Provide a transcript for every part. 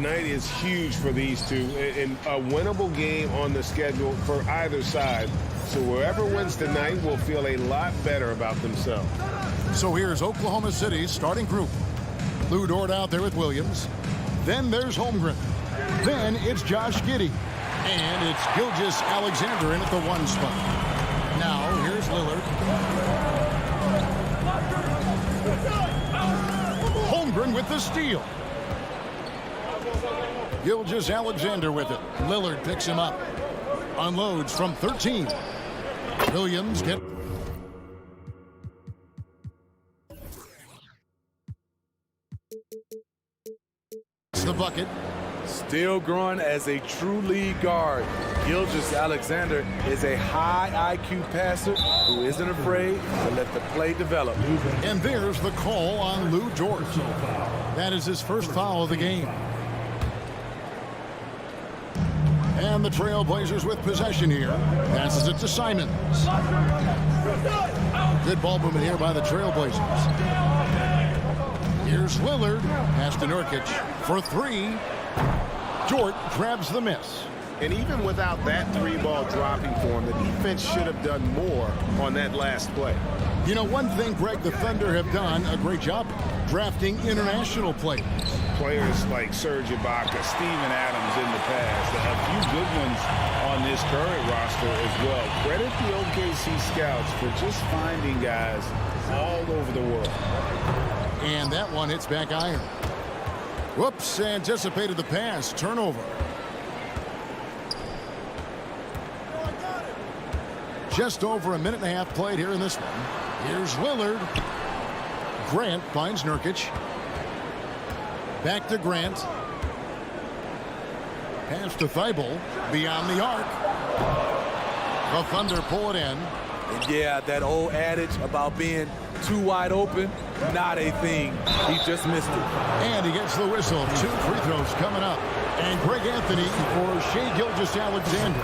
Tonight is huge for these two, and a winnable game on the schedule for either side. So whoever wins tonight will feel a lot better about themselves. So here's Oklahoma City's starting group. Lou Dort out there with Williams. Then there's Holmgren. Then it's Josh Giddey. And it's Gilgeous-Alexander in at the 1 spot. Now here's Lillard. Holmgren with the steal. Gilgeous-Alexander with it. Lillard picks him up. Unloads from 13. Williams gets the bucket. Still growing as a true lead guard, Gilgeous-Alexander is a high IQ passer who isn't afraid to let the play develop. And there's the call on Lou Dort. That is his first foul of the game. And the Trailblazers with possession here. Passes it to Simons. Good ball movement here by the Trailblazers. Here's Lillard. Pass to Nurkic for 3. Dort grabs the miss. And even without that 3-ball dropping for him, the defense should have done more on that last play. You know, one thing, Greg, the Thunder have done a great job drafting international players. Players like Serge Ibaka, Steven Adams in the past, a few good ones on this current roster as well. Credit the OKC scouts for just finding guys all over the world. And that one hits back iron. Whoops, anticipated the pass. Turnover. Just over a minute and a half played here in this one. Here's Lillard. Grant finds Nurkic. Back to Grant. Pass to Thibault. Beyond the arc. The Thunder pull it in. And yeah, that old adage about being too wide open, not a thing. He just missed it. And he gets the whistle. 2 free throws coming up. And Greg Anthony for Shai Gilgeous-Alexander.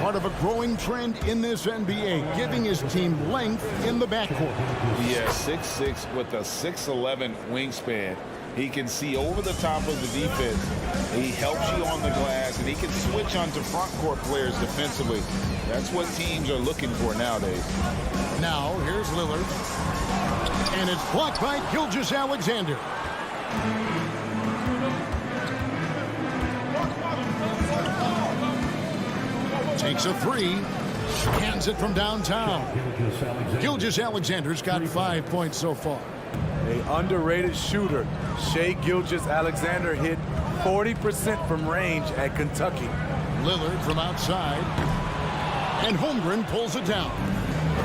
Part of a growing trend in this NBA, giving his team length in the backcourt. Yeah, 6'6" with a 6'11" wingspan. He can see over the top of the defense. He helps you on the glass, and he can switch onto front court players defensively. That's what teams are looking for nowadays. Now, here's Lillard. And it's blocked by Gilgeous-Alexander. Takes a 3. Hands it from downtown. Gilgeous-Alexander's got 5 points so far. An underrated shooter. Shai Gilgeous-Alexander hit 40% from range at Kentucky. Lillard from outside. And Holmgren pulls it down.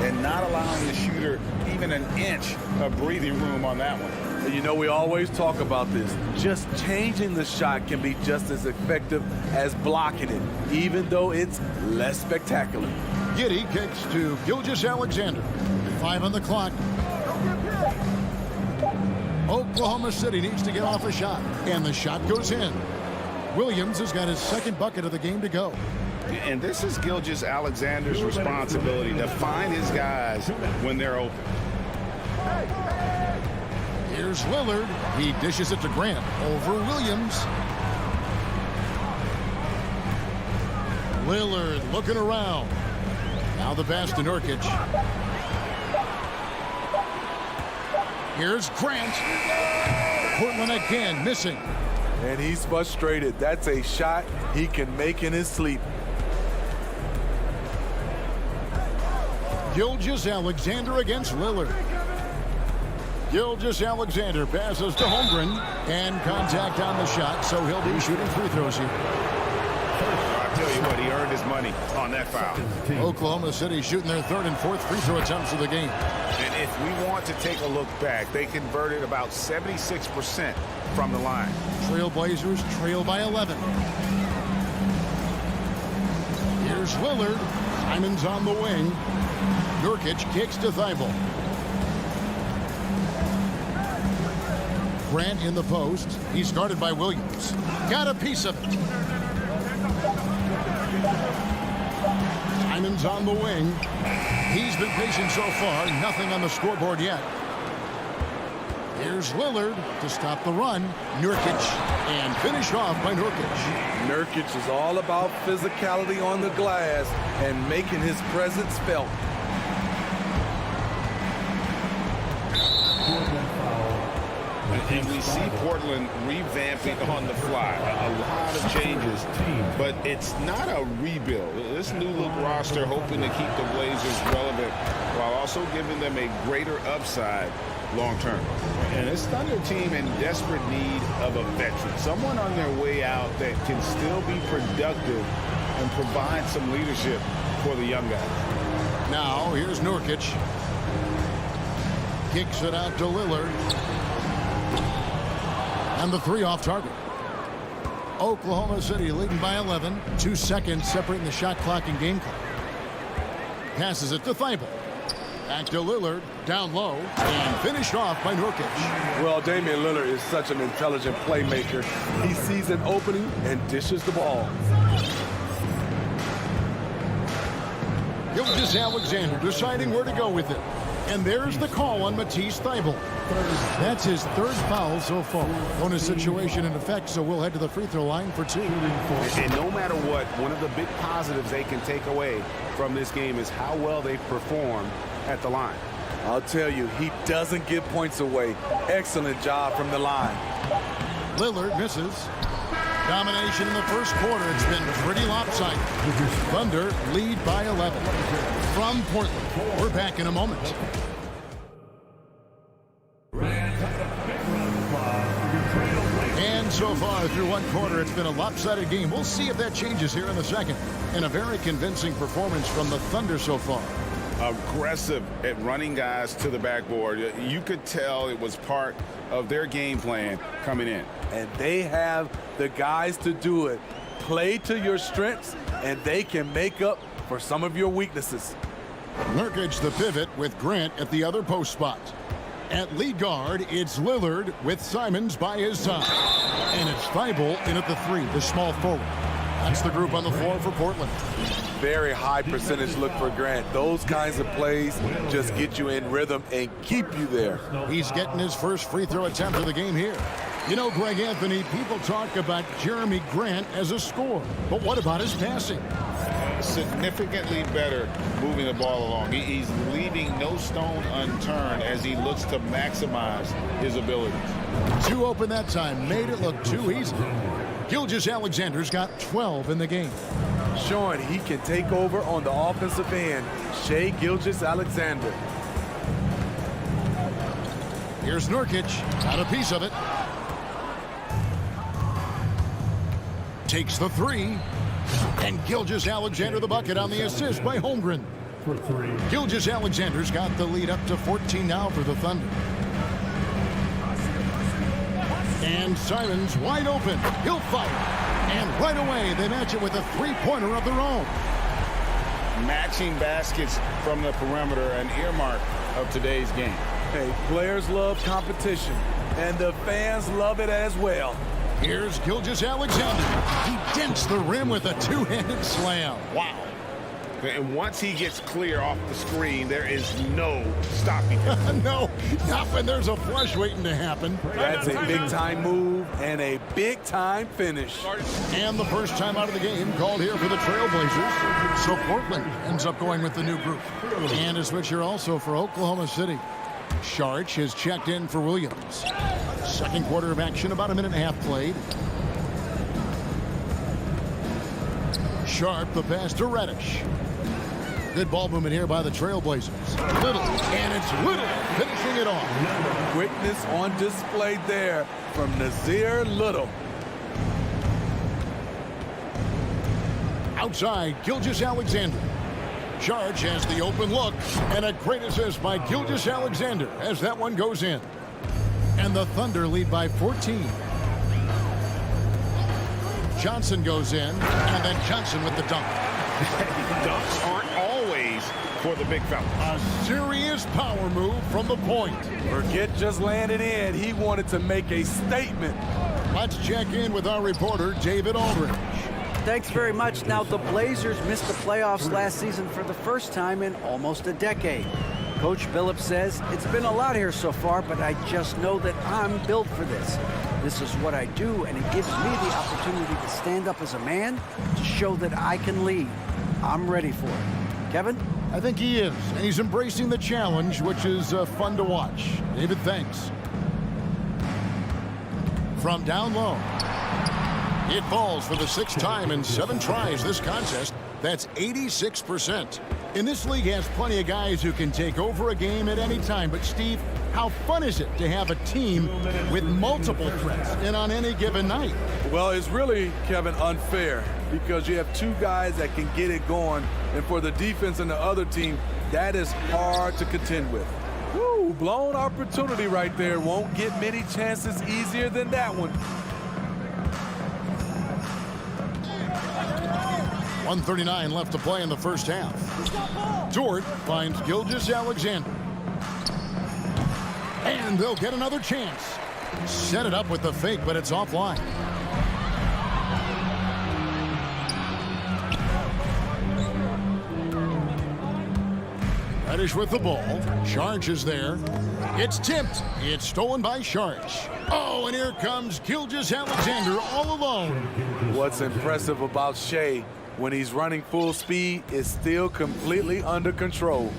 And not allowing the shooter even an inch of breathing room on that one. You know, we always talk about this. Just changing the shot can be just as effective as blocking it, even though it's less spectacular. Giddey kicks to Gilgeous-Alexander. 5 on the clock. Oklahoma City needs to get off a shot, and the shot goes in. Williams has got his second bucket of the game to go. And this is Gilgeous-Alexander's responsibility to find his guys when they're open. Here's Lillard. He dishes it to Grant over Williams. Lillard looking around. Now the pass to Nurkic. Here's Grant. Portland again missing. And he's frustrated. That's a shot he can make in his sleep. Gilgeous-Alexander against Lillard. Gilgeous-Alexander passes to Holmgren. And contact on the shot, so he'll be shooting free throws here. I'll tell you what, he earned his money on that foul. Oklahoma City shooting their 3rd and 4th free throw attempts of the game. And if we want to take a look back, they converted about 76% from the line. Trailblazers trail by 11. Here's Lillard. Simons on the wing. Nurkic kicks to Thibault. Grant in the post. He's guarded by Williams. Got a piece of it. Simons on the wing. He's been patient so far. Nothing on the scoreboard yet. Here's Lillard to stop the run. Nurkic, and finish off by Nurkic. Nurkic is all about physicality on the glass and making his presence felt. And we see Portland revamping on the fly. A lot of changes, but it's not a rebuild. This new look roster hoping to keep the Blazers relevant while also giving them a greater upside long term. And this Thunder team in desperate need of a veteran, someone on their way out that can still be productive and provide some leadership for the young guys. Now, here's Nurkic. Kicks it out to Lillard. And the three off target. Oklahoma City leading by 11. 2 seconds separating the shot clock and game clock. Passes it to Thibault. Back to Lillard, down low, and finished off by Nurkic. Well, Damian Lillard is such an intelligent playmaker. He sees an opening and dishes the ball. Gilgeous-Alexander deciding where to go with it. And there's the call on Matisse Thybulle. That's his third foul so far. Bonus situation in effect, so we'll head to the free throw line for 2. And no matter what, one of the big positives they can take away from this game is how well they perform at the line. I'll tell you, he doesn't give points away. Excellent job from the line. Lillard misses. Domination in the first quarter. It's been pretty lopsided. Thunder lead by 11. From Portland, we're back in a moment. And so far through one quarter, it's been a lopsided game. We'll see if that changes here in the second. And a very convincing performance from the Thunder so far. Aggressive at running guys to the backboard. You could tell it was part of their game plan coming in. And they have the guys to do it. Play to your strengths, and they can make up for some of your weaknesses. Nurkic the pivot with Grant at the other post spot. At lead guard, it's Lillard with Simons by his side. And it's Thybulle in at the 3, the small forward. That's the group on the floor for Portland. Very high percentage look for Grant. Those kinds of plays just get you in rhythm and keep you there. He's getting his first free throw attempt of the game here. You know, Greg Anthony, people talk about Jeremy Grant as a scorer, but what about his passing? Significantly better moving the ball along. He's leaving no stone unturned as he looks to maximize his abilities. 2 open that time, made it look too easy. Gilgeous-Alexander's got 12 in the game. Showing he can take over on the offensive end. Shai Gilgeous-Alexander. Here's Nurkic, got a piece of it. Takes the 3. And Gilgeous-Alexander the bucket on the assist by Holmgren. Gilgeous-Alexander's got the lead up to 14 now for the Thunder. And Simons wide open. He'll fire. And right away, they match it with a three-pointer of their own. Matching baskets from the perimeter, an earmark of today's game. Hey, players love competition, and the fans love it as well. Here's Gilgeous-Alexander. He dents the rim with a two-handed slam. Wow. And once he gets clear off the screen, there is no stopping him. No, not when there's a flush waiting to happen. That's a big-time move and a big-time finish. And the first time out of the game called here for the Trailblazers. So Portland ends up going with the new group. And a switcher also for Oklahoma City. Sharch has checked in for Williams. Second quarter of action, about a minute and a half played. Sharp, the pass to Reddish. Good ball movement here by the Trailblazers. Little, and it's Little finishing it off. Quickness on display there from Nazir Little. Outside, Gilgeous-Alexander. Sharch has the open look, and a great assist by Gilgeous-Alexander as that one goes in. And the Thunder lead by 14. Johnson goes in, and then Johnson with the dunk. Dunks aren't always for the big fella. A serious power move from the point. Forget just landing in. He wanted to make a statement. Let's check in with our reporter, David Aldridge. Thanks very much. Now, the Blazers missed the playoffs last season for the first time in almost a decade. Coach Billups says, it's been a lot here so far, but I just know that I'm built for this. This is what I do, and it gives me the opportunity to stand up as a man to show that I can lead. I'm ready for it. Kevin? I think he is, and he's embracing the challenge, which is fun to watch. David, thanks. From down low, it falls for the 6th time in 7 tries this contest. That's 86%. And this league has plenty of guys who can take over a game at any time. But, Steve, how fun is it to have a team with multiple threats and on any given night? Well, it's really, Kevin, unfair because you have 2 guys that can get it going. And for the defense and the other team, that is hard to contend with. Woo, blown opportunity right there. Won't get many chances easier than that one. 1:39 left to play in the first half. Dort finds Gilgeous-Alexander. And they'll get another chance. Set it up with the fake, but it's offline. Reddish with the ball. Sharge is there. It's tipped. It's stolen by Sharge. Oh, and here comes Gilgeous-Alexander all alone. What's impressive about Shea when he's running full speed is still completely under control.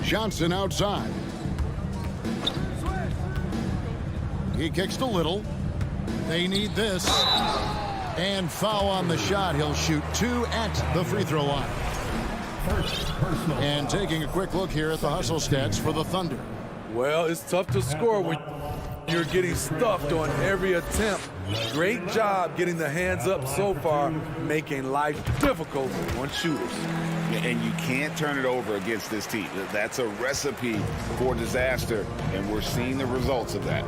Johnson outside. He kicks to Little. They need this. And foul on the shot. He'll shoot 2 at the free throw line. And taking a quick look here at the hustle stats for the Thunder. Well, it's tough to score when you're getting stuffed on every attempt. Great job getting the hands up so far, making life difficult on shooters. And you can't turn it over against this team. That's a recipe for disaster, and we're seeing the results of that.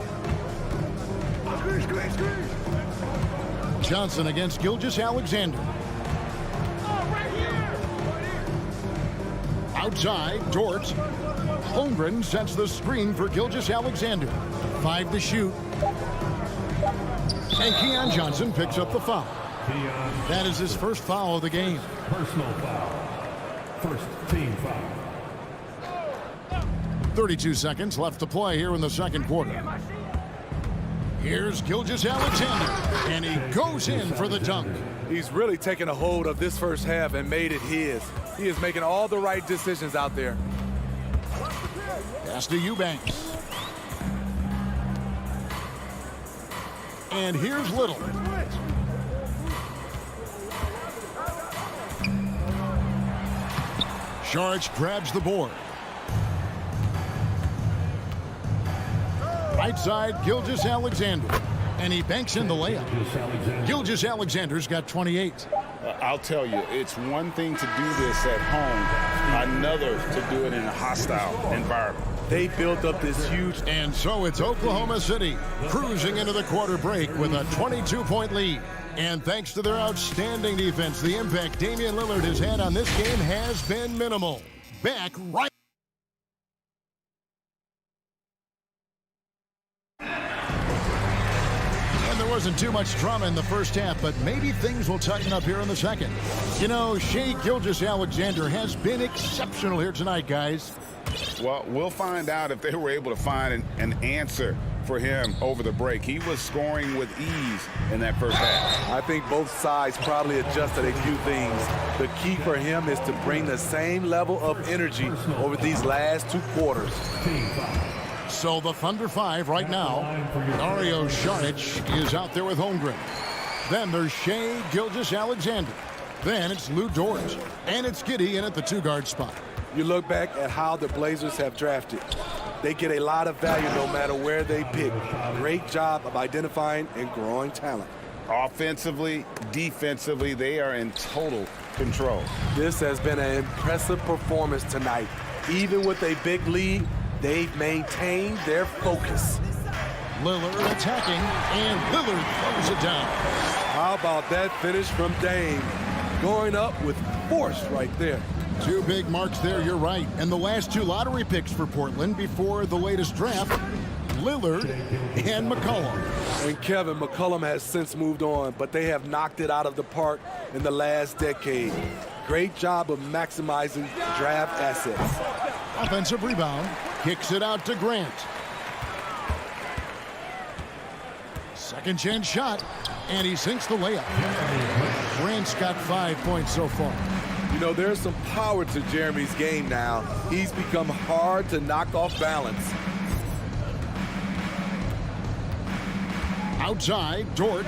Johnson against Gilgeous-Alexander. Outside, Dort. Holmgren sets the screen for Gilgeous-Alexander. 5 to shoot. And Keon Johnson picks up the foul. That is his first foul of the game. Personal foul. First team foul. 32 seconds left to play here in the second quarter. Here's Gilgeous-Alexander, and he goes in for the dunk. He's really taken a hold of this first half and made it his. He is making all the right decisions out there. Pass to Eubanks. And here's Little. Sharge grabs the board. Right side, Gilgeous-Alexander. And he banks in the layup. Gilgeous-Alexander's got 28. I'll tell you, it's one thing to do this at home, another to do it in a hostile environment. They built up this huge... And so it's Oklahoma City cruising into the quarter break with a 22-point lead. And thanks to their outstanding defense, the impact Damian Lillard has had on this game has been minimal. Back right. And there wasn't too much drama in the first half, but maybe things will tighten up here in the second. You know, Shea Gilgeous-Alexander has been exceptional here tonight, guys. Well, we'll find out if they were able to find an answer for him over the break. He was scoring with ease in that first half. I think both sides probably adjusted a few things. The key for him is to bring the same level of energy over these last 2 quarters. So the Thunder 5 right now. Dario Saric is out there with Holmgren. Then there's Shea Gilgeous-Alexander. Then it's Lou Dort. And it's Giddey in at the 2-guard spot. You look back at how the Blazers have drafted. They get a lot of value no matter where they pick. Great job of identifying and growing talent. Offensively, defensively, they are in total control. This has been an impressive performance tonight. Even with a big lead, they've maintained their focus. Lillard attacking, and Lillard throws it down. How about that finish from Dame? Going up with force right there. 2 big marks there, you're right. And the last 2 lottery picks for Portland before the latest draft, Lillard and McCollum. And Kevin, McCollum has since moved on, but they have knocked it out of the park in the last decade. Great job of maximizing draft assets. Offensive rebound. Kicks it out to Grant. Second chance shot. And he sinks the layup. Grant's got 5 points so far. You know, there's some power to Jeremy's game now. He's become hard to knock off balance. Outside, Dort.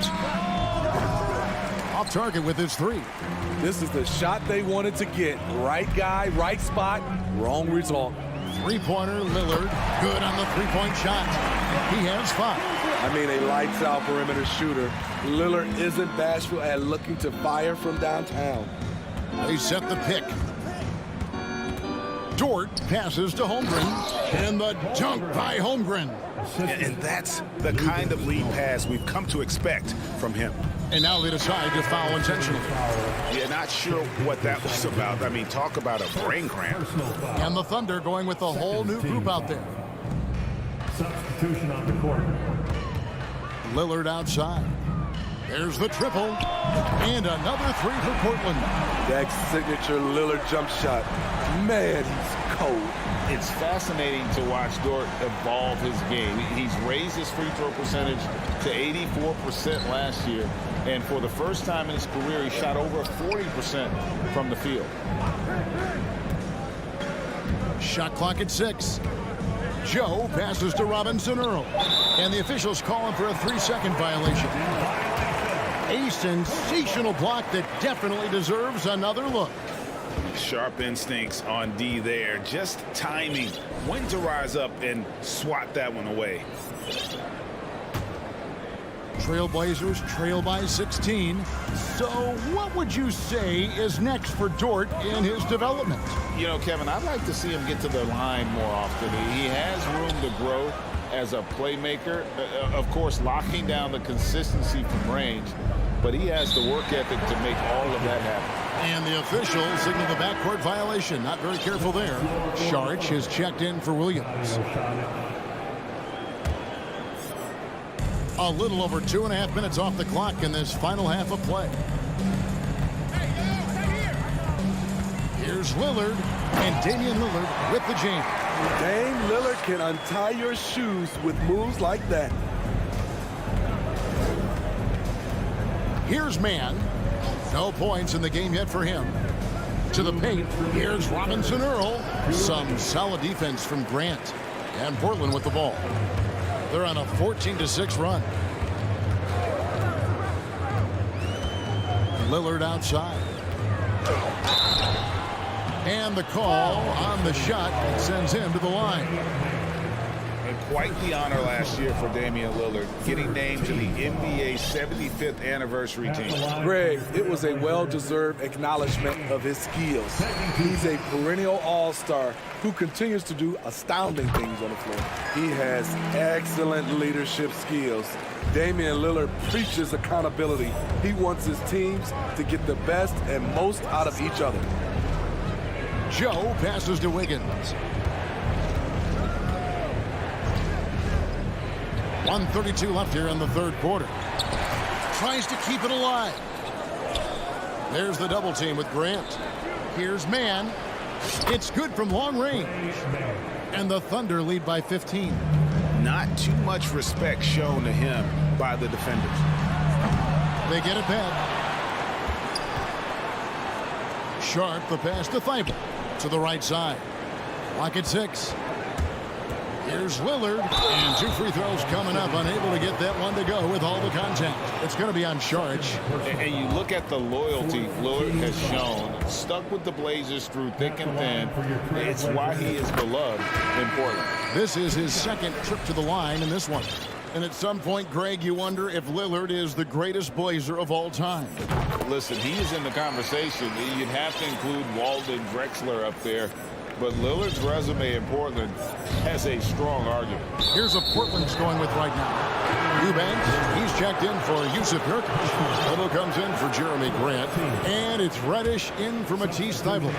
Off target with his three. This is the shot they wanted to get. Right guy, right spot, wrong result. Three-pointer, Lillard. Good on the three-point shot. He has 5. I mean, a lights-out perimeter shooter. Lillard isn't bashful at looking to fire from downtown. They set the pick. Dort passes to Holmgren. And the dunk by Holmgren. And that's the kind of lead pass we've come to expect from him. And now they decide to foul intentionally. Yeah, not sure what that was about. I mean, talk about a brain cramp. And the Thunder going with a whole new group out there. Substitution on the court. Lillard outside. There's the triple. And another three for Portland. That signature Lillard jump shot. Man, he's cold. It's fascinating to watch Dort evolve his game. He's raised his free throw percentage to 84% last year. And for the first time in his career, he shot over 40% from the field. Shot clock at 6. Joe passes to Robinson Earl. And the officials call him for a 3-second violation. A sensational block that definitely deserves another look. Sharp instincts on D there. Just timing when to rise up and swat that one away. Trailblazers trail by 16. So what would you say is next for Dort in his development? You know, Kevin, I'd like to see him get to the line more often. He has room to grow as a playmaker. Of course, locking down the consistency from range, but he has the work ethic to make all of that happen. And the officials signal the backcourt violation. Not very careful there. Sharch has checked in for Williams. A little over 2.5 minutes off the clock in this final half of play. Here's Lillard, and Damian Lillard with the jam. Dame Lillard can untie your shoes with moves like that. Here's Mann. No points in the game yet for him. To the paint, here's Robinson Earl. Some solid defense from Grant. And Portland with the ball. They're on a 14-6 run. Lillard outside. And the call on the shot sends him to the line. And quite the honor last year for Damian Lillard, getting named to the NBA 75th anniversary team. Greg, it was a well-deserved acknowledgement of his skills. He's a perennial all-star who continues to do astounding things on the floor. He has excellent leadership skills. Damian Lillard preaches accountability. He wants his teams to get the best and most out of each other. Joe passes to Wiggins. 1:32 left here in the third quarter. Tries to keep it alive. There's the double team with Grant. Here's Mann. It's good from long range. And the Thunder lead by 15. Not too much respect shown to him by the defenders. They get it back. Sharp the pass to Thibault. To the right side. Lock at 6. Here's Lillard, and 2 free throws coming up, unable to get that one to go with all the contact. It's going to be on Sharch. And you look at the loyalty Lillard has shown, stuck with the Blazers through thick and thin. It's why he is beloved in Portland. This is his second trip to the line in this one. And at some point, Greg, you wonder if Lillard is the greatest Blazer of all time. Listen, he is in the conversation. You'd have to include Walden Drexler up there. But Lillard's resume in Portland has a strong argument. Here's a Portland's going with right now. Eubanks, he's checked in for Yusuf Nurkic. Little comes in for Jeremy Grant. And it's Reddish in for Matisse Thybulle.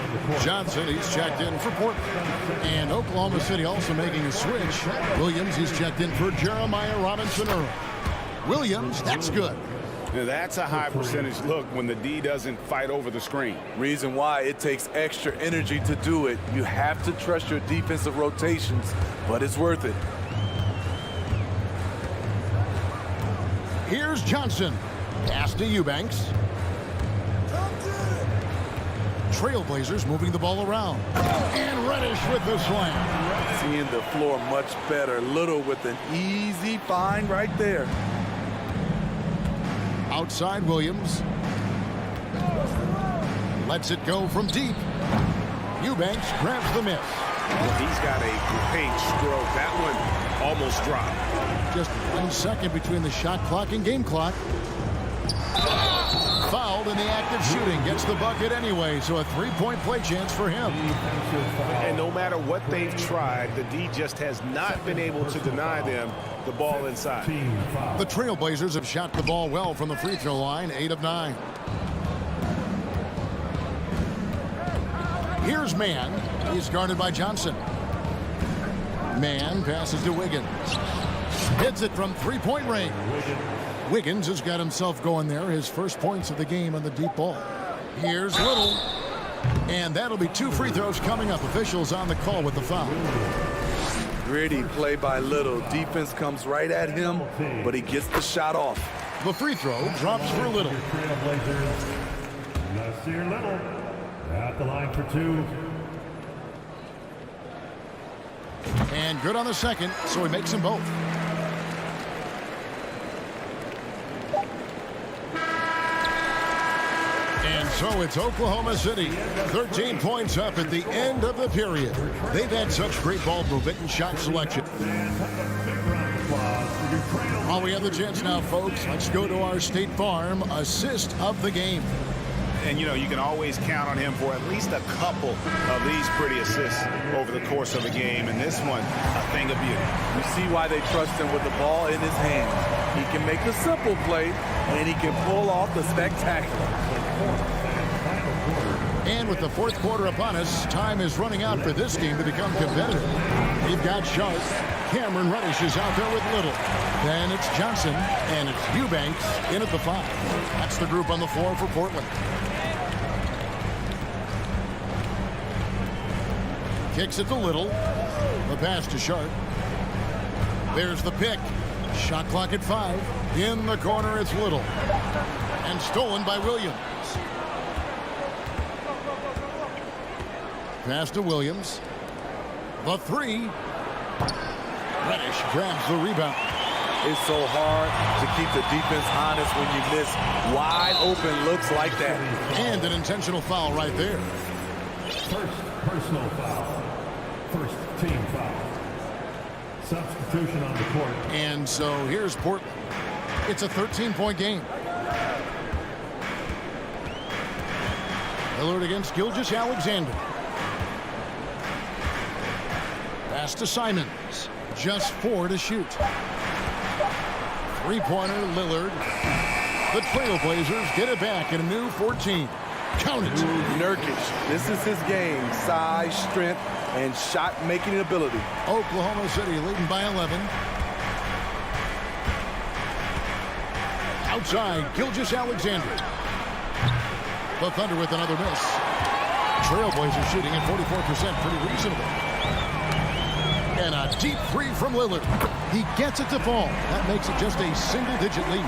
Johnson, he's checked in for Portland. And Oklahoma City also making a switch. Williams, he's checked in for Jeremiah Robinson Earl. Williams, that's good. Now, that's a high percentage look when the D doesn't fight over the screen. Reason why it takes extra energy to do it. You have to trust your defensive rotations, but it's worth it. Here's Johnson. Pass to Eubanks. Trailblazers moving the ball around. And Reddish with the slam. Seeing the floor much better. Little with an easy find right there. Outside Williams. Lets it go from deep. Eubanks grabs the miss. Well, he's got a great stroke. That one almost dropped. Just 1 second between the shot clock and game clock. Fouled in the act of shooting. Gets the bucket anyway, so a three-point play chance for him. And no matter what they've tried, the D just has not been able to deny them the ball inside. The Trailblazers have shot the ball well from the free throw line, 8 of 9. Here's Mann. He's guarded by Johnson. Mann passes to Wiggins. Hits it from three-point range. Wiggins has got himself going there. His first points of the game on the deep ball. Here's Little. And that'll be 2 free throws coming up. Officials on the call with the foul. Gritty play by Little. Defense comes right at him, but he gets the shot off. The free throw drops for Little. Nasir Little at the line for 2. And good on the second, so he makes them both. And so it's Oklahoma City, 13 points up at the end of the period. They've had such great ball movement and shot selection. While we have the chance now, folks, let's go to our State Farm assist of the game. And, you know, you can always count on him for at least a couple of these pretty assists over the course of a game. And this one, a thing of beauty. You see why they trust him with the ball in his hands. He can make the simple play, and he can pull off the spectacular. And with the fourth quarter upon us, time is running out for this game to become competitive. They've got Sharp. Cameron Reddish is out there with Little. Then it's Johnson, and it's Eubanks in at the 5. That's the group on the floor for Portland. Kicks it to Little. The pass to Sharp. There's the pick. Shot clock at 5. In the corner, it's Little. And stolen by Williams. Pass to Williams. The 3. Reddish grabs the rebound. It's so hard to keep the defense honest when you miss wide open looks like that. And an intentional foul right there. First personal foul. First team foul. Substitution on the court. And so here's Portland. It's a 13-point game. Lillard against Gilgeous-Alexander. Pass to Simons. Just 4 to shoot. Three-pointer, Lillard. The Trailblazers get it back in a new 14. Count it. Nurkic, this is his game. Size, strength, and shot-making ability. Oklahoma City leading by 11. Outside, Gilgeous-Alexander. The Thunder with another miss. Trailblazers shooting at 44%, pretty reasonable. And a deep 3 from Lillard. He gets it to fall. That makes it just a single-digit lead.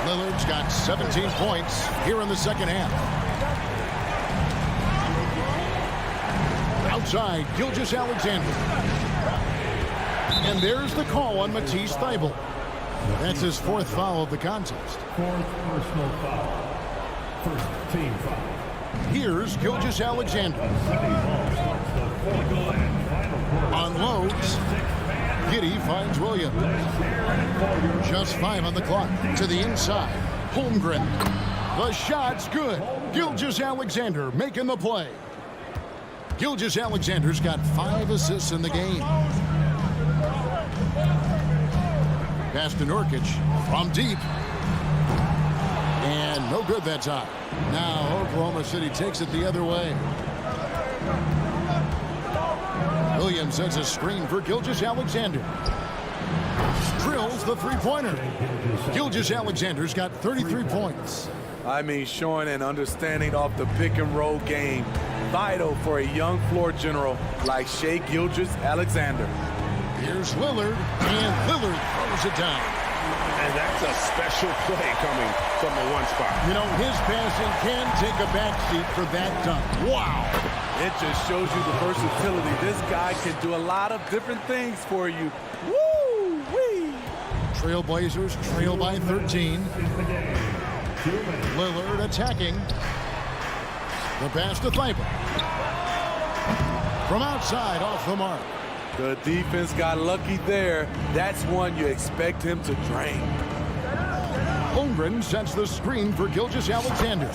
Lillard's got 17 points here in the second half. Outside, Gilgeous-Alexander. And there's the call on Matisse Thybulle. That's his 4th foul of the contest. 4th personal foul. First team foul. Here's Gilgeous-Alexander. Unloads. Giddey finds Williams. Just 5 on the clock. To the inside. Holmgren. The shot's good. Gilgeous-Alexander making the play. Gilgeous-Alexander's got 5 assists in the game. Pass to Nurkic from deep. And no good that time. Now Oklahoma City takes it the other way. Williams sends a screen for Gilgeous-Alexander. Drills hits the three-pointer. Gilgeous-Alexander's got 33 points. I mean, showing an understanding of the pick-and-roll game. Vital for a young floor general like Shai Gilgeous-Alexander. Here's Lillard, and Lillard throws it down. And that's a special play coming from the one spot. You know, his passing can take a backseat for that dunk. Wow. It just shows you the versatility. This guy can do a lot of different things for you. Woo-wee! Trailblazers trail by 13. Lillard attacking. The pass to Thibault. From outside, off the mark. The defense got lucky there. That's one you expect him to drain. Holmgren sets the screen for Gilgeous-Alexander.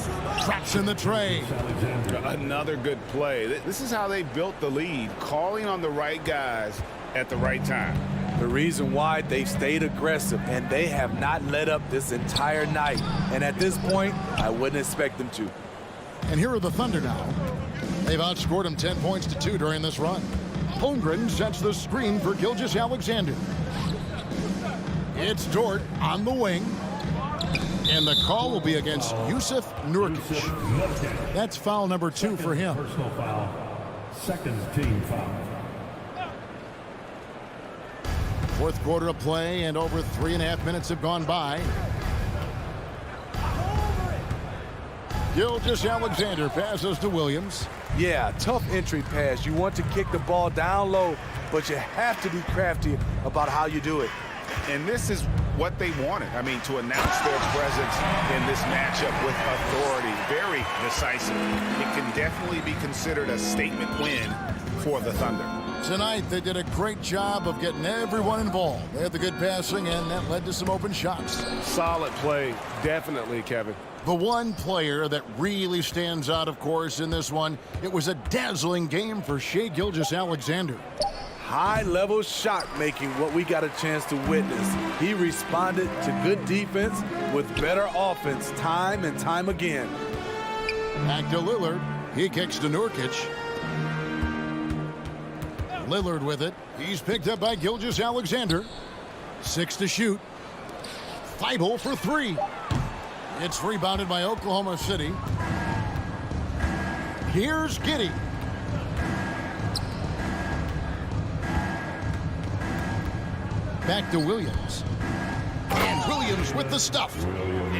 Traps in the tray. Another good play. This is how they built the lead, calling on the right guys at the right time. The reason why they've stayed aggressive, and they have not let up this entire night. And at this point, I wouldn't expect them to. And here are the Thunder now. They've outscored him 10 points to 2 during this run. Holmgren sets the screen for Gilgeous-Alexander. It's Dort on the wing. And the call will be against Jusuf Nurkic. That's foul number 2 for him. Personal foul. Second team foul. Fourth quarter of play, and over 3.5 minutes have gone by. Gilgeous-Alexander passes to Williams. Yeah, tough entry pass. You want to kick the ball down low, but you have to be crafty about how you do it. And this is what they wanted. I mean, to announce their presence in this matchup with authority. Very decisive. It can definitely be considered a statement win for the Thunder. Tonight, they did a great job of getting everyone involved. They had the good passing, and that led to some open shots. Solid play, definitely, Kevin. The one player that really stands out, of course, in this one, it was a dazzling game for Shai Gilgeous-Alexander. High-level shot making, what we got a chance to witness. He responded to good defense with better offense time and time again. Back to Lillard. He kicks to Nurkic. Lillard with it. He's picked up by Gilgeous-Alexander. 6 to shoot. Thibault for 3. It's rebounded by Oklahoma City. Here's Giddey. Back to Williams. And Williams with the stuff.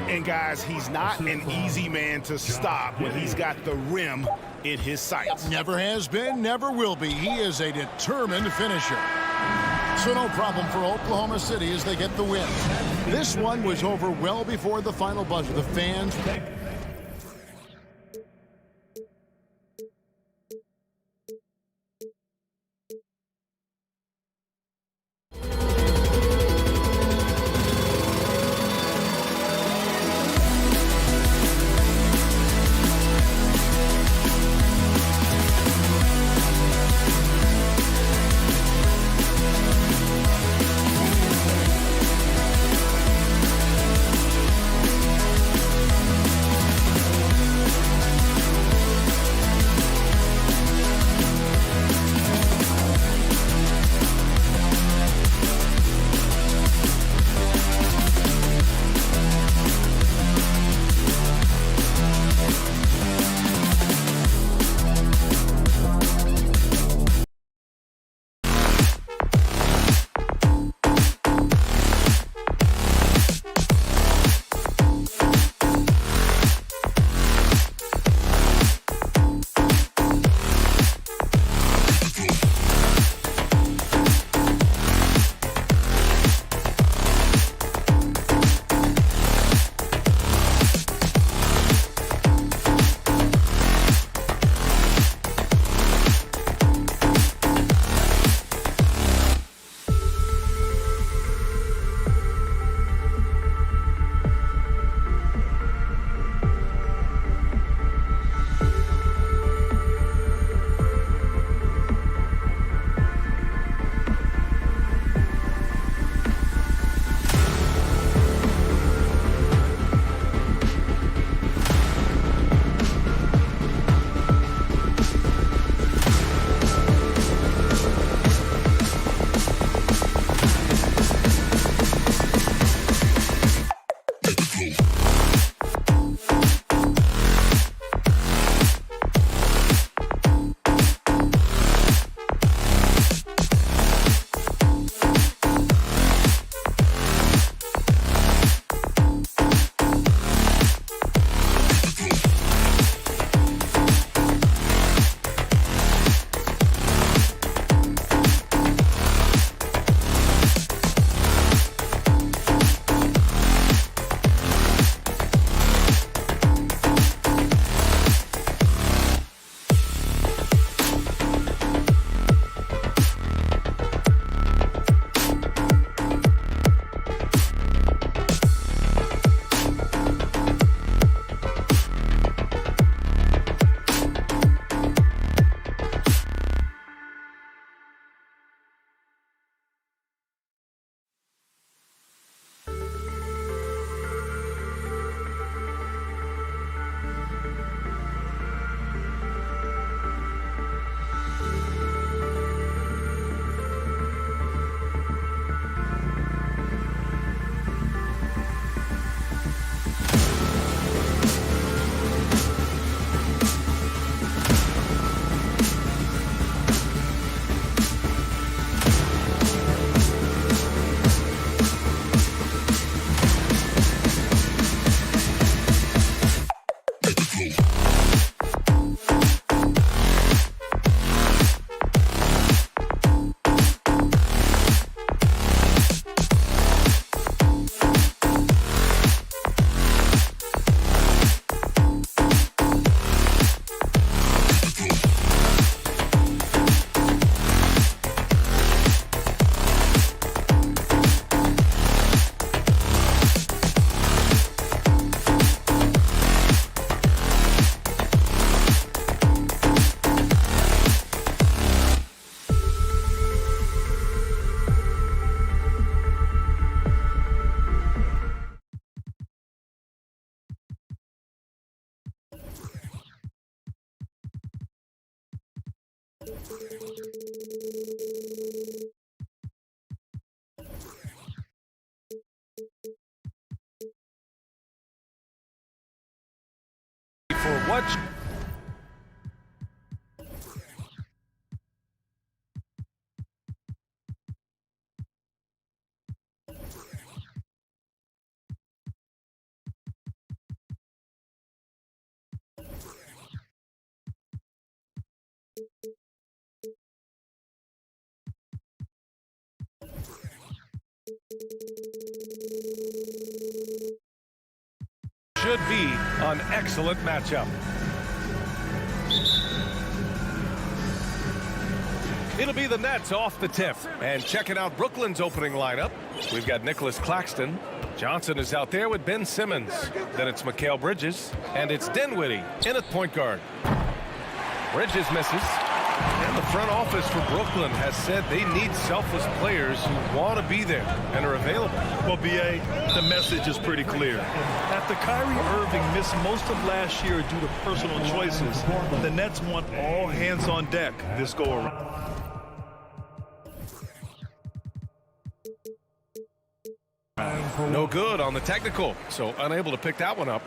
And guys, he's not an easy man to stop when he's got the rim in his sights. Never has been, never will be. He is a determined finisher. So no problem for Oklahoma City as they get the win. This one was over well before the final buzzer. The fans... For what? Should be an excellent matchup. It'll be the Nets off the tip. And checking out Brooklyn's opening lineup, we've got Nicholas Claxton. Johnson is out there with Ben Simmons. Then it's Mikal Bridges. And it's Dinwiddie in at point guard. Bridges misses. And the front office for Brooklyn has said they need selfless players who want to be there and are available. Well, B.A., the message is pretty clear. After Kyrie Irving missed most of last year due to personal choices, the Nets want all hands on deck this go-around. No good on the technical, so unable to pick that one up.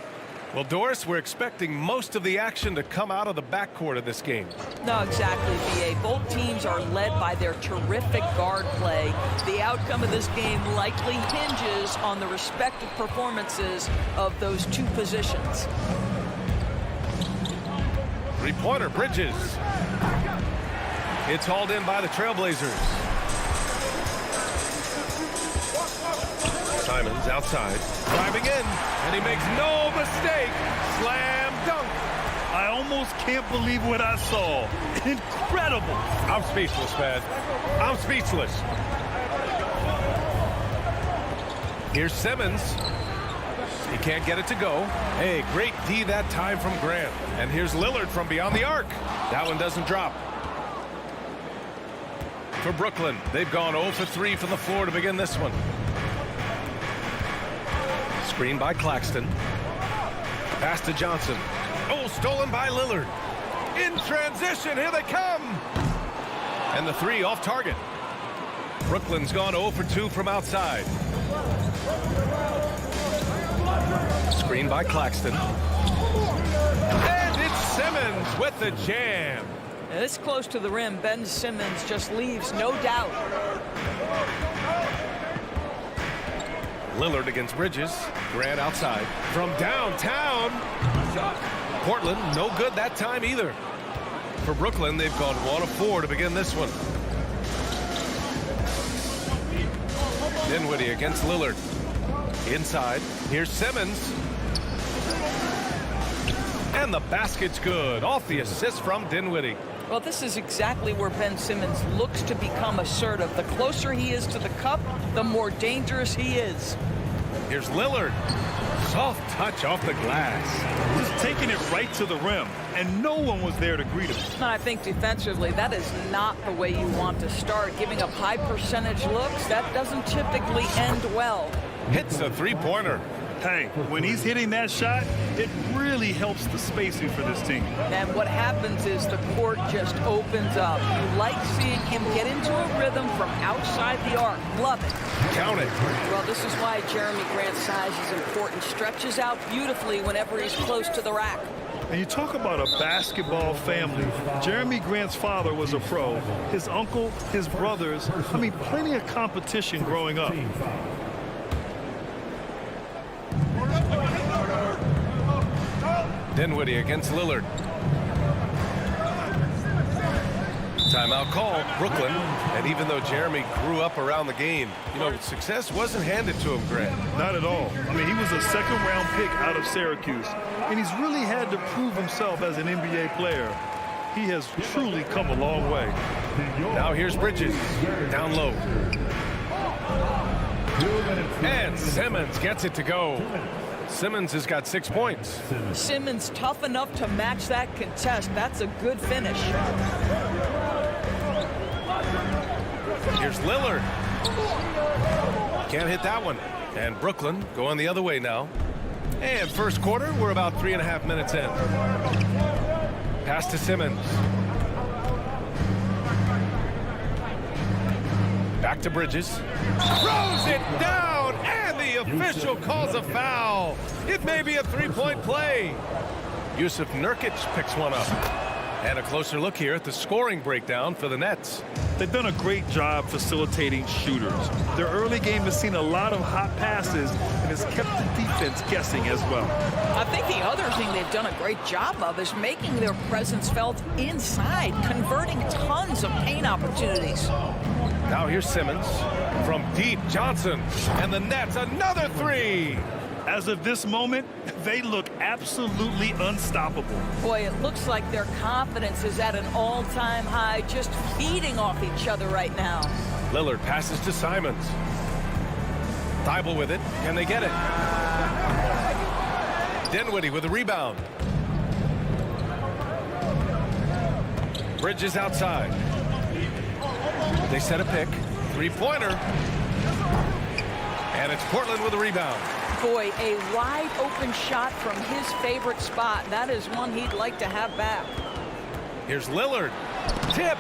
Well, Doris, we're expecting most of the action to come out of the backcourt of this game. No, exactly, B.A. Both teams are led by their terrific guard play. The outcome of this game likely hinges on the respective performances of those two positions. Three-pointer, Bridges. It's hauled in by the Trailblazers. Simons outside, driving in, and he makes no mistake. Slam dunk. I almost can't believe what I saw. Incredible. I'm speechless, man. I'm speechless. Here's Simmons. He can't get it to go. Hey, great D that time from Grant. And here's Lillard from beyond the arc. That one doesn't drop. For Brooklyn, they've gone 0 for 3 from the floor to begin this one. Screen by Claxton. Pass to Johnson. Oh, stolen by Lillard. In transition, here they come. And the three off target. Brooklyn's gone 0 for 2 from outside. Screen by Claxton. And it's Simmons with the jam. This close to the rim, Ben Simmons just leaves no doubt. Lillard against Bridges. Grant outside. From downtown. Portland, no good that time either. For Brooklyn, they've gone 1 of 4 to begin this one. Dinwiddie against Lillard. Inside. Here's Simmons. And the basket's good. Off the assist from Dinwiddie. Well, this is exactly where Ben Simmons looks to become assertive. The closer he is to the cup, the more dangerous he is. Here's Lillard. Soft touch off the glass. Just taking it right to the rim, and no one was there to greet him. And I think defensively, that is not the way you want to start. Giving up high percentage looks, that doesn't typically end well. Hits a three-pointer. Hey, when he's hitting that shot, it really helps the spacing for this team. And what happens is the court just opens up. You like seeing him get into a rhythm from outside the arc. Love it. Count it. Well, this is why Jeremy Grant's size is important. Stretches out beautifully whenever he's close to the rack. And you talk about a basketball family. Jeremy Grant's father was a pro. His uncle, his brothers, I mean, plenty of competition growing up. Dinwiddie against Lillard. Timeout called, Brooklyn. And even though Jeremy grew up around the game, you know, success wasn't handed to him, Grant. Not at all. I mean, he was a second-round pick out of Syracuse. And he's really had to prove himself as an NBA player. He has truly come a long way. Now here's Bridges. Down low. And Simmons gets it to go. Simmons has got 6 points. Simmons tough enough to match that contest. That's a good finish. Here's Lillard. Can't hit that one. And Brooklyn going the other way now. And first quarter, we're about 3.5 minutes in. Pass to Simmons. Back to Bridges. Throws it down, and the official calls a foul. It may be a three-point play. Jusuf Nurkic picks one up. And a closer look here at the scoring breakdown for the Nets. They've done a great job facilitating shooters. Their early game has seen a lot of hot passes and has kept the defense guessing as well. I think the other thing they've done a great job of is making their presence felt inside, converting tons of paint opportunities. Now here's Simmons. From deep, Johnson. And the Nets, another three. As of this moment, they look absolutely unstoppable. Boy, it looks like their confidence is at an all-time high, just feeding off each other right now. Lillard passes to Simons. Thibault with it. Can they get it? Dinwiddie with a rebound. Bridges outside. They set a pick. Three-pointer. And it's Portland with a rebound. Boy, a wide open shot from his favorite spot. That is one he'd like to have back. Here's Lillard. Tipped.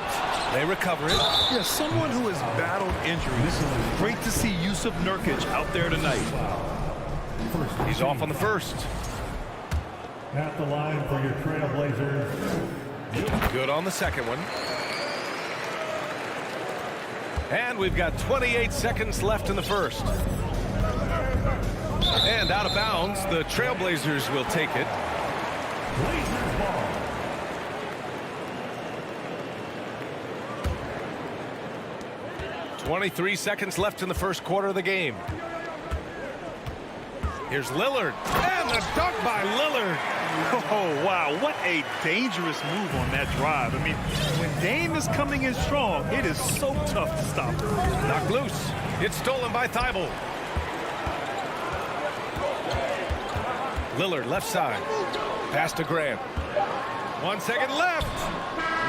They recover it. Yeah, someone who has battled injuries. Great to see Jusuf Nurkic out there tonight. He's off on the first. At the line for your Trailblazers. Good on the second one. And we've got 28 seconds left in the first. And out of bounds, the Trailblazers will take it. Blazers ball. .23 seconds left in the first quarter of the game. Here's Lillard. And the dunk by Lillard. Oh, wow. What a dangerous move on that drive. I mean, when Dame is coming in strong, it is so tough to stop him. Knocked loose. It's stolen by Thibault. Lillard left side. Pass to Grant. 1 second left.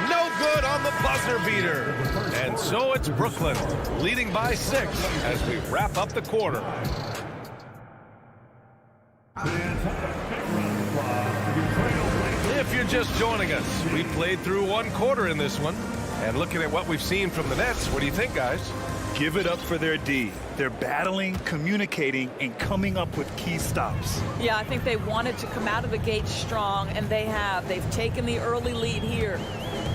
No good on the buzzer beater. And so it's Brooklyn leading by 6 as we wrap up the quarter. If you're just joining us, we played through one quarter in this one. And looking at what we've seen from the Nets, what do you think, guys? Give it up for their D. They're battling, communicating, and coming up with key stops. Yeah, I think they wanted to come out of the gate strong, and they have. They've taken the early lead here.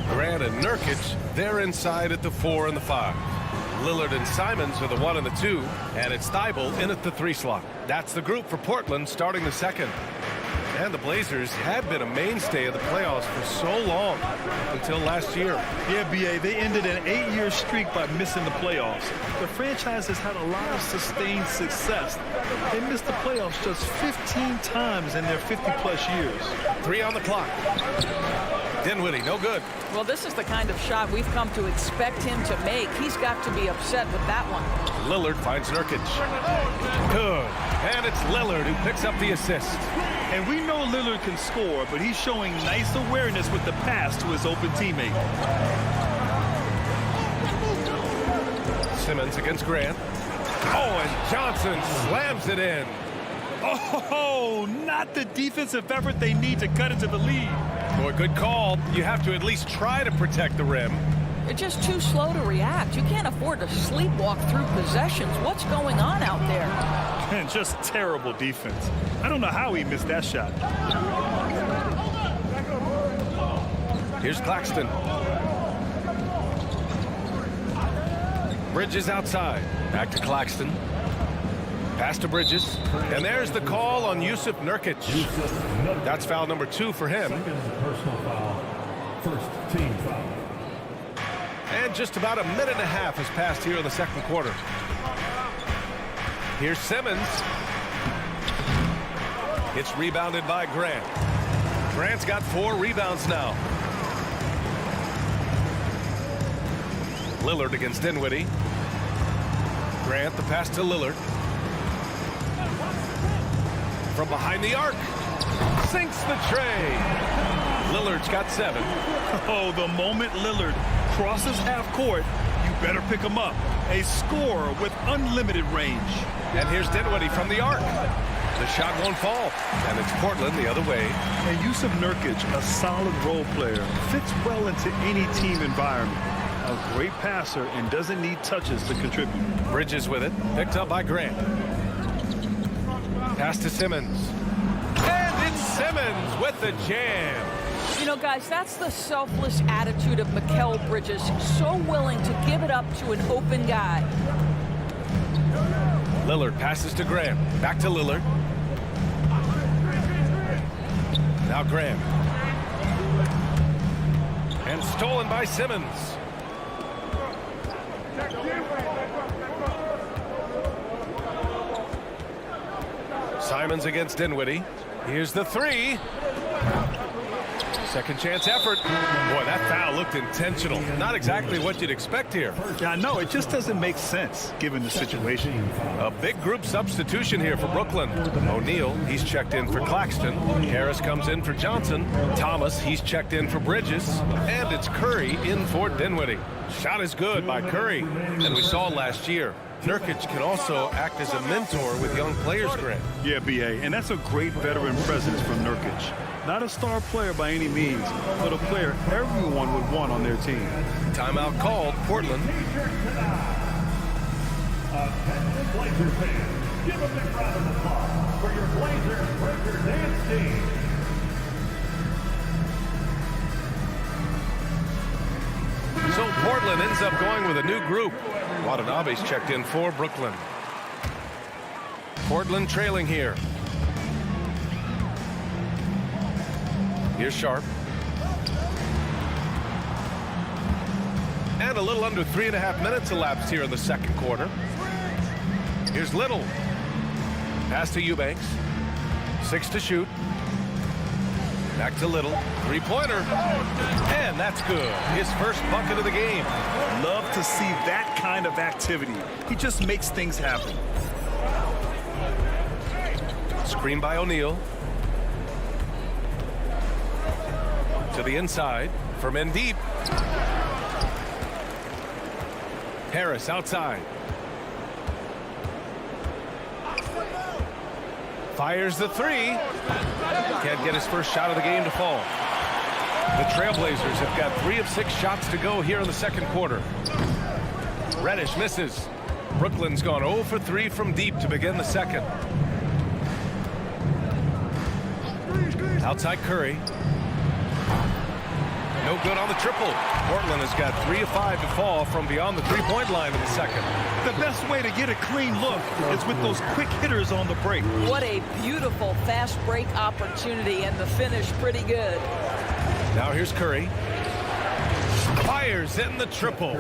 Grant and Nurkic, they're inside at the 4 and the 5. Lillard and Simons are the 1 and the 2, and it's Thibault in at the 3 slot. That's the group for Portland starting the second. And the Blazers have been a mainstay of the playoffs for so long, until last year. Yeah, B.A., they ended an 8-year streak by missing the playoffs. The franchise has had a lot of sustained success. They missed the playoffs just 15 times in their 50-plus years. 3 on the clock. Dinwiddie, no good. Well, this is the kind of shot we've come to expect him to make. He's got to be upset with that one. Lillard finds Nurkic. Good. And it's Lillard who picks up the assist. And we know Lillard can score, but he's showing nice awareness with the pass to his open teammate. Simmons against Grant. Oh, and Johnson slams it in. Oh, not the defensive effort they need to cut into the lead. Boy, good call. You have to at least try to protect the rim. You're just too slow to react. You can't afford to sleepwalk through possessions. What's going on out there? And just terrible defense. I don't know how he missed that shot. Here's Claxton. Bridges outside. Back to Claxton. Pass to Bridges. And there's the call on Jusuf Nurkic. That's foul number 2 for him. Second personal foul. First team foul. And just about a minute and a half has passed here in the second quarter. Here's Simmons. It's rebounded by Grant. Grant's got 4 rebounds now. Lillard against Dinwiddie. Grant, the pass to Lillard. From behind the arc. Sinks the tray. Lillard's got 7. Oh, the moment Lillard crosses half court, you better pick him up. A scorer with unlimited range. And here's Dinwiddie from the arc. The shot won't fall. And it's Portland the other way. And Jusuf Nurkic, a solid role player, fits well into any team environment. a great passer and doesn't need touches to contribute. Bridges with it. Picked up by Grant. Pass to Simmons. And it's Simmons with the jam. You know, guys, that's the selfless attitude of Mikal Bridges. So willing to give it up to an open guy. Lillard passes to Graham. Back to Lillard. Now Graham. And stolen by Simmons. Simons against Dinwiddie. Here's the three. Second chance effort. Boy, that foul looked intentional. Not exactly what you'd expect here. Yeah, no, it just doesn't make sense given the situation. A big group substitution here for Brooklyn. O'Neal, he's checked in for Claxton. Harris comes in for Johnson. Thomas, he's checked in for Bridges. And it's Curry in for Dinwiddie. Shot is good by Curry. And we saw last year, Nurkic can also act as a mentor with young players, Grant. Yeah, B.A., and that's a great veteran presence from Nurkic. Not a star player by any means, but a player everyone would want on their team. Timeout called, Portland. Attention Blazers fans, give a big round of applause for your Blazers Breaker Dance team. So Portland ends up going with a new group. Watanabe's checked in for Brooklyn. Portland trailing here. Here's Sharp. And a little under 3.5 minutes elapsed here in the second quarter. Here's Little. Pass to Eubanks. 6 to shoot. Back to Little. Three-pointer. And that's good. His first bucket of the game. Love to see that kind of activity. He just makes things happen. Screen by O'Neal. To the inside from Embiid. Harris outside. Fires the three. Can't get his first shot of the game to fall. The Trailblazers have got 3 of 6 shots to go here in the second quarter. Reddish misses. Brooklyn's gone 0 for 3 from deep to begin the second. Outside Curry. No good on the triple. Portland has got 3 of 5 to fall from beyond the three-point line in the second. The best way to get a clean look is with those quick hitters on the break. What a beautiful fast break opportunity, and the finish pretty good. Now here's Curry. Fires in the triple.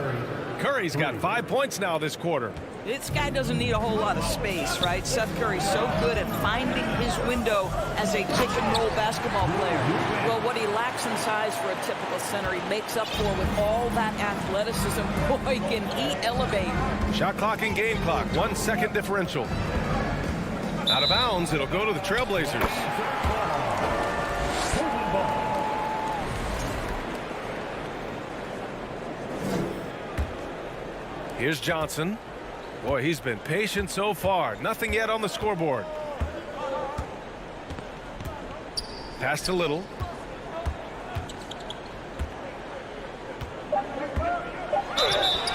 Curry's got 5 points now this quarter. This guy doesn't need a whole lot of space, right? Seth Curry's so good at finding his window as a pick-and-roll basketball player. Well, what he lacks in size for a typical center, he makes up for with all that athleticism. Boy, can he elevate. Shot clock and game clock, 1 second differential. Out of bounds, it'll go to the Trailblazers. Here's Johnson. Boy, he's been patient so far. Nothing yet on the scoreboard. Pass to Little.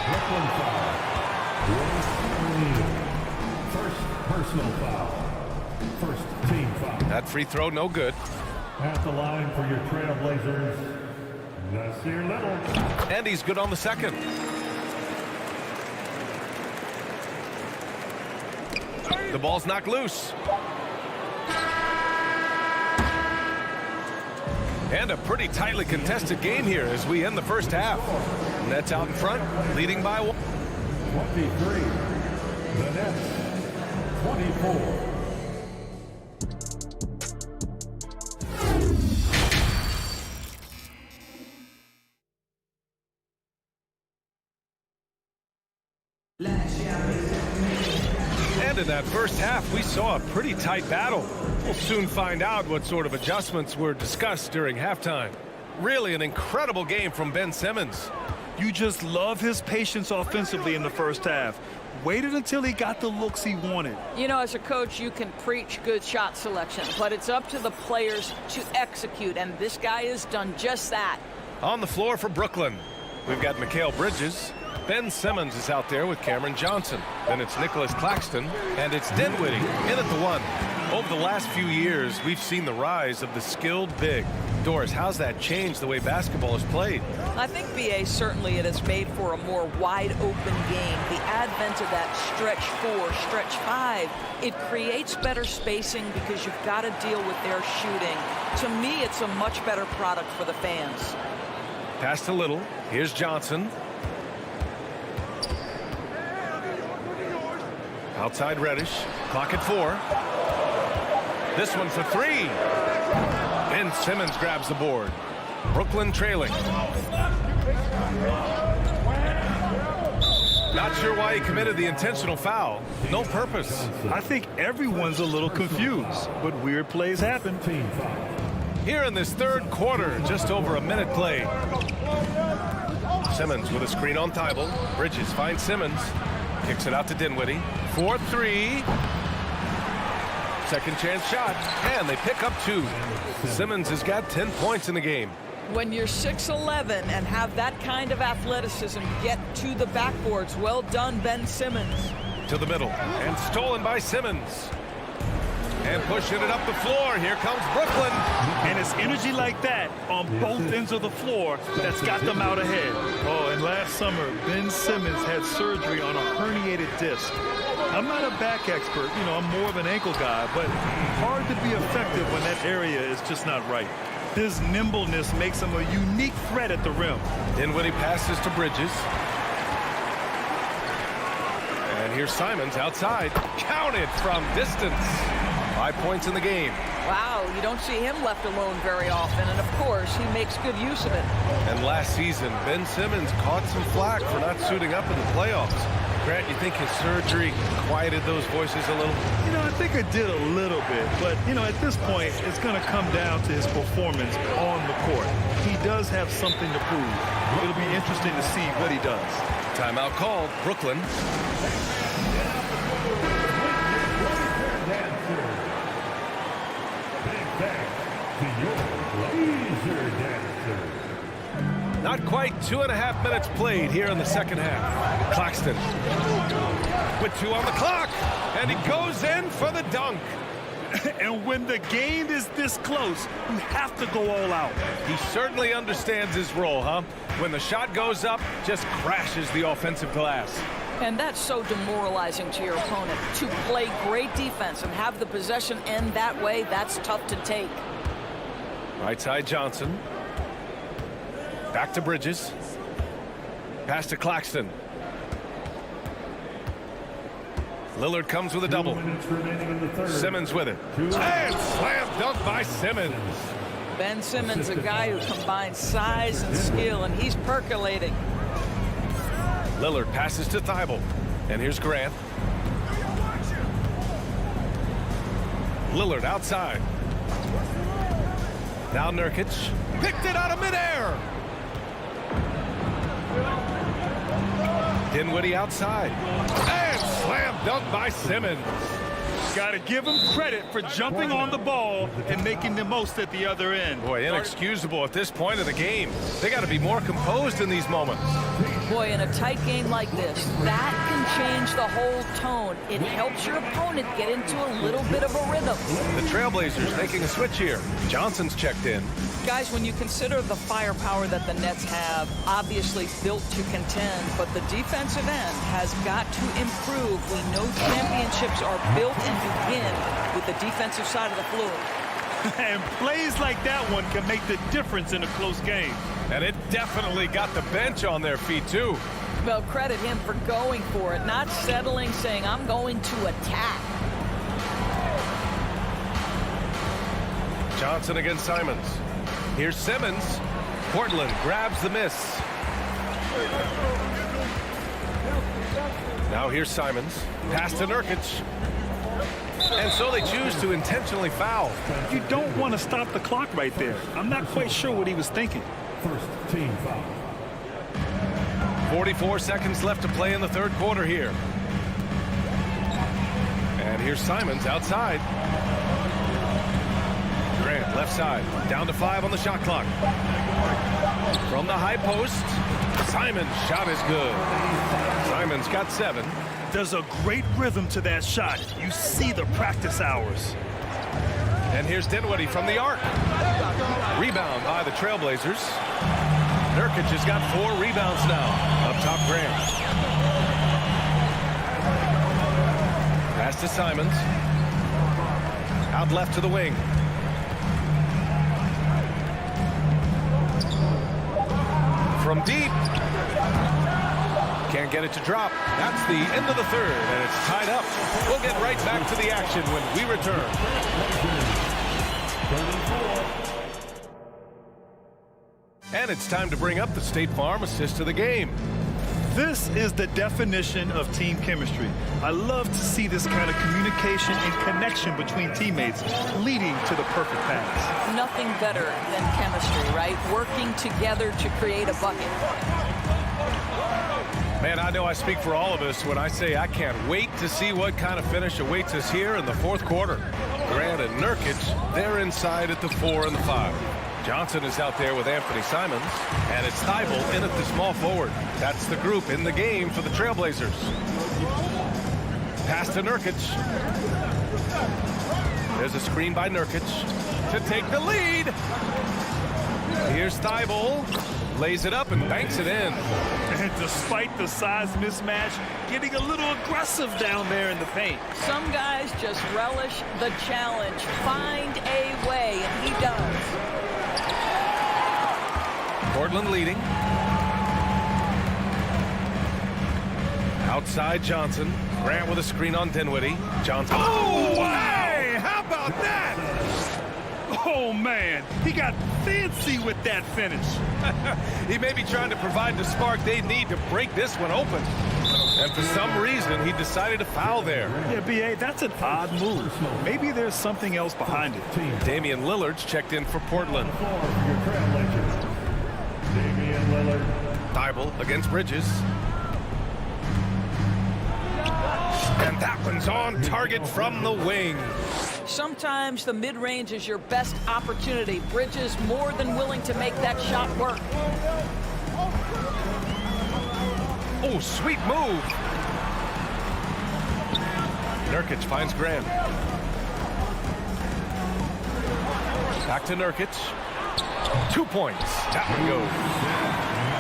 Brooklyn foul. First personal foul. First team foul. That free throw, no good. At the line for your Trailblazers, Nasir Little. And he's good on the second. The ball's knocked loose. And a pretty tightly contested game here as we end the first half. Nets out in front, leading by 1. 23. The Nets, 24. And in that first half, we saw a pretty tight battle. We'll soon find out what sort of adjustments were discussed during halftime. Really an incredible game from Ben Simmons. You just love his patience offensively in the first half. Waited until he got the looks he wanted. You know, as a coach, you can preach good shot selection, but it's up to the players to execute, and this guy has done just that. On the floor for Brooklyn. We've got Mikal Bridges. Ben Simmons is out there with Cameron Johnson. Then it's Nicholas Claxton, and it's Dinwiddie in at the 1. Over the last few years, we've seen the rise of the skilled big. Doris, how's that changed the way basketball is played? I think, BA, certainly it has made for a more wide-open game. The advent of that stretch 4, stretch 5, it creates better spacing because you've got to deal with their shooting. To me, it's a much better product for the fans. Pass to Little. Here's Johnson. Outside Reddish. Clock at 4. This one for 3. Ben Simmons grabs the board. Brooklyn trailing. Not sure why he committed the intentional foul. No purpose. I think everyone's a little confused, but weird plays happen. Here in this third quarter, just over a minute played. Simmons with a screen on Thibault. Bridges finds Simmons. Kicks it out to Dinwiddie. 4-3. Second chance shot, and they pick up 2. Simmons has got 10 points in the game. When you're 6'11" and have that kind of athleticism, get to the backboards. Well done, Ben Simmons. To the middle, and stolen by Simmons. And pushing it up the floor. Here comes Brooklyn. And it's energy like that on both ends of the floor that's got them out ahead. Oh, and last summer, Ben Simmons had surgery on a herniated disc. I'm not a back expert, you know, I'm more of an ankle guy, but hard to be effective when that area is just not right. His nimbleness makes him a unique threat at the rim. Dinwiddie passes to Bridges. And here's Simons outside. Counted from distance. 5 points in the game. Wow, you don't see him left alone very often, and of course, he makes good use of it. And last season, Ben Simmons caught some flack for not suiting up in the playoffs. Grant, you think his surgery quieted those voices a little? You know, I think it did a little bit, but, you know, at this point, it's going to come down to his performance on the court. He does have something to prove. It'll be interesting to see what he does. Timeout called. Brooklyn. Not quite 2.5 minutes played here in the second half. Claxton with 2 on the clock, and he goes in for the dunk. And when the game is this close, you have to go all out. He certainly understands his role, huh? When the shot goes up, just crashes the offensive glass. And that's so demoralizing to your opponent. To play great defense and have the possession end that way, that's tough to take. Right side Johnson. Back to Bridges. Pass to Claxton. Lillard comes with a double. Simmons with it. And slam dunk by Simmons. Ben Simmons, a guy who combines size and skill, and he's percolating. Lillard passes to Thibault. And here's Grant. Lillard outside. Now Nurkic. Picked it out of midair. Dinwiddie outside. And slam dunk by Simmons. Got to give him credit for jumping on the ball and making the most at the other end. Boy, inexcusable at this point of the game. They got to be more composed in these moments. Boy, in a tight game like this, that can change the whole tone. It helps your opponent get into a little bit of a rhythm. The Trailblazers making a switch here. Johnson's checked in. Guys, when you consider the firepower that the Nets have, obviously built to contend, but the defensive end has got to improve. We know championships are built and begin with the defensive side of the floor. And plays like that one can make the difference in a close game. And it definitely got the bench on their feet, too. Well, credit him for going for it, not settling, saying, I'm going to attack. Johnson against Simons. Here's Simmons. Portland grabs the miss. Now here's Simons. Pass to Nurkic. And so they choose to intentionally foul. You don't want to stop the clock right there. I'm not quite sure what he was thinking. First team foul. 44 seconds left to play in the third quarter here. And here's Simons outside. Grant left side. Down to 5 on the shot clock. From the high post. Simon's shot is good. Simon's got 7. There's a great rhythm to that shot. You see the practice hours. And here's Dinwiddie from the arc. Rebound by the Trailblazers. Nurkic has got 4 rebounds now. Up top, Grant. Pass to Simons. Out left to the wing. From deep. Can't get it to drop. That's the end of the third, and it's tied up. We'll get right back to the action when we return. And it's time to bring up the State Farm assist of the game. This is the definition of team chemistry. I love to see this kind of communication and connection between teammates leading to the perfect pass. Nothing better than chemistry, right? Working together to create a bucket. Man, I know I speak for all of us when I say I can't wait to see what kind of finish awaits us here in the fourth quarter. Grant and Nurkic, they're inside at the 4 and the 5. Johnson is out there with Anthony Simons, and it's Thibault in at the small forward. That's the group in the game for the Trailblazers. Pass to Nurkic. There's a screen by Nurkic to take the lead. Here's Thibault. Lays it up and banks it in. And despite the size mismatch, getting a little aggressive down there in the paint. Some guys just relish the challenge. Find a way, and he does. Portland leading. Outside Johnson. Grant with a screen on Dinwiddie. Johnson. Oh, hey! How about that? Oh, man. He got fancy with that finish. He may be trying to provide the spark they need to break this one open. And for some reason, he decided to foul there. Yeah, B.A., that's an odd move. Maybe there's something else behind it. Damian Lillard's checked in for Portland. Damian Lillard. Thibault against Bridges. And that one's on target from the wing. Sometimes the mid-range is your best opportunity. Bridges more than willing to make that shot work. Oh, sweet move. Nurkic finds Grant. Back to Nurkic. 2 points. Tap and go.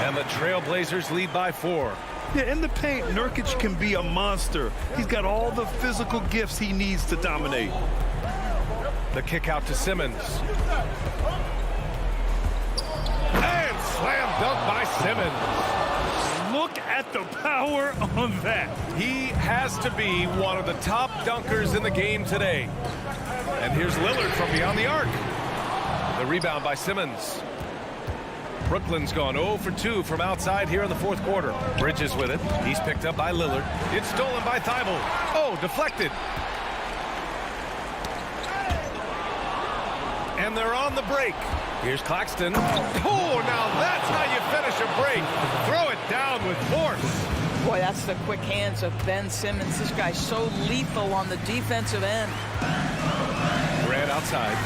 And the Trailblazers lead by 4. Yeah, in the paint, Nurkic can be a monster. He's got all the physical gifts he needs to dominate. The kick out to Simmons. And slam dunk by Simmons. Look at the power on that. He has to be one of the top dunkers in the game today. And here's Lillard from beyond the arc. The rebound by Simmons. Brooklyn's gone 0 for 2 from outside here in the fourth quarter. Bridges with it. He's picked up by Lillard. It's stolen by Thibault. Oh, deflected. And they're on the break. Here's Claxton. Oh, now that's how you finish a break. Throw it down with force. Boy, that's the quick hands of Ben Simmons. This guy's so lethal on the defensive end. Grant outside.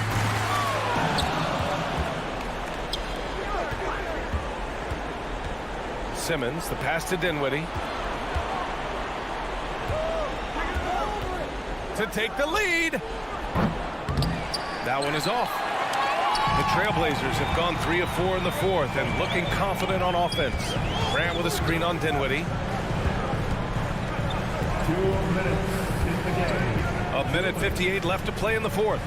Simmons, the pass to Dinwiddie. To take the lead. That one is off. The Trailblazers have gone 3 of 4 in the fourth and looking confident on offense. Grant with a screen on Dinwiddie. 2 minutes in the game. A minute 58 left to play in the fourth.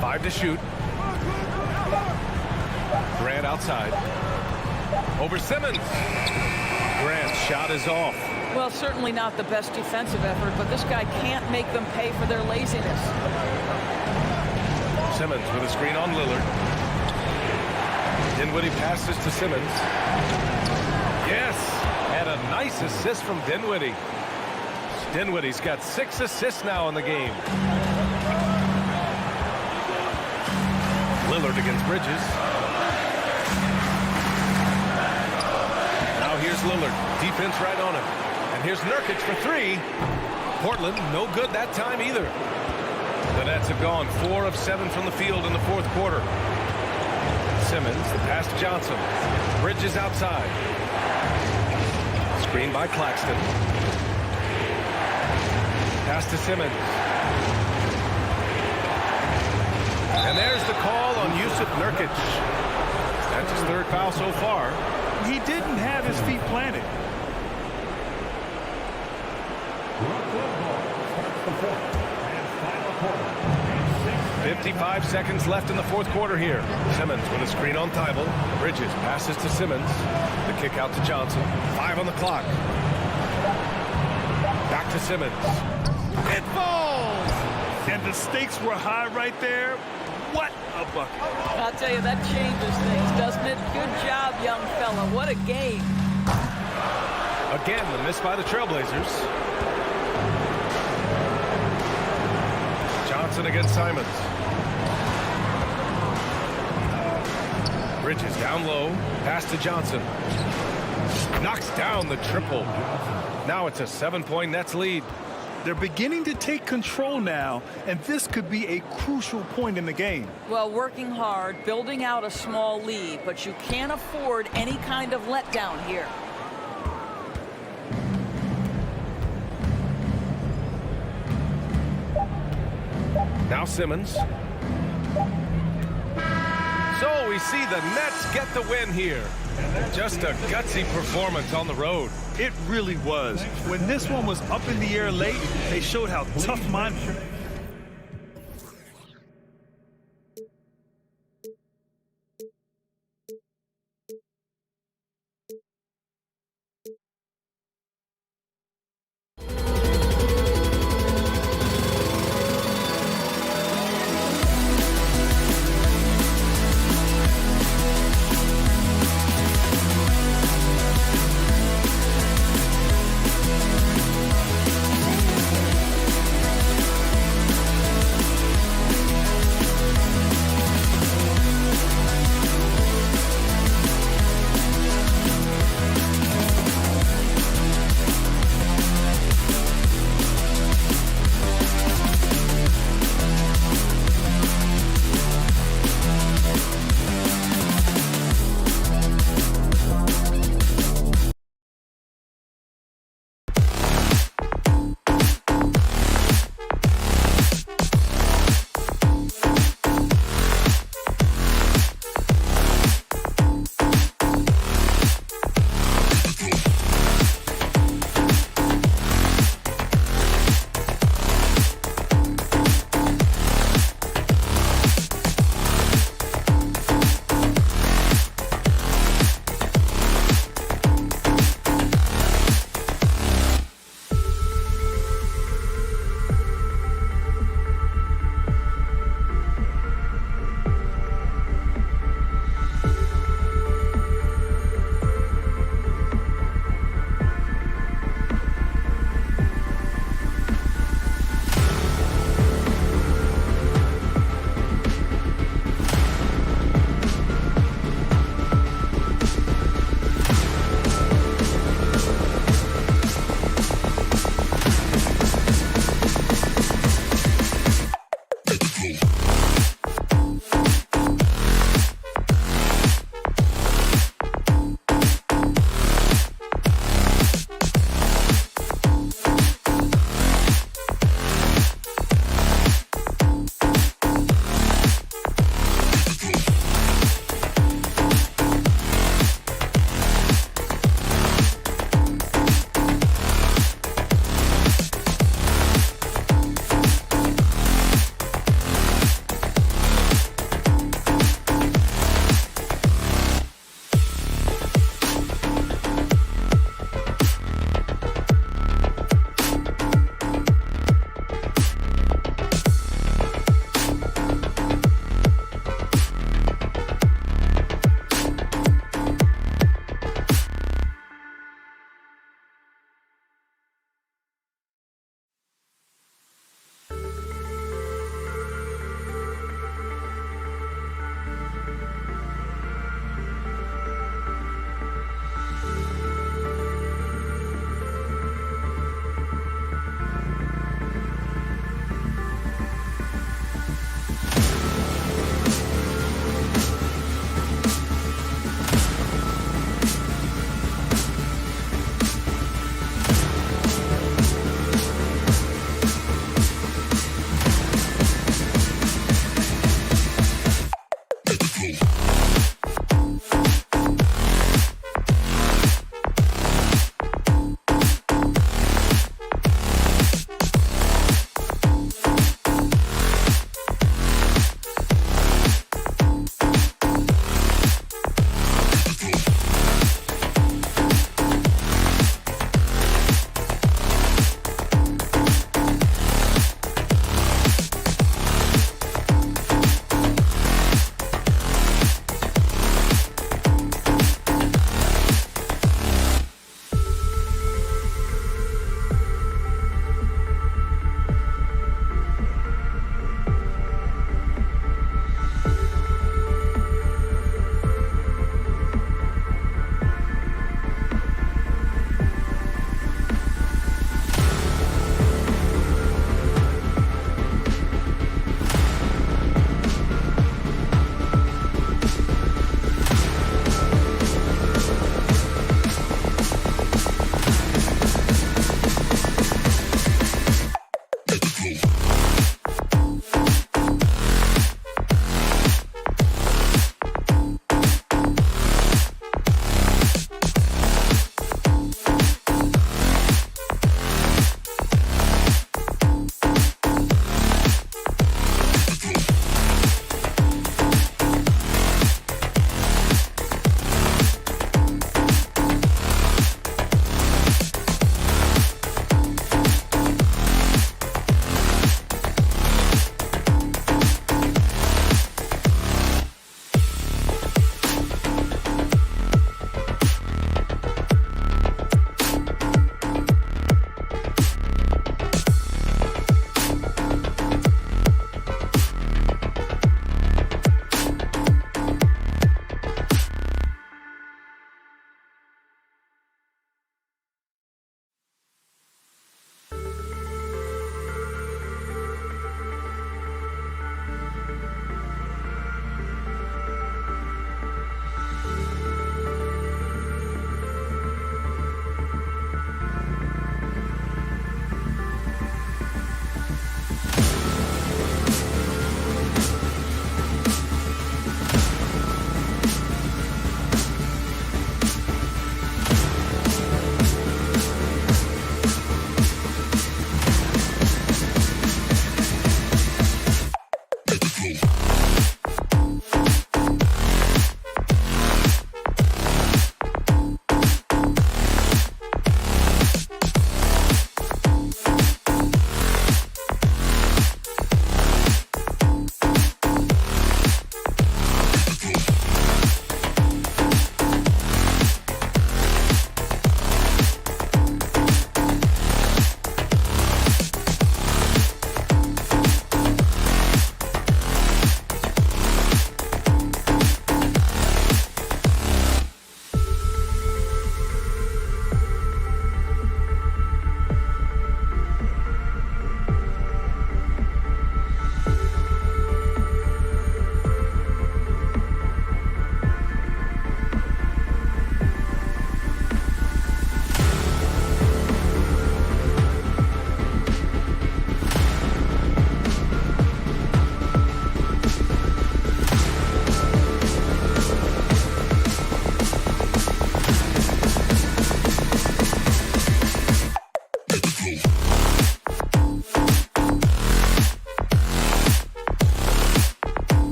5 to shoot. Grant outside. Over Simmons. Grant's shot is off. Well, certainly not the best defensive effort, but this guy can't make them pay for their laziness. Simmons with a screen on Lillard. Dinwiddie passes to Simmons. Yes, and a nice assist from Dinwiddie. Dinwiddie's got 6 assists now in the game. Lillard against Bridges. Now here's Lillard. Defense right on him. And here's Nurkic for 3. Portland, no good that time either. The Nets have gone 4 of 7 from the field in the fourth quarter. Simmons. The pass to Johnson. Bridges outside. Screen by Claxton. Pass to Simmons. And there's the call on Yusuf Nurkic. That's his third foul so far. He didn't have his feet planted. 55 seconds left in the fourth quarter here. Simmons with a screen on Thibault. Bridges passes to Simmons. The kick out to Johnson. 5 on the clock. Back to Simmons. It falls! And the stakes were high right there. What a bucket. I'll tell you, that changes things, doesn't it? Good job, young fella. What a game. Again, the miss by the Trailblazers. Johnson against Simons. Bridges down low. Pass to Johnson. Knocks down the triple. Now it's a 7-point Nets lead. They're beginning to take control now, and this could be a crucial point in the game. Well, working hard, building out a small lead, but you can't afford any kind of letdown here. Now Simmons. So we see the Nets get the win here. Just a gutsy performance on the road. It really was. When this one was up in the air late, they showed how tough-minded.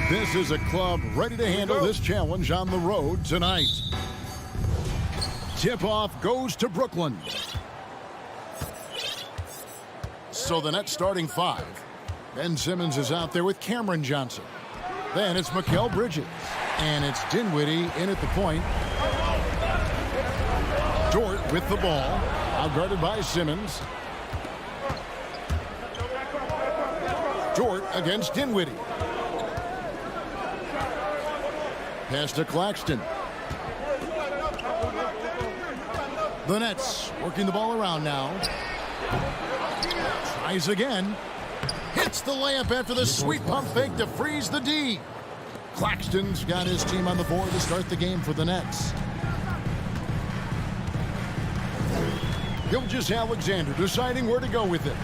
This is a club ready to handle this challenge on the road tonight. Tip-off goes to Brooklyn. So the Nets starting five. Ben Simmons is out there with Cameron Johnson. Then it's Mikal Bridges. And it's Dinwiddie in at the point. Dort with the ball. Outguarded by Simmons. Dort against Dinwiddie. Pass to Claxton. The Nets working the ball around now. Tries again. Hits the layup after the sweet pump fake to freeze the D. Claxton's got his team on the board to start the game for the Nets. Gilgeous-Alexander deciding where to go with it.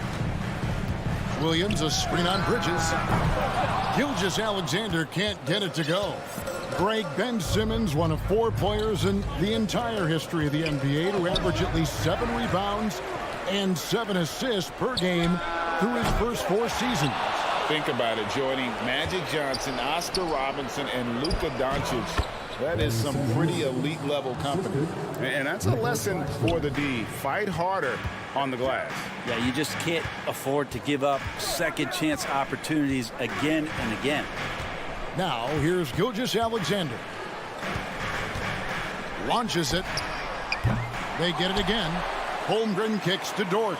Williams, a screen on Bridges. Gilgeous-Alexander can't get it to go. Break. Ben Simmons, one of 4 players in the entire history of the NBA to average at least 7 rebounds and 7 assists per game through his first 4 seasons. Think about it, joining Magic Johnson, Oscar Robinson, and Luka Doncic. That is some pretty elite level company. And that's a lesson for the D. Fight harder on the glass. Yeah, you just can't afford to give up second chance opportunities again and again. Now, here's Gilgeous-Alexander. Launches it. They get it again. Holmgren kicks to Dort.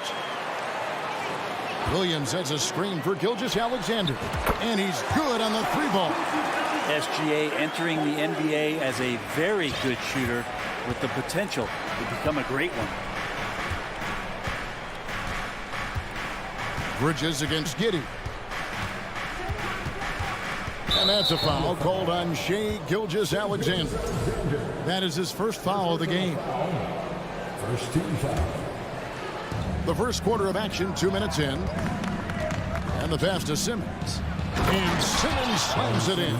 Williams has a screen for Gilgeous-Alexander. And he's good on the 3-ball. SGA entering the NBA as a very good shooter with the potential to become a great one. Bridges against Giddey. And that's a foul called on Shai Gilgeous-Alexander. That is his first foul of the game. First team foul. The first quarter of action, 2 minutes in. And the pass to Simmons. And Simmons slams it in.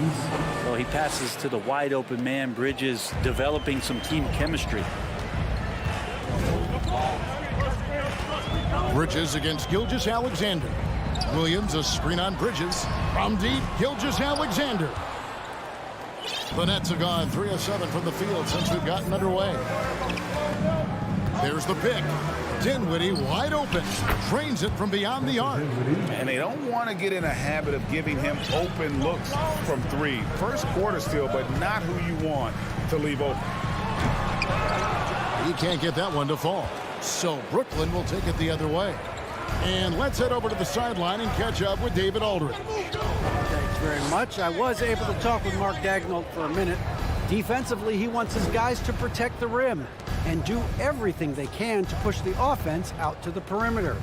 Well, he passes to the wide open man. Bridges developing some team chemistry. Bridges against Gilgeous-Alexander. Williams, a screen on Bridges. From deep, Gilgeous-Alexander. The Nets have gone 3 of 7 from the field since we've gotten underway. There's the pick. Dinwiddie wide open. Trains it from beyond the arc. And they don't want to get in a habit of giving him open looks from 3. First quarter still, but not who you want to leave open. He can't get that one to fall. So Brooklyn will take it the other way. And let's head over to the sideline and catch up with David Aldridge. Thanks very much. I was able to talk with Mark Daigneault for a minute. Defensively, he wants his guys to protect the rim and do everything they can to push the offense out to the perimeter.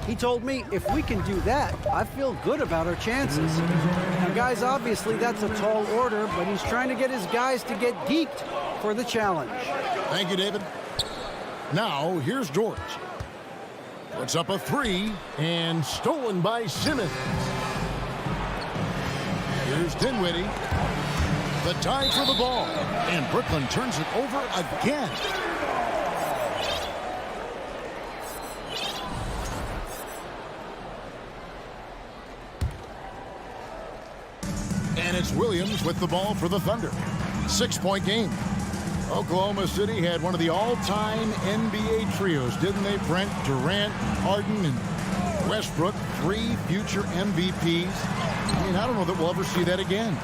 He told me if we can do that, I feel good about our chances. Now, guys, obviously that's a tall order, but he's trying to get his guys to get geeked for the challenge. Thank you, David. Now, here's George. Puts up a 3 and stolen by Simmons. Here's Dinwiddie. The tie for the ball. And Brooklyn turns it over again. And it's Williams with the ball for the Thunder. 6-point game. Oklahoma City had one of the all-time NBA trios, didn't they? Brent, Durant, Harden, and Westbrook, 3 future MVPs. I mean, I don't know that we'll ever see that again.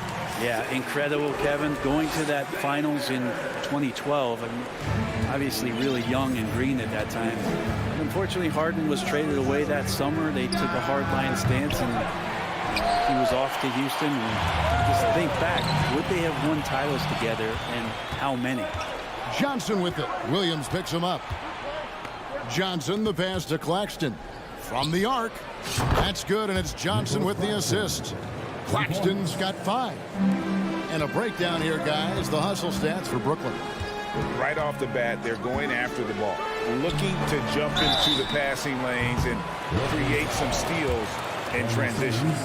Yeah, incredible, Kevin. Going to that finals in 2012, and obviously really young and green at that time. Unfortunately, Harden was traded away that summer. They took a hardline stance, and he was off to Houston. And just think back, would they have won titles together, and how many? Johnson with it. Williams picks him up. Johnson, the pass to Claxton. From the arc. That's good, and it's Johnson with the assist. Claxton's got 5. And a breakdown here, guys. The hustle stats for Brooklyn. Right off the bat, they're going after the ball, looking to jump into the passing lanes and create some steals and transitions.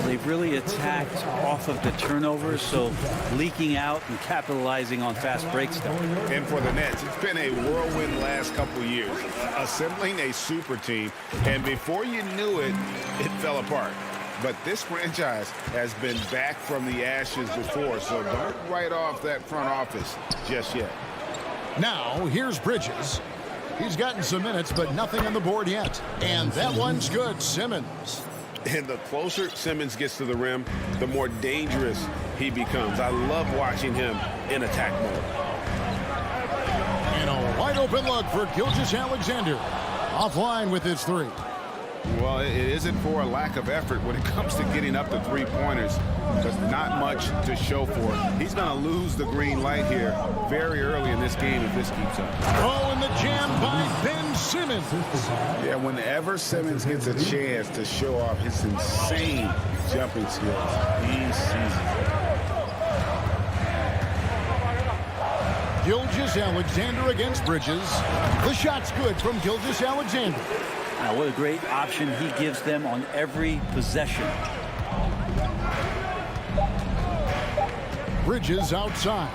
They've really attacked off of the turnovers, so leaking out and capitalizing on fast break stuff. And for the Nets, it's been a whirlwind last couple of years, assembling a super team, and before you knew it, it fell apart. But this franchise has been back from the ashes before, so don't write off that front office just yet. Now, here's Bridges. He's gotten some minutes, but nothing on the board yet. And that one's good. Simmons. And the closer Simmons gets to the rim, the more dangerous he becomes. I love watching him in attack mode. And a wide open look for Gilgeous-Alexander. Offline with his 3. Well, it isn't for a lack of effort when it comes to getting up the 3-pointers. There's not much to show for it. He's going to lose the green light here very early in this game if this keeps up. Oh, and the jam by Ben Simmons. Yeah, whenever Simmons gets a chance to show off his insane jumping skills, he sees it. Gilgeous-Alexander against Bridges. The shot's good from Gilgeous-Alexander. What a great option he gives them on every possession. Bridges outside.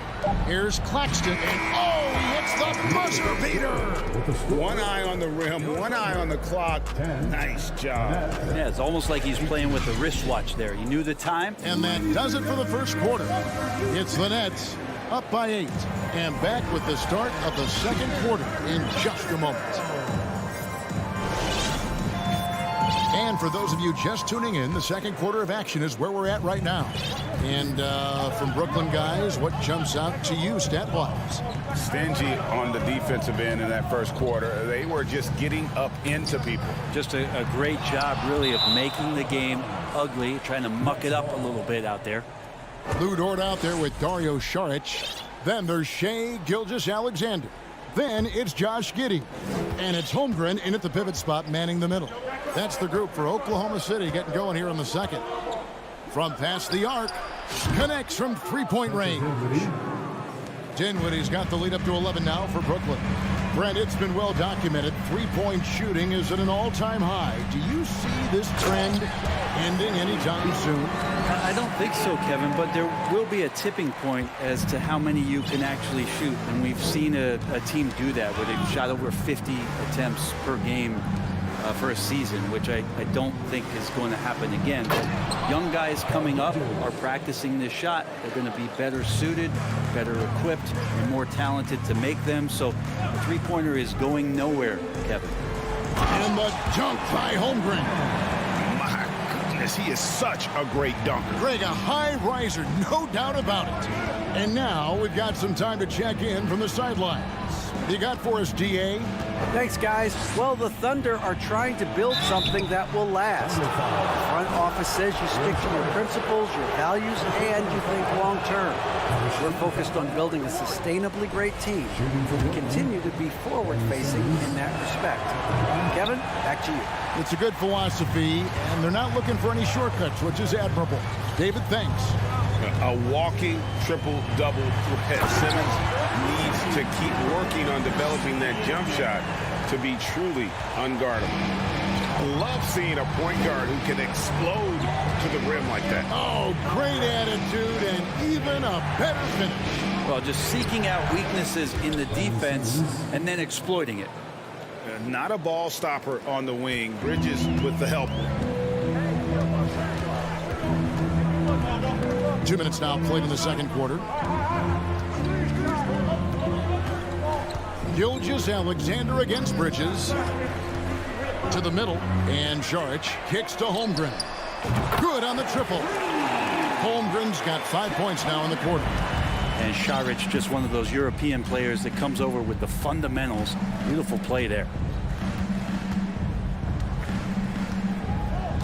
Here's Claxton. And oh, he hits the buzzer beater. One eye on the rim, one eye on the clock. Nice job. Yeah, it's almost like he's playing with a wristwatch there. He knew the time. And that does it for the first quarter. It's the Nets up by 8. And back with the start of the second quarter in just a moment. And for those of you just tuning in, the second quarter of action is where we're at right now. And from Brooklyn, guys, what jumps out to you stat-wise? Stingy on the defensive end in that first quarter. They were just getting up into people. Just a great job, really, of making the game ugly, trying to muck it up a little bit out there. Lou Dort out there with Dario Saric. Then there's Shai Gilgeous-Alexander. Then it's Josh Giddey. And it's Holmgren in at the pivot spot, manning the middle. That's the group for Oklahoma City getting going here in the second. From past the arc, connects from 3-point range. Dinwiddie's got the lead up to 11 now for Brooklyn. Brent, it's been well documented. 3-point shooting is at an all-time high. Do you see this trend ending anytime soon? I don't think so, Kevin, but there will be a tipping point as to how many you can actually shoot. And we've seen a team do that where they've shot over 50 attempts per game for a season, which I don't think is going to happen again. But young guys coming up are practicing this shot. They're going to be better suited, better equipped, and more talented to make them. So the three-pointer is going nowhere, Kevin. And the dunk by Holmgren. My goodness, he is such a great dunker. Greg, a high riser, no doubt about it. And now we've got some time to check in from the sidelines. You got for us, DA? Thanks, guys. Well, the Thunder are trying to build something that will last. The front office says you stick to your principles, your values, and you think long term. We're focused on building a sustainably great team. We continue to be forward-facing in that respect. Kevin, back to you. It's a good philosophy, and they're not looking for any shortcuts, which is admirable. David, thanks. A walking triple-double threat. Simmons needs to keep working on developing that jump shot to be truly unguardable. I love seeing a point guard who can explode to the rim like that. Oh, great attitude and even a better finish. Well, just seeking out weaknesses in the defense and then exploiting it. Not a ball stopper on the wing. Bridges with the help. 2 minutes now played in the second quarter. Gilgeous-Alexander against Bridges. To the middle, and Saric kicks to Holmgren. Good on the triple. Holmgren's got 5 points now in the quarter. And Saric, just one of those European players that comes over with the fundamentals. Beautiful play there.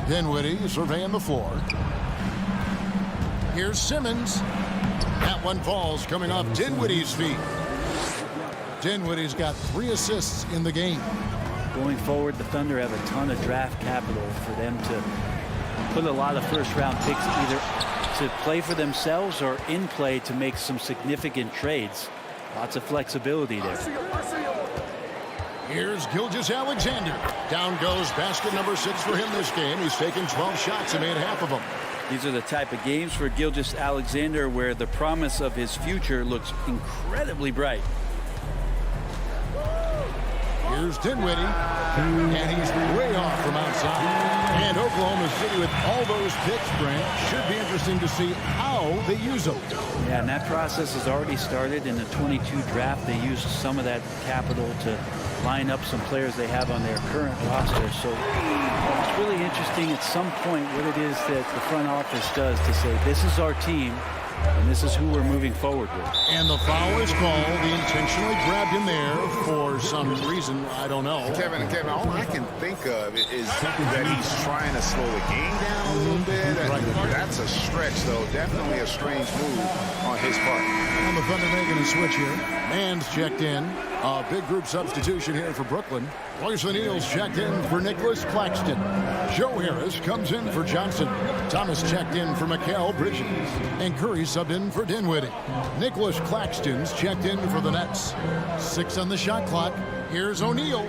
Dinwiddie surveying the floor. Here's Simmons. That one falls coming off Dinwiddie's feet. Dinwiddie's got 3 assists in the game. Going forward, the Thunder have a ton of draft capital for them to put a lot of first-round picks either to play for themselves or in play to make some significant trades. Lots of flexibility there. Here's Gilgeous-Alexander. Down goes basket number 6 for him this game. He's taken 12 shots and made half of them. These are the type of games for Gilgeous-Alexander where the promise of his future looks incredibly bright. Here's Dinwiddie, and he's way off from outside. And Oklahoma City, with all those picks, Brent, should be interesting to see how they use them. Yeah, and that process has already started in the 22 draft. They used some of that capital to line up some players they have on their current roster. So it's really interesting at some point what it is that the front office does to say, this is our team, and this is who we're moving forward with. And the foul is called. He intentionally grabbed him there for some reason. I don't know. Kevin, all I can think of is that he's trying to slow the game down a little bit. That's a stretch, though. Definitely a strange move on his part. And the Thunder making a switch here. Mann's checked in. A big group substitution here for Brooklyn. Royce O'Neal's checked in for Nicholas Claxton. Joe Harris comes in for Johnson. Thomas checked in for Mikal Bridges. And Curry subbed in for Dinwiddie. Nicholas Claxton's checked in for the Nets. 6 on the shot clock. Here's O'Neal.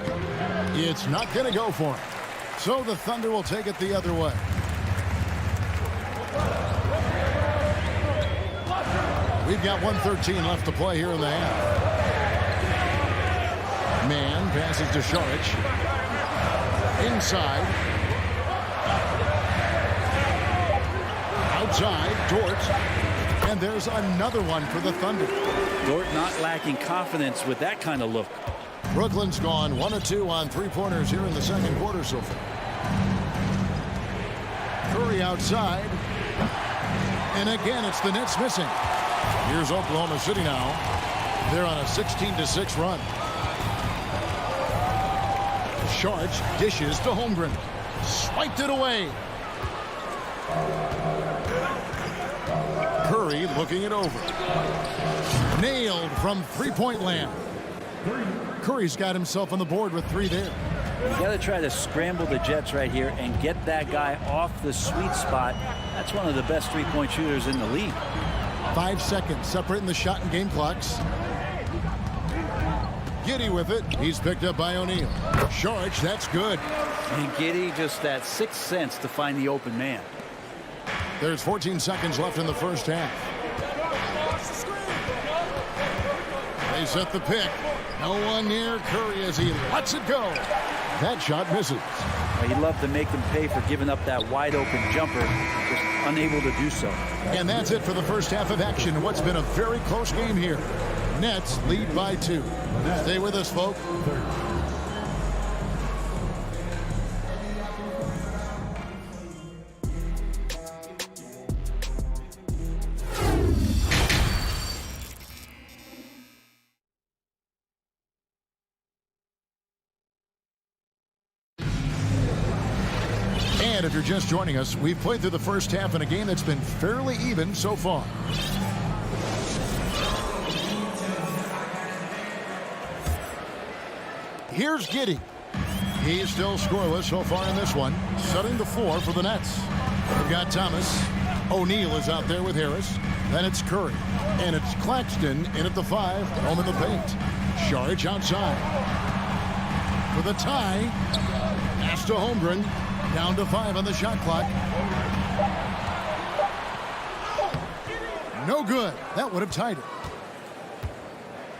It's not going to go for him. So the Thunder will take it the other way. We've got 1:13 left to play here in the half. Mann passes to Saric. Inside. Outside, Dort. And there's another one for the Thunder. Dort not lacking confidence with that kind of look. Brooklyn's gone 1 of 2 on 3-pointers here in the second quarter so far. Curry outside. And again, it's the Nets missing. Here's Oklahoma City now. They're on a 16-6 run. Saric dishes to Holmgren. Swiped it away. Curry looking it over. Nailed from three-point land. Curry's got himself on the board with 3 there. You got to try to scramble the Jets right here and get that guy off the sweet spot. That's one of the best three-point shooters in the league. 5 seconds separating the shot and game clocks. Giddey with it. He's picked up by O'Neal. Saric, that's good. And Giddey just that 6th sense to find the open man. There's 14 seconds left in the first half. They set the pick. No one near Curry as he lets it go. That shot misses. Well, he'd love to make them pay for giving up that wide open jumper. Just unable to do so. And that's it for the first half of action in what's been a very close game here. Nets lead by 2. Stay with us, folks. you're just joining us, we've played through the first half in a game that's been fairly even so far. Here's Giddey. He's still scoreless so far in this one, setting the floor for the Nets. We've got Thomas. O'Neal is out there with Harris. Then it's Curry. And it's Claxton in at the 5, home in the paint. Saric outside. For the tie. Pass to Holmgren. Down to 5 on the shot clock. No good. That would have tied it.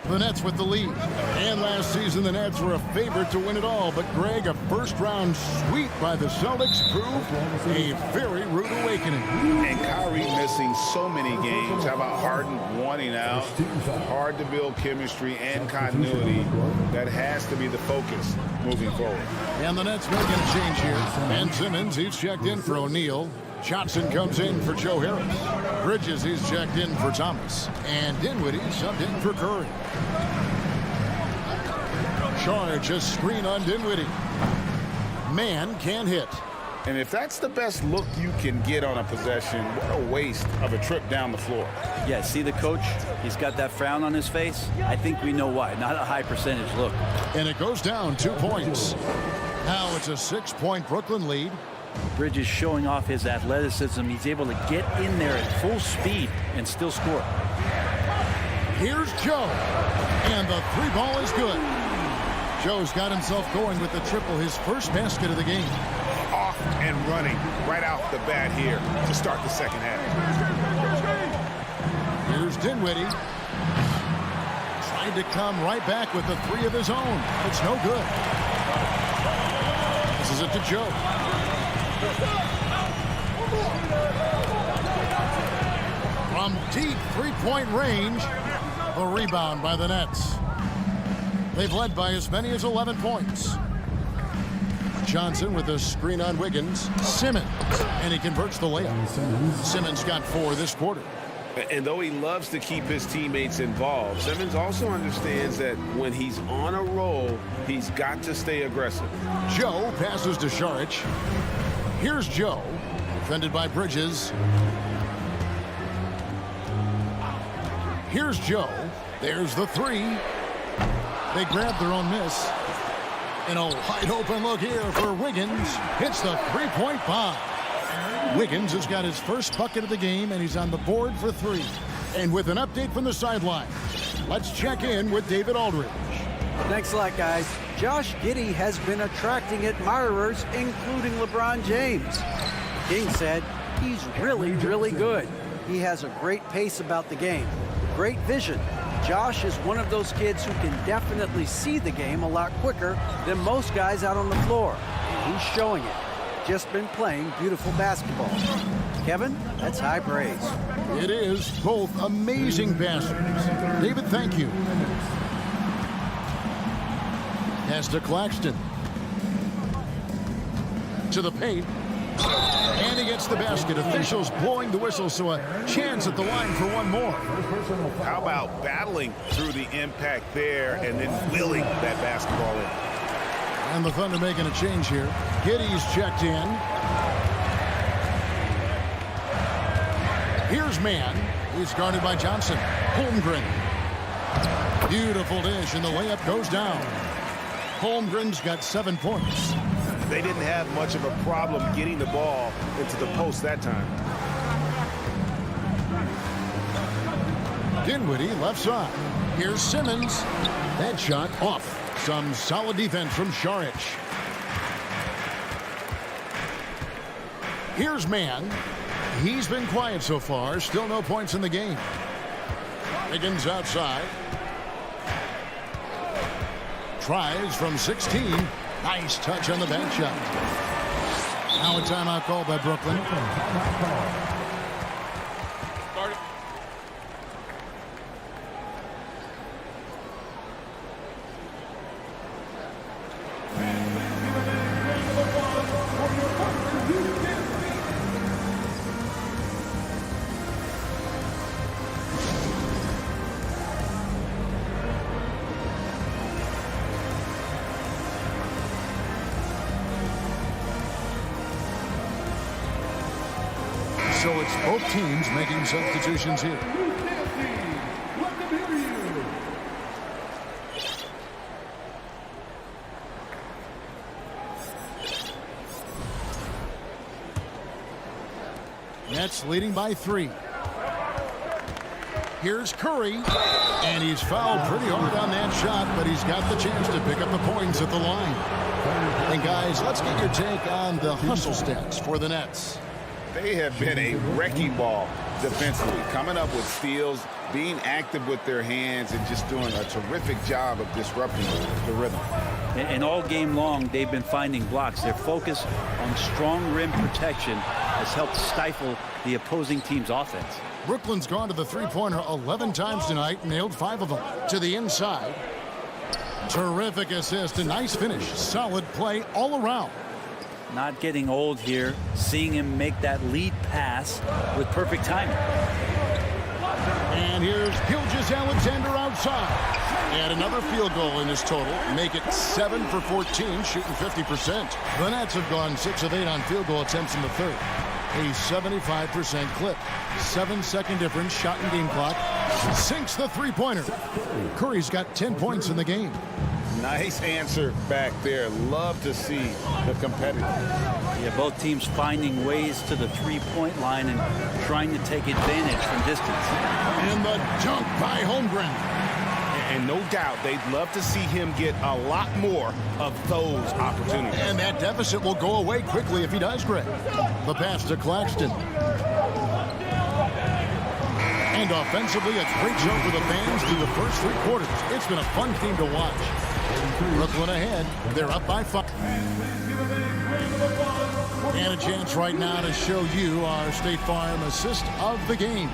The Nets with the lead. And last season, the Nets were a favorite to win it all. But, Greg, a first-round sweep by the Celtics proved a very rude awakening. And Kyrie missing so many games. How about Harden wanting out? Hard to build chemistry and continuity. That has to be the focus moving forward. And the Nets making a change here. Ben Simmons, he's checked in for O'Neal. Johnson comes in for Joe Harris. Bridges, he's checked in for Thomas. And Dinwiddie subbed in for Curry. Charge a screen on Dinwiddie. Man can't hit. And if that's the best look you can get on a possession, what a waste of a trip down the floor. Yeah, see the coach? He's got that frown on his face. I think we know why. Not a high percentage look. And it goes down 2 points. Now it's a 6-point Brooklyn lead. Bridges showing off his athleticism. He's able to get in there at full speed and still score. Here's Joe. And the 3 ball is good. Joe's got himself going with the triple, his first basket of the game. Off and running right off the bat here to start the second half. Here's Dinwiddie. Trying to come right back with the 3 of his own. It's no good. This is it to Joe. From deep 3-point range, a rebound by the Nets. They've led by as many as 11 points. Johnson with a screen on Wiggins. Simmons, and he converts the layup. Simmons got 4 this quarter. And though he loves to keep his teammates involved, Simmons also understands that when he's on a roll, he's got to stay aggressive. Joe passes to Saric. Here's Joe, defended by Bridges. Here's Joe. There's the 3. They grab their own miss. And a wide open look here for Wiggins. Hits the 3-point bomb. Wiggins has got his first bucket of the game, and he's on the board for 3. And with an update from the sideline, let's check in with David Aldridge. Thanks a lot, guys. Josh Giddey has been attracting admirers, including LeBron James. King said he's really, really good. He has a great pace about the game, great vision. Josh is one of those kids who can definitely see the game a lot quicker than most guys out on the floor. And he's showing it. Just been playing beautiful basketball. Kevin, that's high praise. It is. Both amazing passers. David, thank you. Pass to Claxton. To the paint. And he gets the basket. Officials blowing the whistle, so a chance at the line for one more. How about battling through the impact there and then willing that basketball in? And the Thunder making a change here. Giddey's checked in. Here's Mann. He's guarded by Johnson. Holmgren. Beautiful dish, and the layup goes down. Holmgren's got 7 points. They didn't have much of a problem getting the ball into the post that time. Dinwiddie left side. Here's Simmons. That shot off. Some solid defense from Saric. Here's Mann. He's been quiet so far. Still no points in the game. Wiggins outside. Tries from 16. Nice touch on the back shot. Now a timeout called by Brooklyn. So it's both teams making substitutions here. Nets leading by 3. Here's Curry, and he's fouled pretty hard on that shot, but he's got the chance to pick up the points at the line. And guys, let's get your take on the hustle stats for the Nets. They have been a wrecking ball defensively, coming up with steals, being active with their hands, and just doing a terrific job of disrupting the rhythm. And all game long, they've been finding blocks. Their focus on strong rim protection has helped stifle the opposing team's offense. Brooklyn's gone to the three-pointer 11 times tonight, nailed 5 of them. To the inside. Terrific assist, a nice finish. Solid play all around. Not getting old here, seeing him make that lead pass with perfect timing. And here's Gilgeous-Alexander outside. And another field goal in his total. Make it 7 for 14, shooting 50%. The Nets have gone 6 of 8 on field goal attempts in the third. A 75% clip. 7-second difference, shot and game clock. Sinks the three-pointer. Curry's got 10 points in the game. Nice answer back there. Love to see the competitor. Yeah, both teams finding ways to the three-point line and trying to take advantage from distance. And the dunk by Holmgren. And no doubt they'd love to see him get a lot more of those opportunities. And that deficit will go away quickly if he does, Greg. The pass to Claxton. And offensively, a great show for the fans through the first 3 quarters. It's been a fun game to watch. Brooklyn ahead. They're up by 5. And a chance right now to show you our State Farm assist of the game.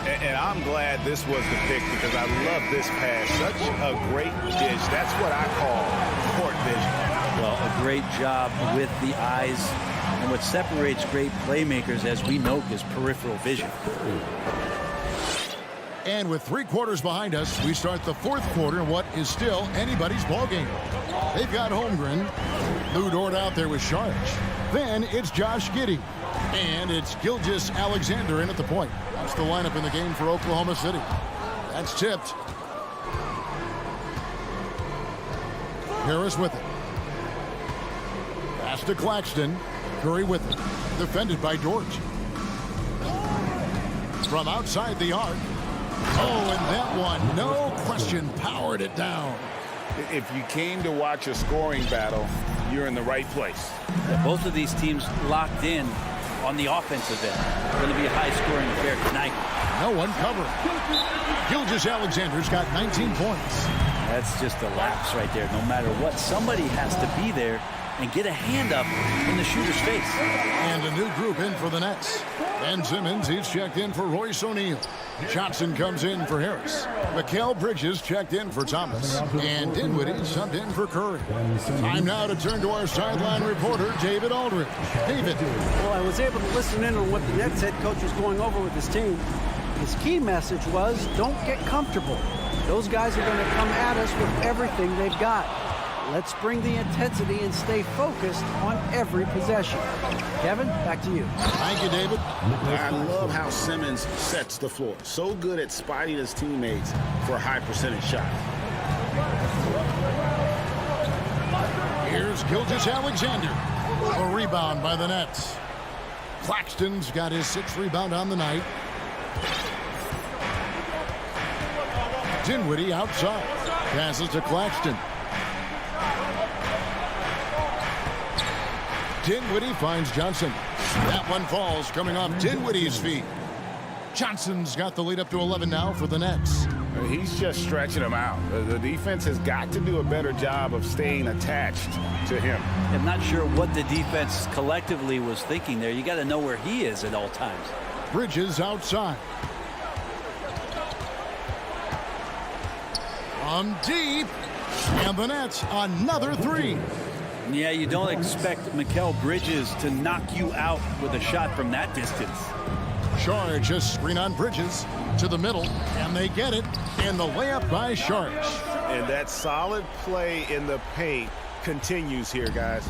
And I'm glad this was the pick because I love this pass. Such a great dish. That's what I call court vision. Well, a great job with the eyes. And what separates great playmakers, as we know, is peripheral vision. And with 3 quarters behind us, we start the 4th quarter in what is still anybody's ball game. They've got Holmgren. Lou Dort out there with Sharge. Then it's Josh Giddey. And it's Gilgeous-Alexander in at the point. That's the lineup in the game for Oklahoma City. That's tipped. Harris with it. Pass to Claxton. Curry with it. Defended by Dort. From outside the arc. Oh, and that one, no question, powered it down. If you came to watch a scoring battle, you're in the right place. Yeah, both of these teams locked in on the offensive end. It's going to be a high-scoring affair tonight. No one covering. Gilgeous-Alexander's got 19 points. That's just a lapse right there. No matter what, somebody has to be there and get a hand up in the shooter's face. And a new group in for the Nets. Ben Simmons, he's checked in for Royce O'Neal. Johnson comes in for Harris. Mikal Bridges checked in for Thomas. And Dinwiddie subbed in for Curry. Time now to turn to our sideline reporter, David Aldridge. David. Well, I was able to listen in on what the Nets head coach was going over with his team. His key message was, don't get comfortable. Those guys are going to come at us with everything they've got. Let's bring the intensity and stay focused on every possession. Kevin, back to you. Thank you, David. I love how Simmons sets the floor. So good at spotting his teammates for high percentage shots. Here's Gilgeous-Alexander. A rebound by the Nets. Claxton's got his 6th rebound on the night. Dinwiddie outside. Passes to Claxton. Dinwiddie finds Johnson. That one falls, coming off Dinwiddie's feet. Johnson's got the lead up to 11 now for the Nets. He's just stretching him out. The defense has got to do a better job of staying attached to him. I'm not sure what the defense collectively was thinking there. You got to know where he is at all times. Bridges outside. From deep. And the Nets, another 3. Yeah, you don't expect Mikal Bridges to knock you out with a shot from that distance. Sharge just screen on Bridges to the middle, and they get it, and the layup by Sharge. And that solid play in the paint continues here, guys.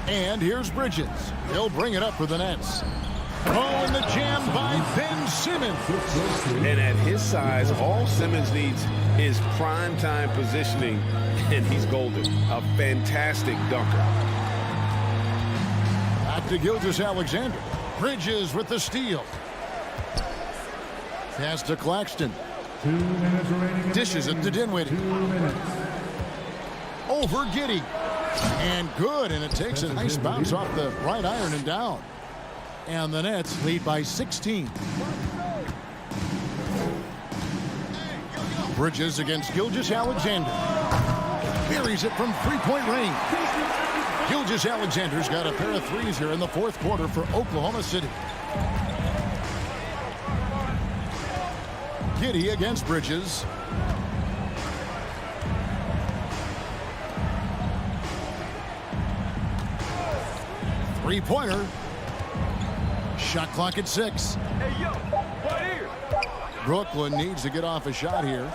And here's Bridges. He'll bring it up for the Nets. Oh, and the Ben Simmons. And at his size, all Simmons needs is prime-time positioning, and he's golden. A fantastic dunker. Back to Gilgeous-Alexander. Bridges with the steal. Pass to Claxton. 2 minutes remaining. Dishes it to Dinwiddie. 2 minutes. Over Giddey. And good, and it takes a nice bounce off the right iron and down. And the Nets lead by 16. Bridges against Gilgeous-Alexander. Buries it from three-point range. Gilgeous-Alexander's got a pair of threes here in the fourth quarter for Oklahoma City. Giddey against Bridges. Three-pointer. Shot clock at 6. Hey, yo, right here. Brooklyn needs to get off a shot here.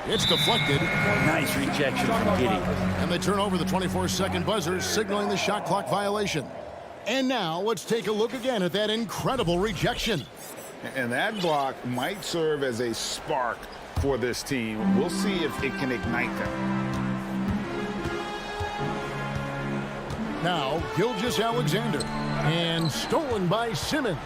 It's deflected. Nice rejection from Giddey. And they turn over the 24-second buzzer, signaling the shot clock violation. And now let's take a look again at that incredible rejection. And that block might serve as a spark for this team. We'll see if it can ignite them. Now, Gilgeous-Alexander. And stolen by Simmons.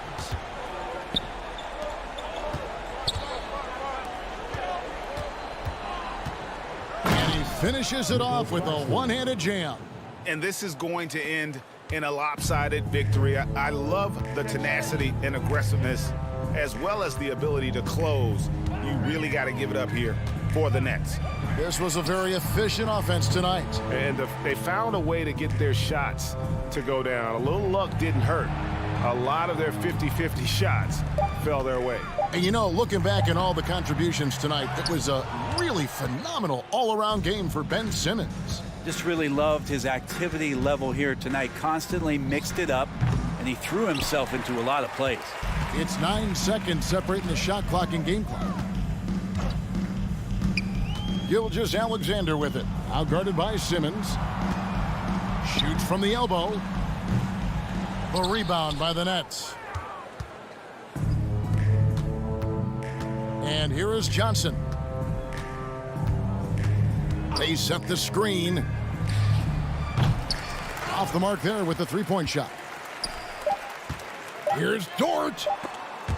And he finishes it off with a one-handed jam. And this is going to end in a lopsided victory. I love the tenacity and aggressiveness, as well as the ability to close. You really got to give it up here for the Nets. This was a very efficient offense tonight. And they found a way to get their shots to go down. A little luck didn't hurt. A lot of their 50-50 shots fell their way. And you know, looking back at all the contributions tonight, it was a really phenomenal all-around game for Ben Simmons. Just really loved his activity level here tonight. Constantly mixed it up, and he threw himself into a lot of plays. It's 9 seconds separating the shot clock and game clock. Gilgeous-Alexander with it. Outguarded by Simmons. Shoots from the elbow. The rebound by the Nets. And here is Johnson. They set the screen. Off the mark there with the three-point shot. Here's Dort.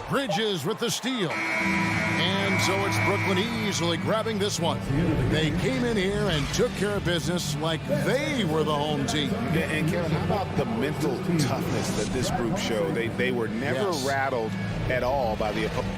Bridges with the steal. And so it's Brooklyn easily grabbing this one. They came in here and took care of business like they were the home team. And Kevin, how about the mental toughness that this group showed? They were never rattled at all by the opponent.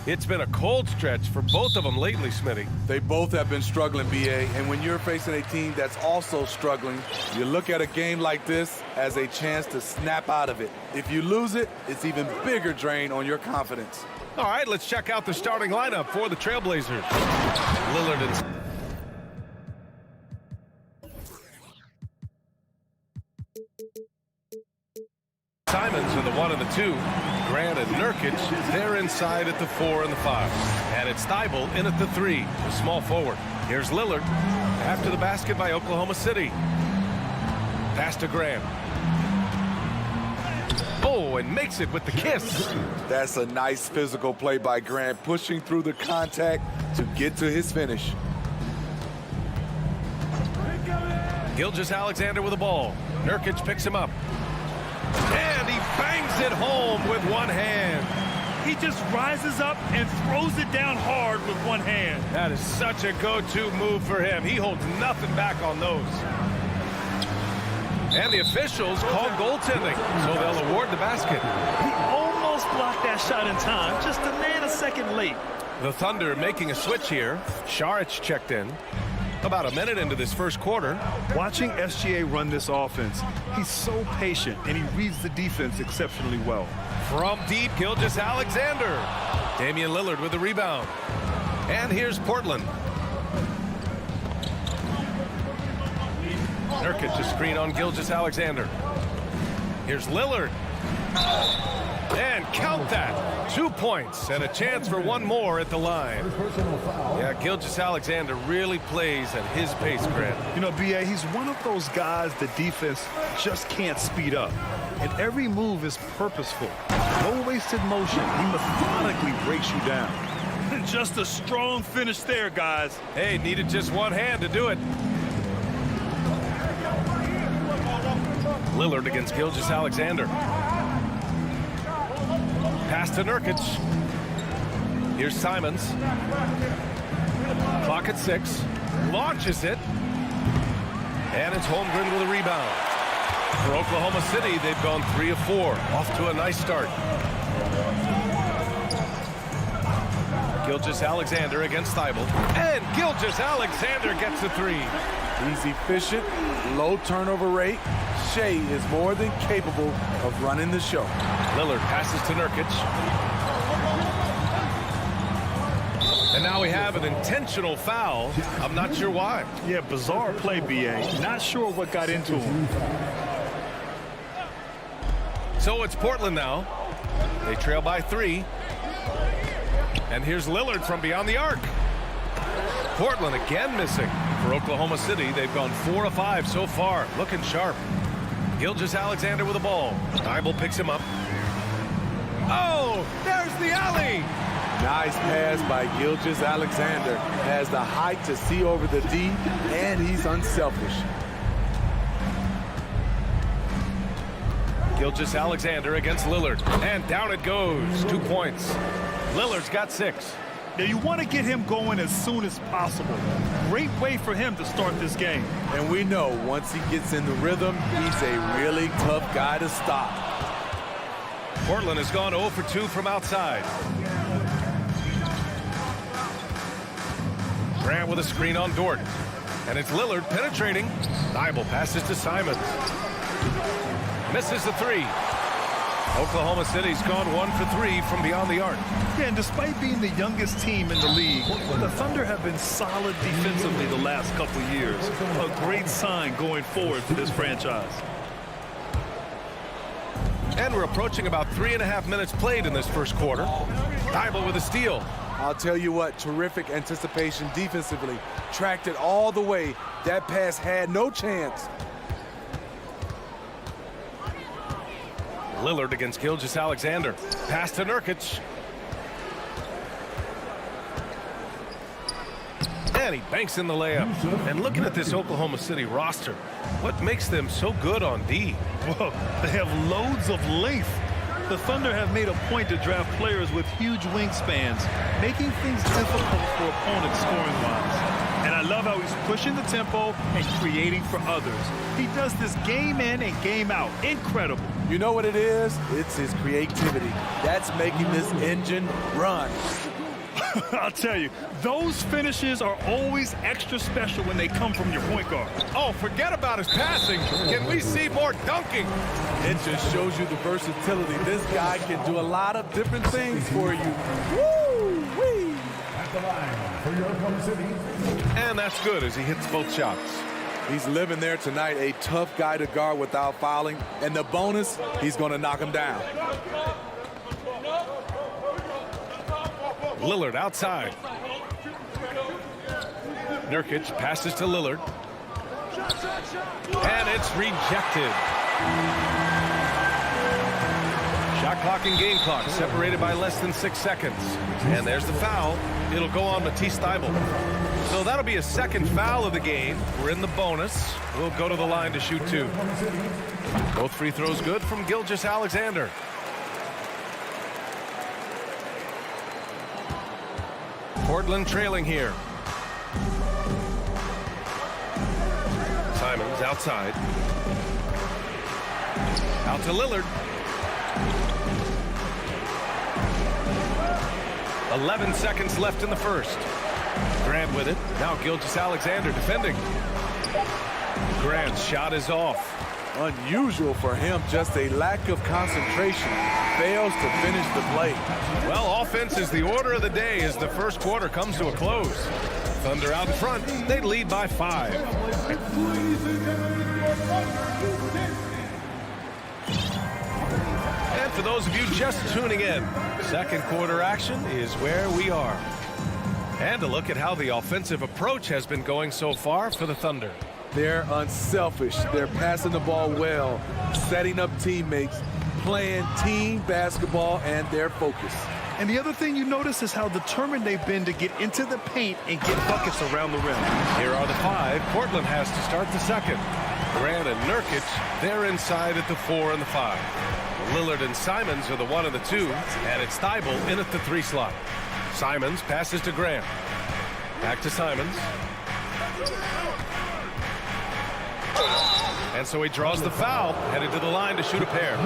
It's been a cold stretch for both of them lately, Smitty. They both have been struggling, BA, and when you're facing a team that's also struggling, you look at a game like this as a chance to snap out of it. If you lose it, it's even bigger drain on your confidence. All right, let's check out the starting lineup for the Trailblazers. Lillard and Simons in the 1 and the 2. Grant and Nurkic, they're inside at the 4 and the 5. And it's Thibault in at the 3, the small forward. Here's Lillard after the basket by Oklahoma City. Pass to Grant. Oh, and makes it with the kiss. That's a nice physical play by Grant, pushing through the contact to get to his finish. Gilgeous-Alexander with the ball. Nurkic picks him up. And he bangs it home with one hand. He just rises up and throws it down hard with one hand. That is such a go-to move for him. He holds nothing back on those. And the officials call goaltending, so they'll award the basket. He almost blocked that shot in time, just a nanosecond late. The Thunder making a switch here. Saric checked in. About a minute into this first quarter. Watching SGA run this offense, he's so patient, and he reads the defense exceptionally well. From deep, Gilgeous-Alexander. Damian Lillard with the rebound. And here's Portland. Nurkic a screen on Gilgeous-Alexander. Here's Lillard. And count that. 2 points and a chance for one more at the line. Yeah, Gilgeous-Alexander really plays at his pace, Grant. You know, B.A., he's one of those guys the defense just can't speed up. And every move is purposeful. No wasted motion. He methodically breaks you down. Just a strong finish there, guys. Hey, needed just one hand to do it. Lillard against Gilgeous-Alexander. Pass to Nurkic. Here's Simons. Clock at 6. Launches it. And it's Holmgren with a rebound. For Oklahoma City, they've gone 3 of 4. Off to a nice start. Gilgeous-Alexander against Thibault. And Gilgeous-Alexander gets a 3. He's efficient, low turnover rate. Shea is more than capable of running the show. Lillard passes to Nurkic. And now we have an intentional foul. I'm not sure why. Yeah, bizarre play, B.A. Not sure what got into him. So it's Portland now. They trail by 3. And here's Lillard from beyond the arc. Portland again missing. For Oklahoma City, they've gone 4 of 5 so far. Looking sharp. Gilgeous-Alexander with the ball. Thibault picks him up. Oh, there's the alley. Nice pass by Gilgeous-Alexander. Has the height to see over the D, and he's unselfish. Gilgeous-Alexander against Lillard. And down it goes. 2 points. Lillard's got 6. Now, you want to get him going as soon as possible. Great way for him to start this game. And we know once he gets in the rhythm, he's a really tough guy to stop. Portland has gone 0 for 2 from outside. Grant with a screen on Dort. And it's Lillard penetrating. Thibault passes to Simons. Misses the 3. Oklahoma City's gone 1 for 3 from beyond the arc. Yeah, and despite being the youngest team in the league, the Thunder have been solid defensively the last couple of years. A great sign going forward for this franchise. And we're approaching about 3.5 minutes played in this first quarter. Thibault with a steal. I'll tell you what, terrific anticipation defensively. Tracked it all the way. That pass had no chance. Lillard against Gilgeous-Alexander. Pass to Nurkic. And he banks in the layup. And looking at this Oklahoma City roster, what makes them so good on D? Well, they have loads of length. The Thunder have made a point to draft players with huge wingspans, making things difficult for opponents scoring-wise. And I love how he's pushing the tempo and creating for others. He does this game in and game out. Incredible. You know what it is? It's his creativity. That's making this engine run. I'll tell you, those finishes are always extra special when they come from your point guard. Oh, forget about his passing. Can we see more dunking? It just shows you the versatility. This guy can do a lot of different things for you. Woo-wee! At the line for EuroCup City. And that's good as he hits both shots. He's living there tonight, a tough guy to guard without fouling. And the bonus, he's going to knock him down. Lillard outside. Nurkic passes to Lillard. And it's rejected. Shot clock and game clock separated by less than 6 seconds. And there's the foul. It'll go on Matisse Thybulle. So that'll be a second foul of the game. We're in the bonus. We'll go to the line to shoot 2. Both free throws good from Gilgeous-Alexander. Portland trailing here. Simons outside. Out to Lillard. 11 seconds left in the first. Grant with it. Now Gilgeous-Alexander defending. Grant's shot is off. Unusual for him, just a lack of concentration. Fails to finish the play. Well, offense is the order of the day as the first quarter comes to a close. Thunder out in front. They lead by 5. And for those of you just tuning in, second quarter action is where we are. And a look at how the offensive approach has been going so far for the Thunder. They're unselfish. They're passing the ball well, setting up teammates, playing team basketball, and their focus. And the other thing you notice is how determined they've been to get into the paint and get buckets around the rim. Here are the 5. Portland has to start the second. Grant and Nurkic, they're inside at the 4 and the 5. Lillard and Simons are the 1 and the 2, and it's Thybulle in at the 3 slot. Simons passes to Grant. Back to Simons. And so he draws the foul, headed to the line to shoot a pair.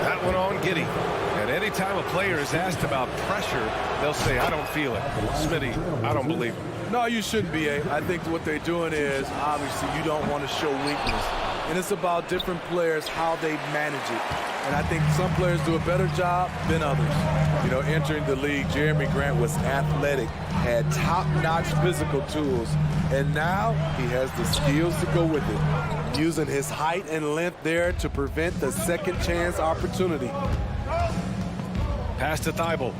That one on Giddey. And anytime a player is asked about pressure, they'll say, I don't feel it. Smitty, I don't believe it. No, you shouldn't be. I think what they're doing is, obviously, you don't want to show weakness. And it's about different players, how they manage it. And I think some players do a better job than others. You know, entering the league, Jeremy Grant was athletic, had top-notch physical tools, and now he has the skills to go with it, using his height and length there to prevent the second chance opportunity. Pass to Thybulle.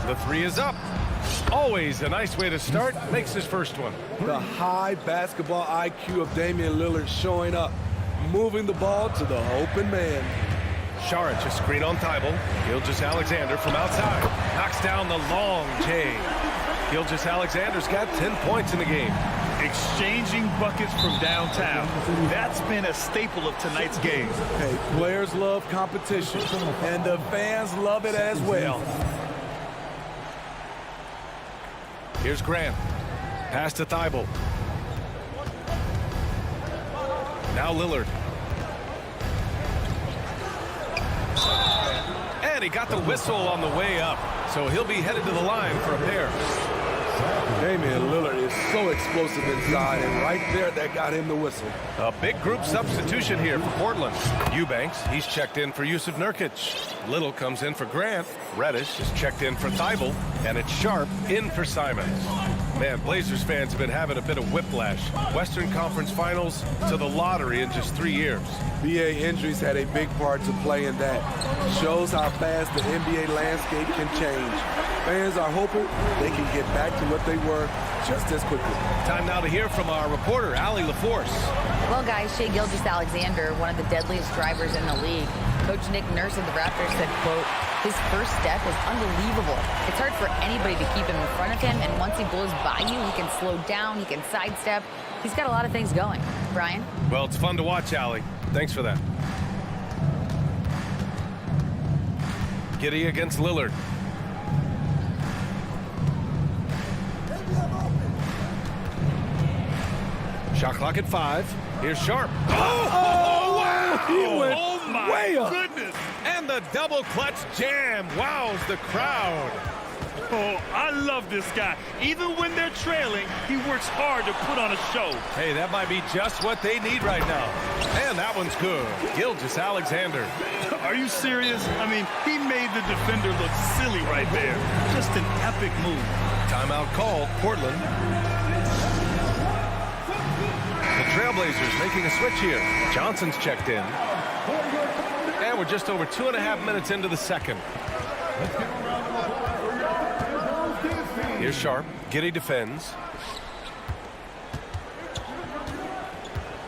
The 3 is up. Always a nice way to start. Makes his first one. The high basketball IQ of Damian Lillard showing up, moving the ball to the open man. Saric, a screen on Thybulle. Gilgeous-Alexander from outside. Knocks down the long J. Gilgeous-Alexander's got 10 points in the game. Exchanging buckets from downtown. That's been a staple of tonight's game. Hey, players love competition, and the fans love it as well. Here's Grant. Pass to Thybulle. Now Lillard. And he got the whistle on the way up, so he'll be headed to the line for a pair. Damian Lillard is so explosive inside, and right there, that got him the whistle. A big group substitution here for Portland. Eubanks, he's checked in for Jusuf Nurkic. Little comes in for Grant. Reddish is checked in for Thybulle, and it's Sharp in for Simons. Man, Blazers fans have been having a bit of whiplash. Western Conference Finals to the lottery in just 3 years. BA injuries had a big part to play in that. Shows how fast the NBA landscape can change. Fans are hoping they can get back to what they were just as quickly. Time now to hear from our reporter, Allie LaForce. Well, guys, Shai Gilgeous-Alexander, one of the deadliest drivers in the league. Coach Nick Nurse of the Raptors said, quote, his first step is unbelievable. It's hard for anybody to keep him in front of him, and once he blows by you, he can slow down, he can sidestep. He's got a lot of things going. Brian? Well, it's fun to watch, Allie. Thanks for that. Giddey against Lillard. Shot clock at 5. Here's Sharp. Oh, wow! He went way up. Goodness! And the double clutch jam wows the crowd. Oh, I love this guy. Even when they're trailing, he works hard to put on a show. Hey, that might be just what they need right now. And that one's good. Gilgeous-Alexander. Are you serious? I mean, he made the defender look silly right there. Just an epic move. Timeout call, Portland. The Trailblazers making a switch here. Johnson's checked in. And we're just over 2.5 minutes into the second. Here's Sharp. Giddey defends.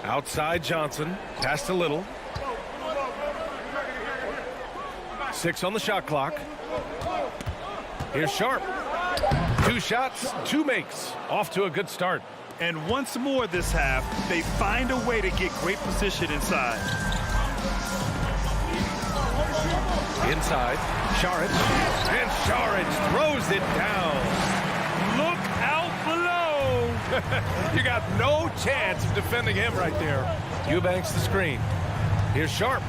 Outside Johnson. Pass to Little. 6 on the shot clock. Here's Sharp. 2 shots, 2 makes. Off to a good start. And once more this half, they find a way to get great position inside. Inside, Šarić. And Šarić throws it down. Look out below. You got no chance of defending him right there. Eubanks the screen. Here's Sharp.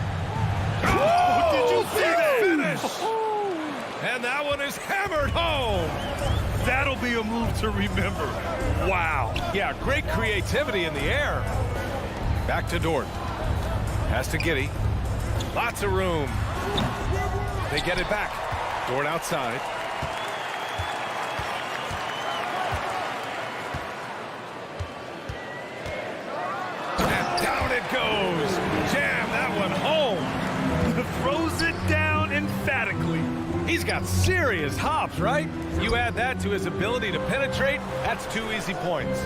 Oh, did you see that? Finish. And that one is hammered home. That'll be a move to remember. Wow. Yeah, great creativity in the air. Back to Dort. Pass to Giddey. Lots of room. They get it back. Dort outside. And down it goes. Jam that one home. Throws it down emphatically. He's got serious hops, right? You add that to his ability to penetrate, that's 2 easy points.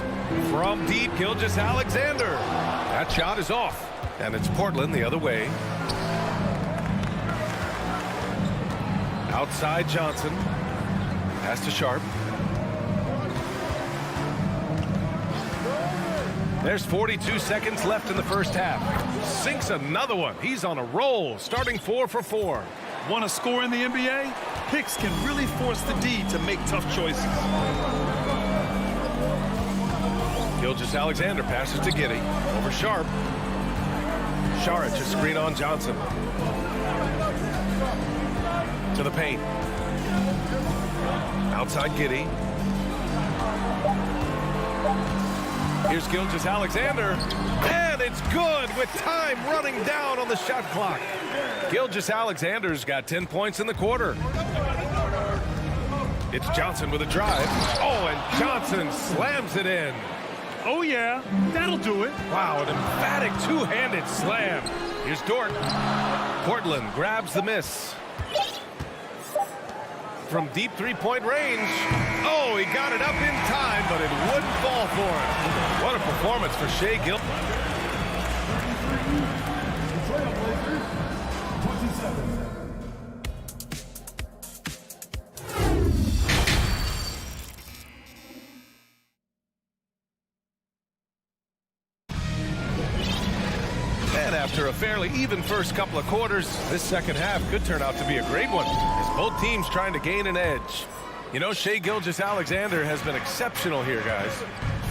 From deep, Gilgeous-Alexander. That shot is off. And it's Portland the other way. Outside Johnson. Pass to Sharp. There's 42 seconds left in the first half. Sinks another one. He's on a roll, starting 4 for 4. Want to score in the NBA? Hicks can really force the D to make tough choices. Gilgeous-Alexander passes to Giddey. Over Sharp. Šarić a screen on Johnson. To the paint. Outside Giddey. Here's Gilgeous-Alexander. And it's good with time running down on the shot clock. Gilgeous-Alexander's got 10 points in the quarter. It's Johnson with a drive. Oh, and Johnson slams it in. Oh, yeah, that'll do it. Wow, an emphatic two-handed slam. Here's Dort. Portland grabs the miss. From deep three-point range. Oh, he got it up in time, but it wouldn't fall for him. What a performance for Shai Gilgeous. And after a fairly even first couple of quarters, this second half could turn out to be a great one, as both teams trying to gain an edge. You know, Shai Gilgeous-Alexander has been exceptional here, guys.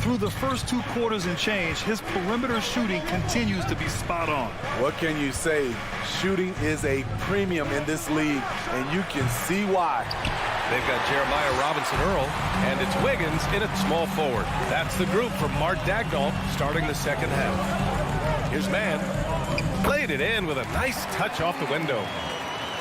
Through the first 2 quarters and change, his perimeter shooting continues to be spot on. What can you say? Shooting is a premium in this league, and you can see why. They've got Jeremiah Robinson-Earl, and it's Wiggins in at small forward. That's the group from Mark Daigneault starting the second half. Here's Mann. Played it in with a nice touch off the window.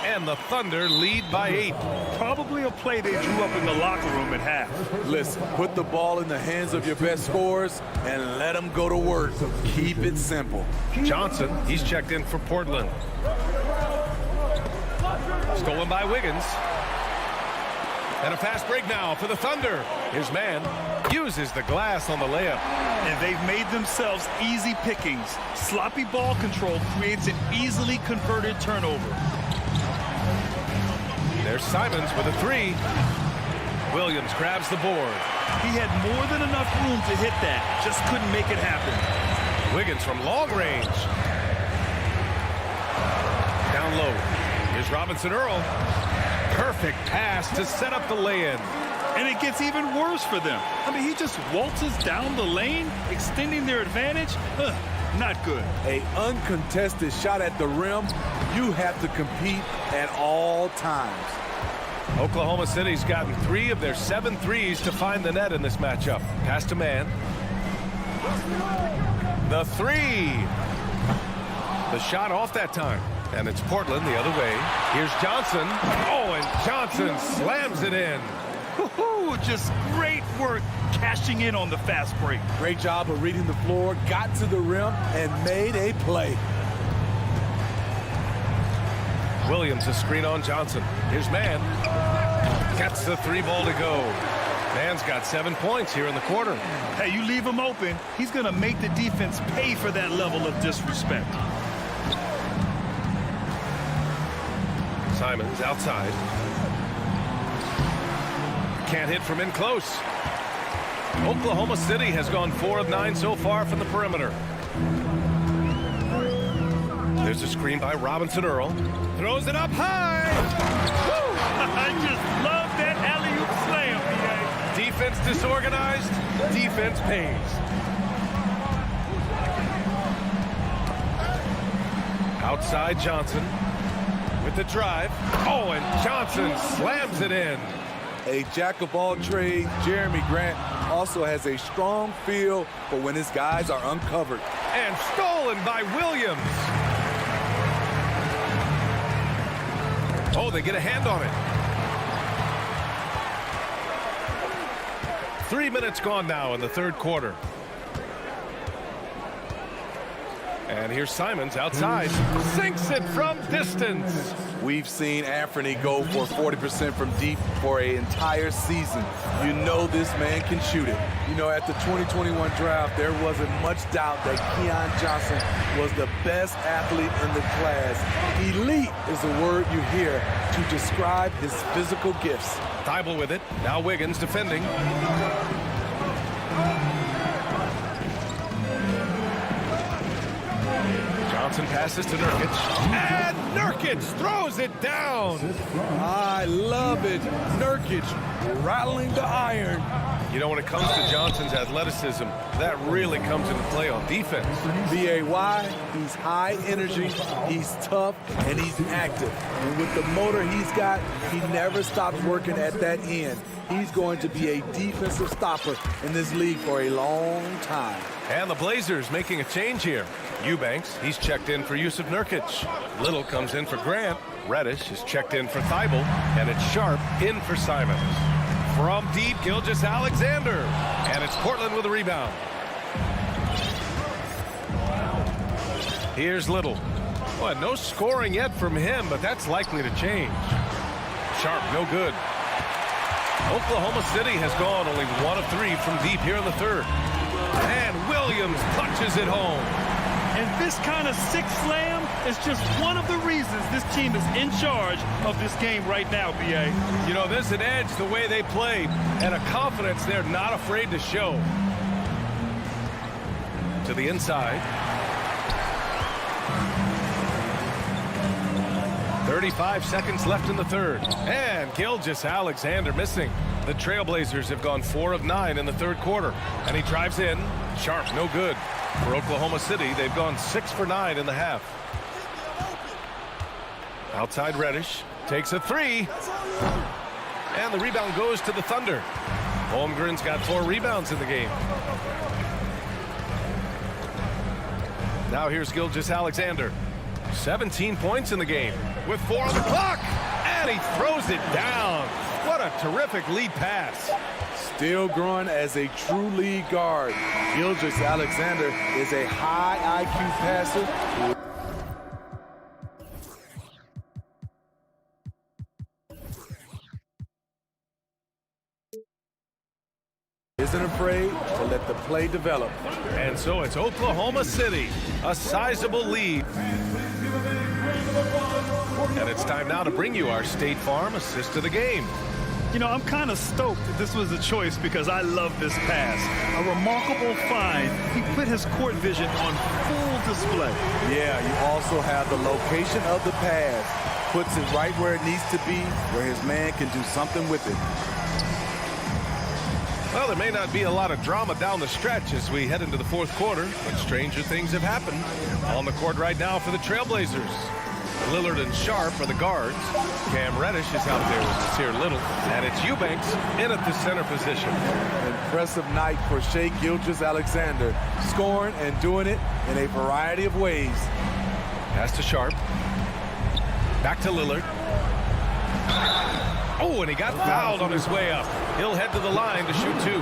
And the Thunder lead by 8. Probably a play they drew up in the locker room at half. Listen, put the ball in the hands of your best scorers and let them go to work. Keep it simple. Johnson, he's checked in for Portland. Stolen by Wiggins. And a fast break now for the Thunder. Here's Mann. Uses the glass on the layup. And they've made themselves easy pickings. Sloppy ball control creates an easily converted turnover. There's Simons with a 3. Williams grabs the board. He had more than enough room to hit that. Just couldn't make it happen. Wiggins from long range. Down low. Here's Robinson-Earl. Perfect pass to set up the lay-in. And it gets even worse for them. I mean, he just waltzes down the lane, extending their advantage. Not good. An uncontested shot at the rim, you have to compete at all times. Oklahoma City's gotten 3 of their 7 threes to find the net in this matchup. Pass to man. The 3. The shot off that time. And it's Portland the other way. Here's Johnson. Oh, and Johnson slams it in. Just great work cashing in on the fast break. Great job of reading the floor, got to the rim, and made a play. Williams a screen on Johnson. Here's Mann. Gets the 3 ball to go. Mann's got 7 points here in the quarter. Hey, you leave him open, he's going to make the defense pay for that level of disrespect. Simons outside. Can't hit from in close. Oklahoma City has gone 4 of 9 so far from the perimeter. There's a screen by Robinson Earl. Throws it up high. Woo! I just love that alley-oop slam, BA. Defense disorganized. Defense pays. Outside Johnson with the drive. Oh, and Johnson slams it in. A jack of all trades, Jeremy Grant also has a strong feel for when his guys are uncovered. And stolen by Williams. Oh, they get a hand on it. 3 minutes gone now in the third quarter. And here's Simons outside. Sinks it from distance. We've seen Anthony go for 40% from deep for an entire season. You know this man can shoot it. You know, at the 2021 draft, there wasn't much doubt that Keon Johnson was the best athlete in the class. Elite is the word you hear to describe his physical gifts. Thibault with it. Now Wiggins defending. Johnson passes to Nurkic. And Nurkic throws it down. I love it. Nurkic rattling the iron. You know, when it comes to Johnson's athleticism, that really comes into play on defense. B.A.Y., he's high energy, he's tough, and he's active. And with the motor he's got, he never stops working at that end. He's going to be a defensive stopper in this league for a long time. And the Blazers making a change here. Eubanks, he's checked in for Yusuf Nurkic. Little comes in for Grant. Reddish is checked in for Thibault. And it's Sharp in for Simons. From deep, Gilgeous-Alexander. And it's Portland with a rebound. Here's Little. Well, no scoring yet from him, but that's likely to change. Sharp, no good. Oklahoma City has gone only 1 of 3 from deep here in the third. And Williams punches it home. And this kind of sick slam is just one of the reasons this team is in charge of this game right now, B.A. You know, there's an edge the way they play and a confidence they're not afraid to show. To the inside. 35 seconds left in the third. And Gilgeous-Alexander missing. The Trailblazers have gone 4 of 9 in the third quarter. And he drives in. Sharp, no good. For Oklahoma City, they've gone 6 for 9 in the half. Outside Reddish. Takes a 3. And the rebound goes to the Thunder. Holmgren's got 4 rebounds in the game. Now here's Gilgeous-Alexander. 17 points in the game with 4 on the clock. And he throws it down. What a terrific lead pass. Still growing as a true lead guard. Gilgeous-Alexander is a high IQ passer. Isn't afraid to let the play develop. And so it's Oklahoma City, a sizable lead. And it's time now to bring you our State Farm assist of the game. You know, I'm kind of stoked that this was a choice because I love this pass. A remarkable find. He put his court vision on full display. Yeah, you also have the location of the pass. Puts it right where it needs to be, where his man can do something with it. Well, there may not be a lot of drama down the stretch as we head into the fourth quarter, but stranger things have happened. On the court right now for the Trailblazers. Lillard and Sharp are the guards. Cam Reddish is out there with Nasir Little. And it's Eubanks in at the center position. Impressive night for Shai Gilgeous-Alexander, scoring and doing it in a variety of ways. Pass to Sharp. Back to Lillard. Oh, and he got fouled on his way up. He'll head to the line to shoot 2.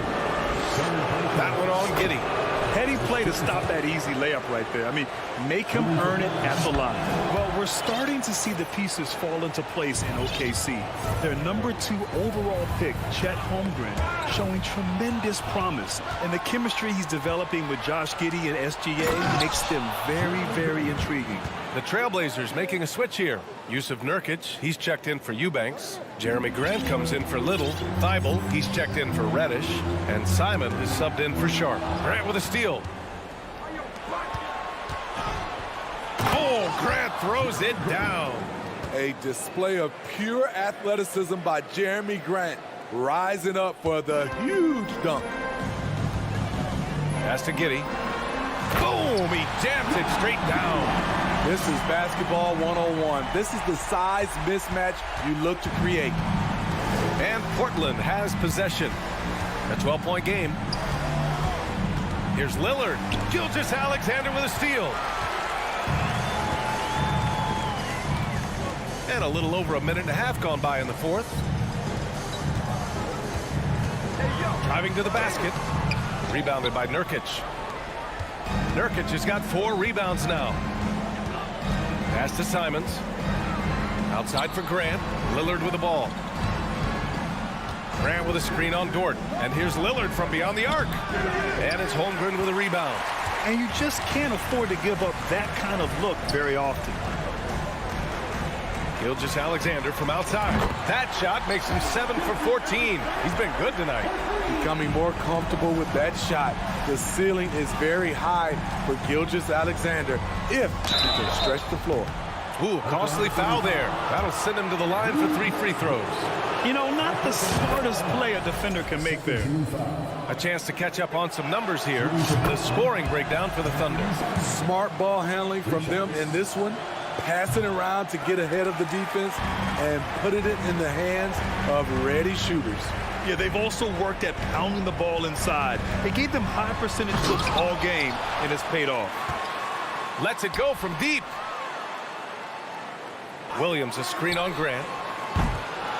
That one on Giddey. Heady play to stop that easy layup right there. I mean, make him earn it at the line. Well, we're starting to see the pieces fall into place in OKC. Their number 2 overall pick, Chet Holmgren, showing tremendous promise. And the chemistry he's developing with Josh Giddey and SGA makes them very, very intriguing. The Trailblazers making a switch here. Yusuf Nurkic, he's checked in for Eubanks. Jeremy Grant comes in for Little. Thibault, he's checked in for Reddish. And Simon is subbed in for Sharp. Grant with a steal. Oh, Grant throws it down. A display of pure athleticism by Jeremy Grant, rising up for the huge dunk. Pass to Giddey. Boom! He jams it straight down. This is basketball 101. This is the size mismatch you look to create. And Portland has possession. A 12-point game. Here's Lillard. Gilgeous-Alexander with a steal. And a little over a minute and a half gone by in the fourth. Driving to the basket. Rebounded by Nurkic. Nurkic has got 4 rebounds now. Pass to Simons. Outside for Grant. Lillard with the ball. Grant with a screen on Dort. And here's Lillard from beyond the arc. And it's Holmgren with a rebound. And you just can't afford to give up that kind of look very often. Gilgeous-Alexander from outside. That shot makes him 7 for 14. He's been good tonight. Becoming more comfortable with that shot. The ceiling is very high for Gilgeous-Alexander if he can stretch the floor. Ooh, costly foul there. That'll send him to the line for 3 free throws. You know, not the smartest play a defender can make there. A chance to catch up on some numbers here. The scoring breakdown for the Thunder. Smart ball handling from them in this one. Passing around to get ahead of the defense and putting it in the hands of ready shooters. Yeah, they've also worked at pounding the ball inside. It gave them high percentage looks all game, and it's paid off. Lets it go from deep. Williams a screen on Grant.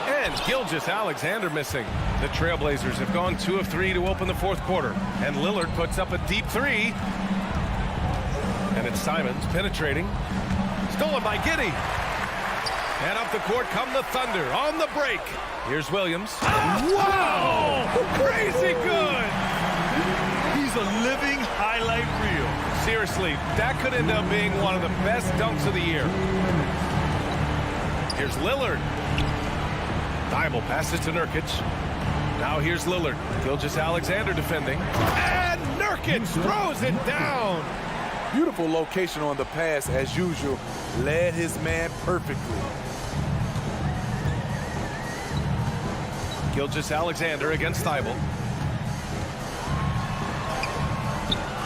And Gilgeous-Alexander missing. The Trailblazers have gone 2 of 3 to open the fourth quarter. And Lillard puts up a deep 3. And it's Simons penetrating. Stolen by Giddey. And up the court come the Thunder on the break. Here's Williams. Wow! Crazy good! He's a living highlight reel. Seriously, that could end up being one of the best dunks of the year. Here's Lillard. Thibault passes to Nurkic. Now here's Lillard. Gilgeous-Alexander defending. And Nurkic throws it down. Beautiful location on the pass as usual. Led his man perfectly. Gilgeous-Alexander against Thibault.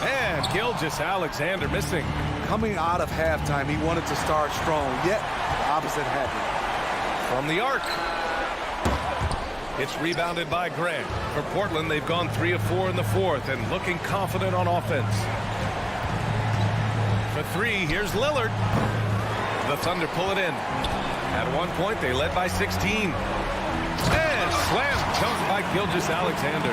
And Gilgeous-Alexander missing. Coming out of halftime, he wanted to start strong, yet the opposite happened. From the arc. It's rebounded by Grant. For Portland, they've gone 3 of 4 in the fourth and looking confident on offense. For 3, here's Lillard. The Thunder pull it in. At one point, they led by 16. And slam dunk by Gilgeous-Alexander.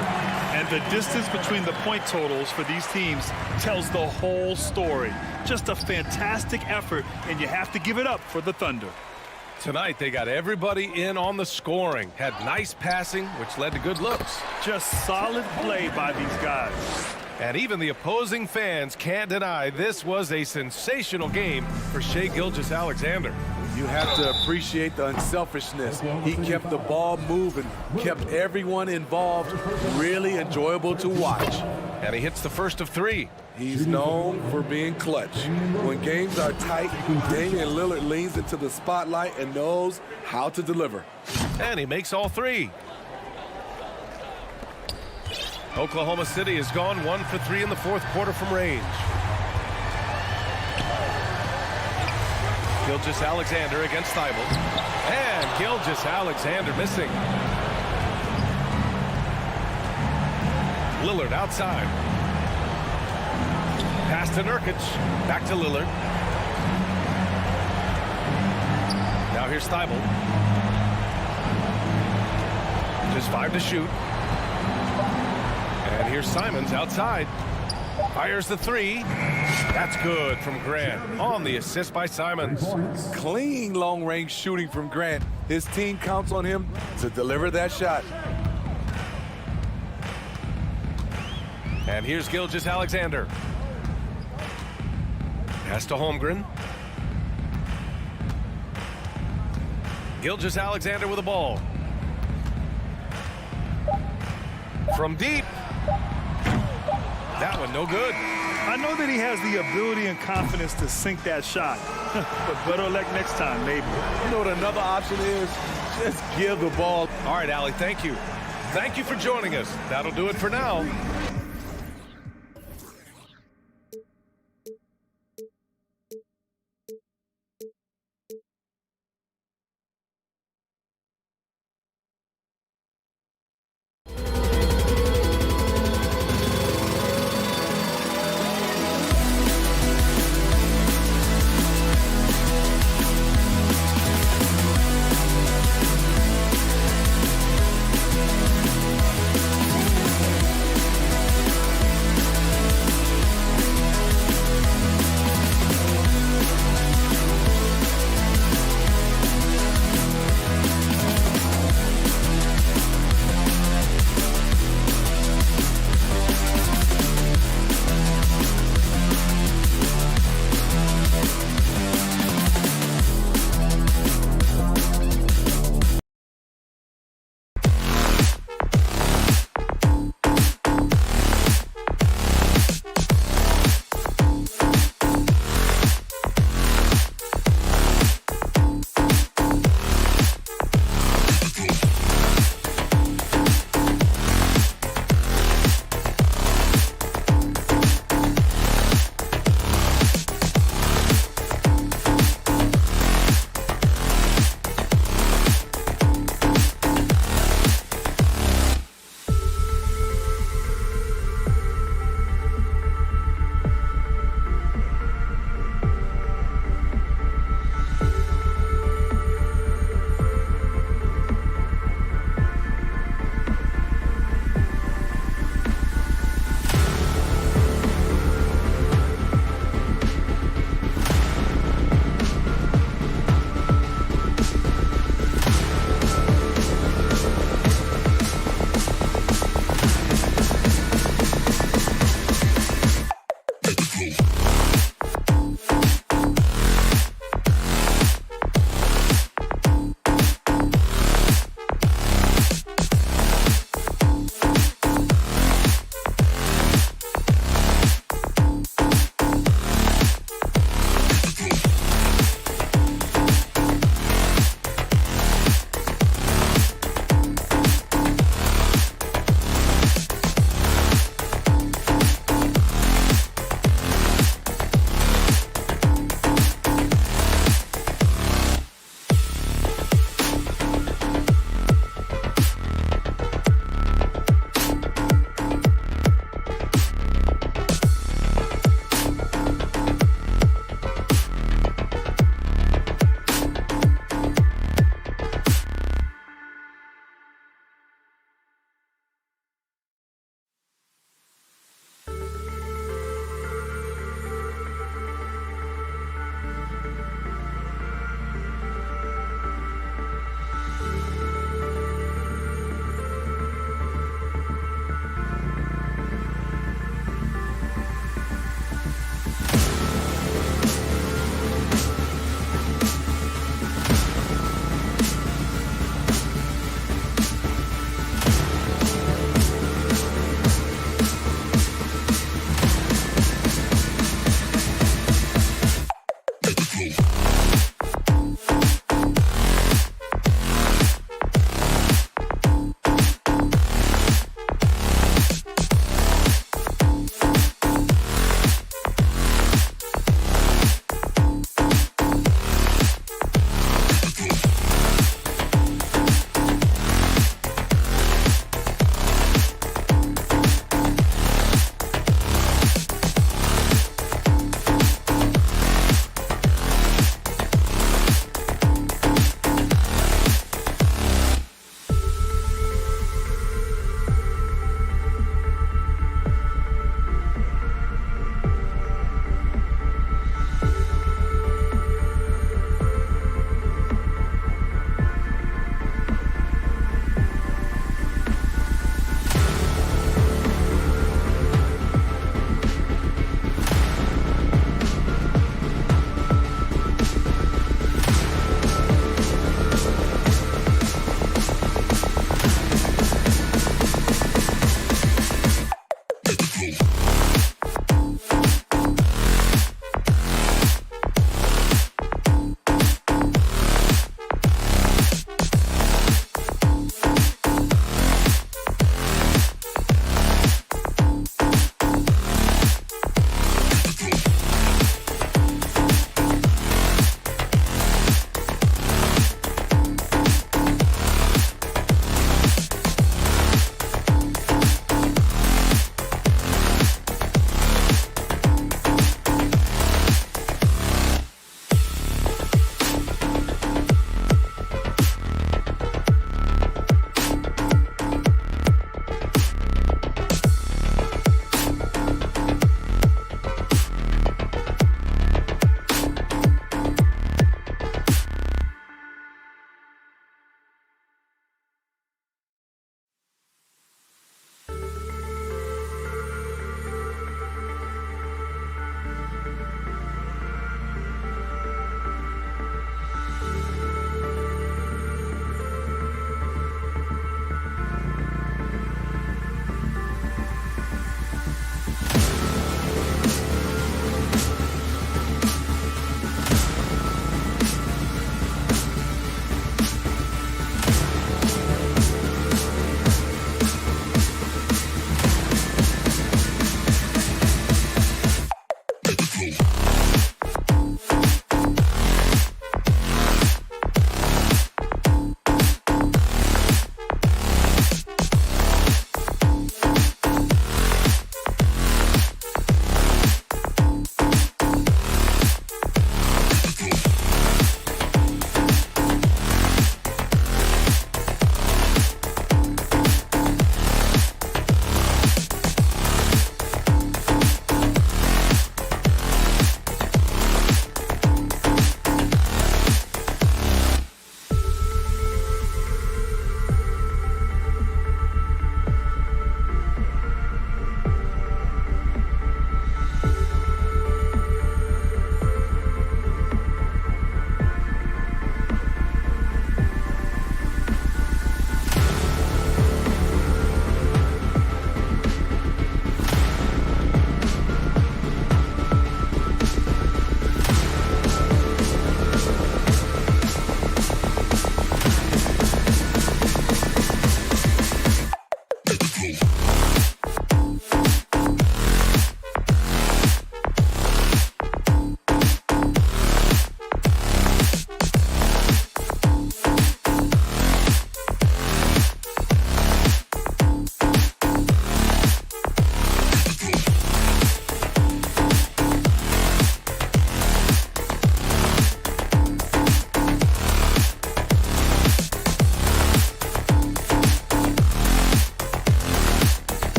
And the distance between the point totals for these teams tells the whole story. Just a fantastic effort, and you have to give it up for the Thunder. Tonight, they got everybody in on the scoring. Had nice passing, which led to good looks. Just solid play by these guys. And even the opposing fans can't deny this was a sensational game for Shai Gilgeous-Alexander. You have to appreciate the unselfishness. He kept the ball moving, kept everyone involved, really enjoyable to watch. And he hits the first of 3. He's known for being clutch. When games are tight, Damian Lillard leans into the spotlight and knows how to deliver. And he makes all 3. Oklahoma City has gone 1 for 3 in the fourth quarter from range. Gilgeous-Alexander against Thibault. And Gilgeous-Alexander missing. Lillard outside. Pass to Nurkic. Back to Lillard. Now here's Thibault. Just 5 to shoot. And here's Simons outside. Fires the 3. That's good from Grant on the assist by Simons. Clean long-range shooting from Grant. His team counts on him to deliver that shot. And here's Gilgeous-Alexander. Pass to Holmgren. Gilgeous-Alexander with the ball. From deep. That one no good. I know that he has the ability and confidence to sink that shot. But better luck next time, maybe. You know what another option is? Just give the ball. All right, Allie, thank you. Thank you for joining us. That'll do it for now.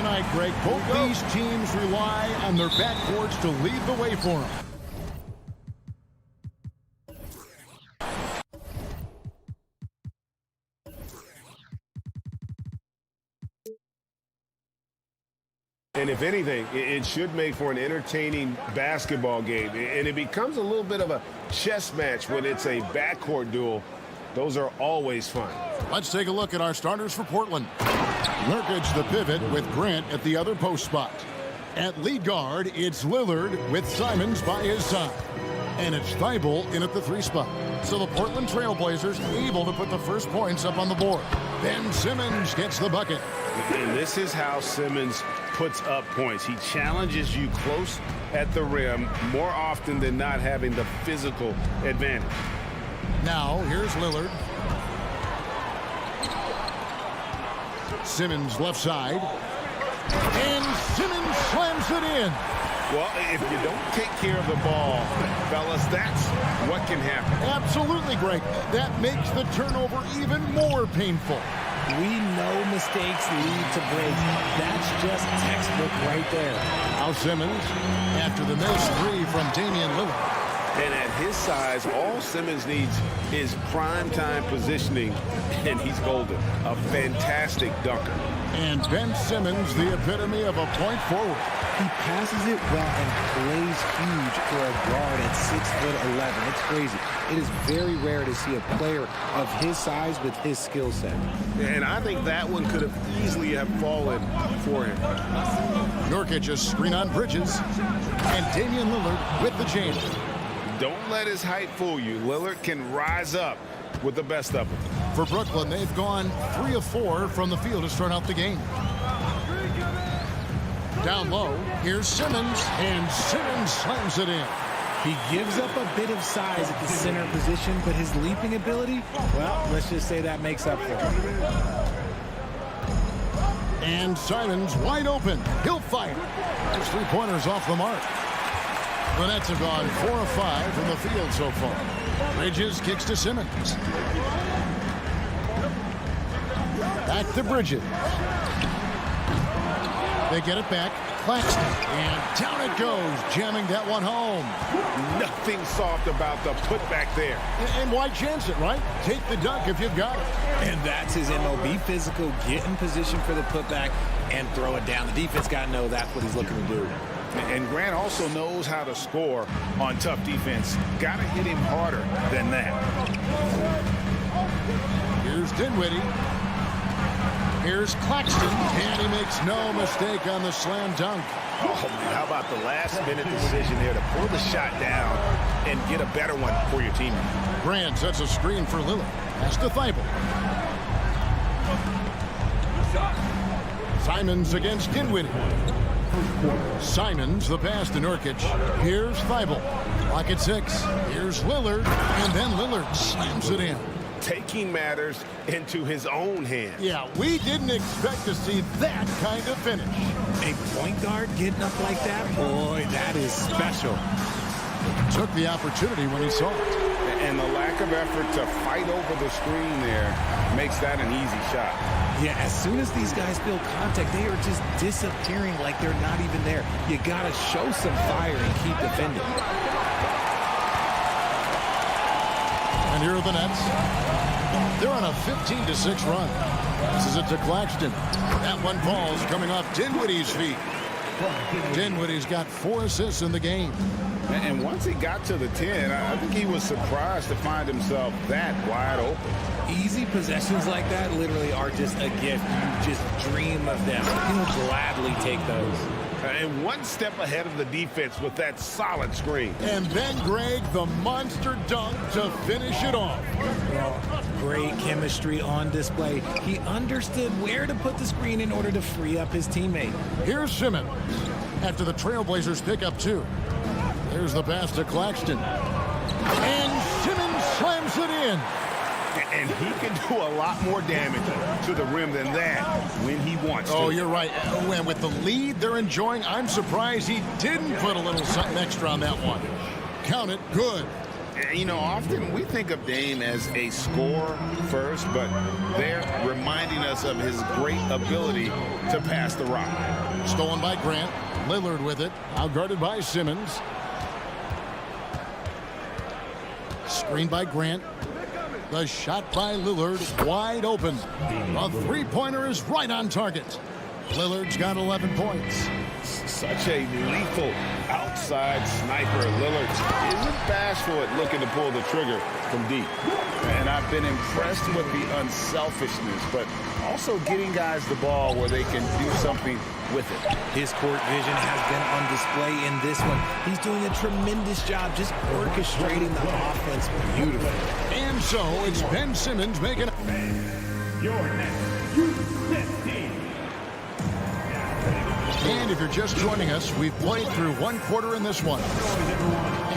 tonight, Greg. Both these teams rely on their backcourts to lead the way for them. And if anything, it should make for an entertaining basketball game. And it becomes a little bit of a chess match when it's a backcourt duel. Those are always fun. Let's take a look at our starters for Portland. Nurkic the pivot with Grant at the other post spot. At lead guard, it's Lillard with Simons by his side. And it's Thibault in at the 3 spot. So the Portland Trailblazers able to put the first points up on the board. Ben Simmons gets the bucket. And this is how Simmons puts up points. He challenges you close at the rim more often than not, having the physical advantage. Now, here's Lillard. Simmons left side. And Simmons slams it in. Well, if you don't take care of the ball, fellas, that's what can happen. Absolutely, Greg. That makes the turnover even more painful. We know mistakes lead to breaks. That's just textbook right there. Now Simmons, after the missed 3 from Damian Lillard. And at his size, all Simmons needs is prime-time positioning, and he's golden. A fantastic dunker. And Ben Simmons, the epitome of a point forward. He passes it well and plays huge for a guard at 6'11". It's crazy. It is very rare to see a player of his size with his skill set. And I think that one could have easily have fallen for him. Nurkic a screen on Bridges. And Damian Lillard with the jam. Don't let his height fool you. Lillard can rise up with the best of them. For Brooklyn, they've gone 3 of 4 from the field to start out the game. Down low, here's Simmons, and Simmons slams it in. He gives up a bit of size at the center position, but his leaping ability, well, let's just say that makes up for it. And Simons wide open. He'll fire. His 3-pointers off the mark. The Nets have gone 4 of 5 from the field so far. Bridges kicks to Simmons. Back to Bridges. They get it back. Claxton. And down it goes, jamming that one home. Nothing soft about the putback there. And why chance it, right? Take the dunk if you've got it. And that's his MO. Be physical, get in position for the putback, and throw it down. The defense got to know that's what he's looking to do. And Grant also knows how to score on tough defense. Got to hit him harder than that. Here's Dinwiddie. Here's Claxton, and he makes no mistake on the slam dunk. Oh, man, how about the last-minute decision there to pull the shot down and get a better one for your teammate. Grant sets a screen for Lillard. Pass to Thibault. Simons against Dinwiddie. Simons, the pass to Nurkic. Here's Thibault. Clock at 6. Here's Lillard, and then Lillard slams it in. Taking matters into his own hands. Yeah, we didn't expect to see that kind of finish. A point guard getting up like that, boy, that is special. Took the opportunity when he saw it. And the lack of effort to fight over the screen there makes that an easy shot. Yeah, as soon as these guys feel contact, they are just disappearing like they're not even there. You got to show some fire and keep defending. And here are the Nets. They're on a 15-6 run. This is it to Claxton. That one falls coming off Dinwiddie's feet. Dinwiddie's got 4 assists in the game. And once he got to the 10, I think he was surprised to find himself that wide open. Easy possessions like that literally are just a gift. You just dream of them. You'll gladly take those. And one step ahead of the defense with that solid screen. And then, Greg, the monster dunk to finish it off. Well, great chemistry on display. He understood where to put the screen in order to free up his teammate. Here's Simmons after the Trailblazers pick up 2. There's the pass to Claxton. And Simmons slams it in. And he can do a lot more damage to the rim than that when he wants to. Oh, you're right. And with the lead they're enjoying, I'm surprised he didn't put a little something extra on that one. Count it. Good. You know, often we think of Dame as a scorer first, but they're reminding us of his great ability to pass the rock. Stolen by Grant. Lillard with it. Outguarded by Simmons. Screen by Grant. The shot by Lillard, wide open. The three-pointer is right on target. Lillard's got 11 points. Such a lethal outside sniper. Lillard isn't bashful at looking to pull the trigger from deep. And I've been impressed with the unselfishness, but also getting guys the ball where they can do something with it. His court vision has been on display in this one. He's doing a tremendous job just orchestrating the offense beautifully. And so it's Ben Simmons making Your next youth team. And if you're just joining us, we've played through one quarter in this one.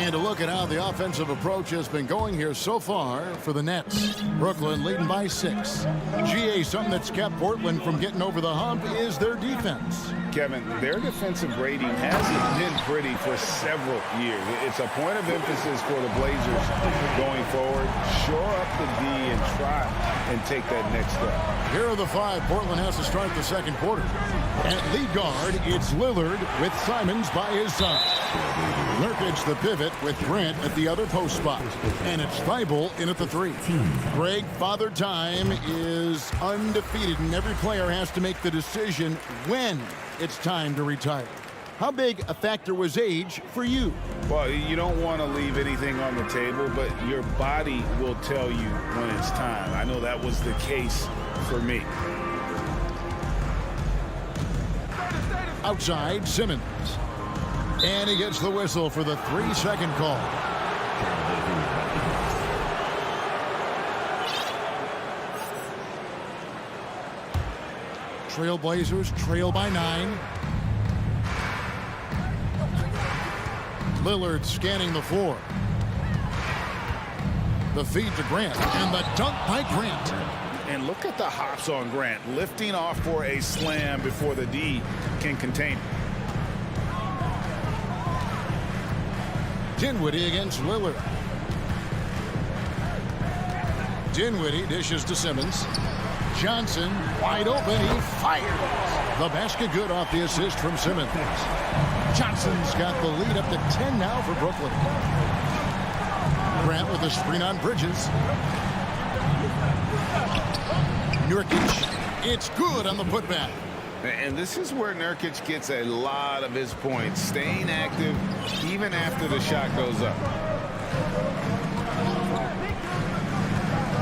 And a look at how the offensive approach has been going here so far for the Nets. Brooklyn leading by 6. GA, something that's kept Portland from getting over the hump is their defense. Kevin, their defensive rating hasn't been pretty for several years. It's a point of emphasis for the Blazers going forward. Shore up the D and try and take that next step. Here are the 5 Portland has to start the second quarter. At lead guard, it's Lillard with Simons by his side. Nurkic the pivot with Grant at the other post spot. And it's Thibault in at the 3. Greg, Father Time is undefeated, and every player has to make the decision when it's time to retire. How big a factor was age for you? Well, you don't want to leave anything on the table, but your body will tell you when it's time. I know that was the case for me. Outside, Simmons. And he gets the whistle for the 3-second call. Trailblazers trail by 9. Lillard scanning the floor. The feed to Grant, and the dunk by Grant. And look at the hops on Grant, lifting off for a slam before the D can contain it. Dinwiddie against Lillard. Dinwiddie dishes to Simmons. Johnson wide open. He fires. The basket good off the assist from Simmons. Johnson's got the lead up to 10 now for Brooklyn. Grant with a screen on Bridges. Nurkic. It's good on the putback. And this is where Nurkic gets a lot of his points, staying active even after the shot goes up.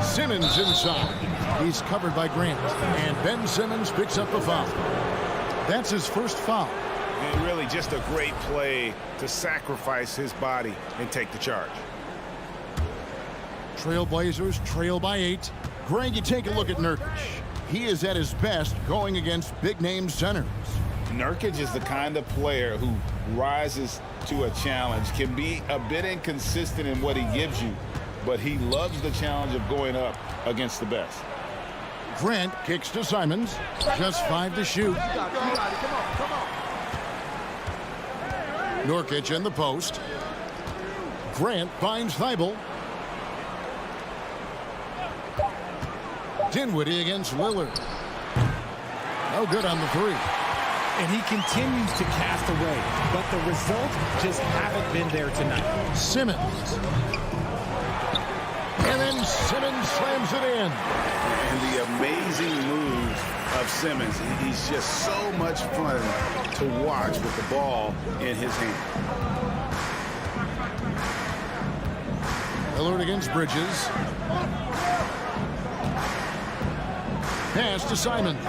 Simmons inside. He's covered by Grant. And Ben Simmons picks up the foul. That's his first foul. And really just a great play to sacrifice his body and take the charge. Trailblazers trail by 8. Greg, you take a look at Nurkic. He is at his best going against big-name centers. Nurkic is the kind of player who rises to a challenge, can be a bit inconsistent in what he gives you, but he loves the challenge of going up against the best. Grant kicks to Simons. Just 5 to shoot. Nurkic in the post. Grant finds Thibault. Dinwiddie against Lillard. No good on the 3. And he continues to cast away, but the results just haven't been there tonight. Simmons. And then Simmons slams it in. And the amazing moves of Simmons. He's just so much fun to watch with the ball in his hand. Lillard against Bridges. Pass to Simons.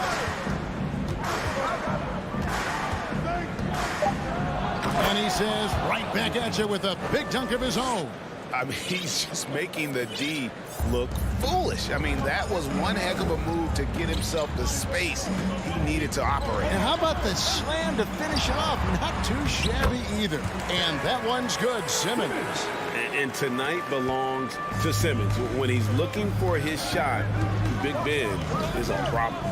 And he says, right back at you with a big dunk of his own. I mean, he's just making the D look foolish. I mean, that was one heck of a move to get himself the space he needed to operate. And how about the slam to finish it off? Not too shabby either. And that one's good, Simmons. And tonight belongs to Simmons. When he's looking for his shot, Big Ben is a problem.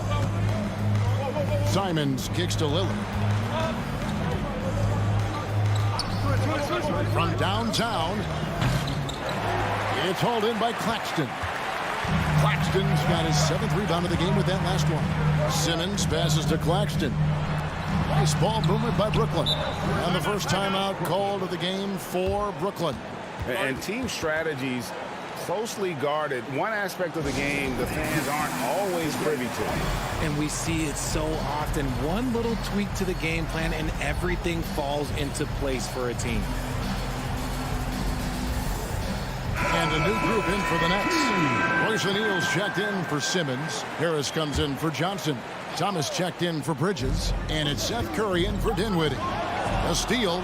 Simons kicks to Lillard. From downtown. It's hauled in by Claxton. Claxton's got his 7th rebound of the game with that last one. Simmons passes to Claxton. Nice ball movement by Brooklyn. And the first timeout called of the game for Brooklyn. And team strategies closely guarded. One aspect of the game the fans aren't always privy to. And we see it so often. One little tweak to the game plan and everything falls into place for a team. And a new group in for the Nets. Royce O'Neal's checked in for Simmons. Harris comes in for Johnson. Thomas checked in for Bridges. And it's Seth Curry in for Dinwiddie. A steal.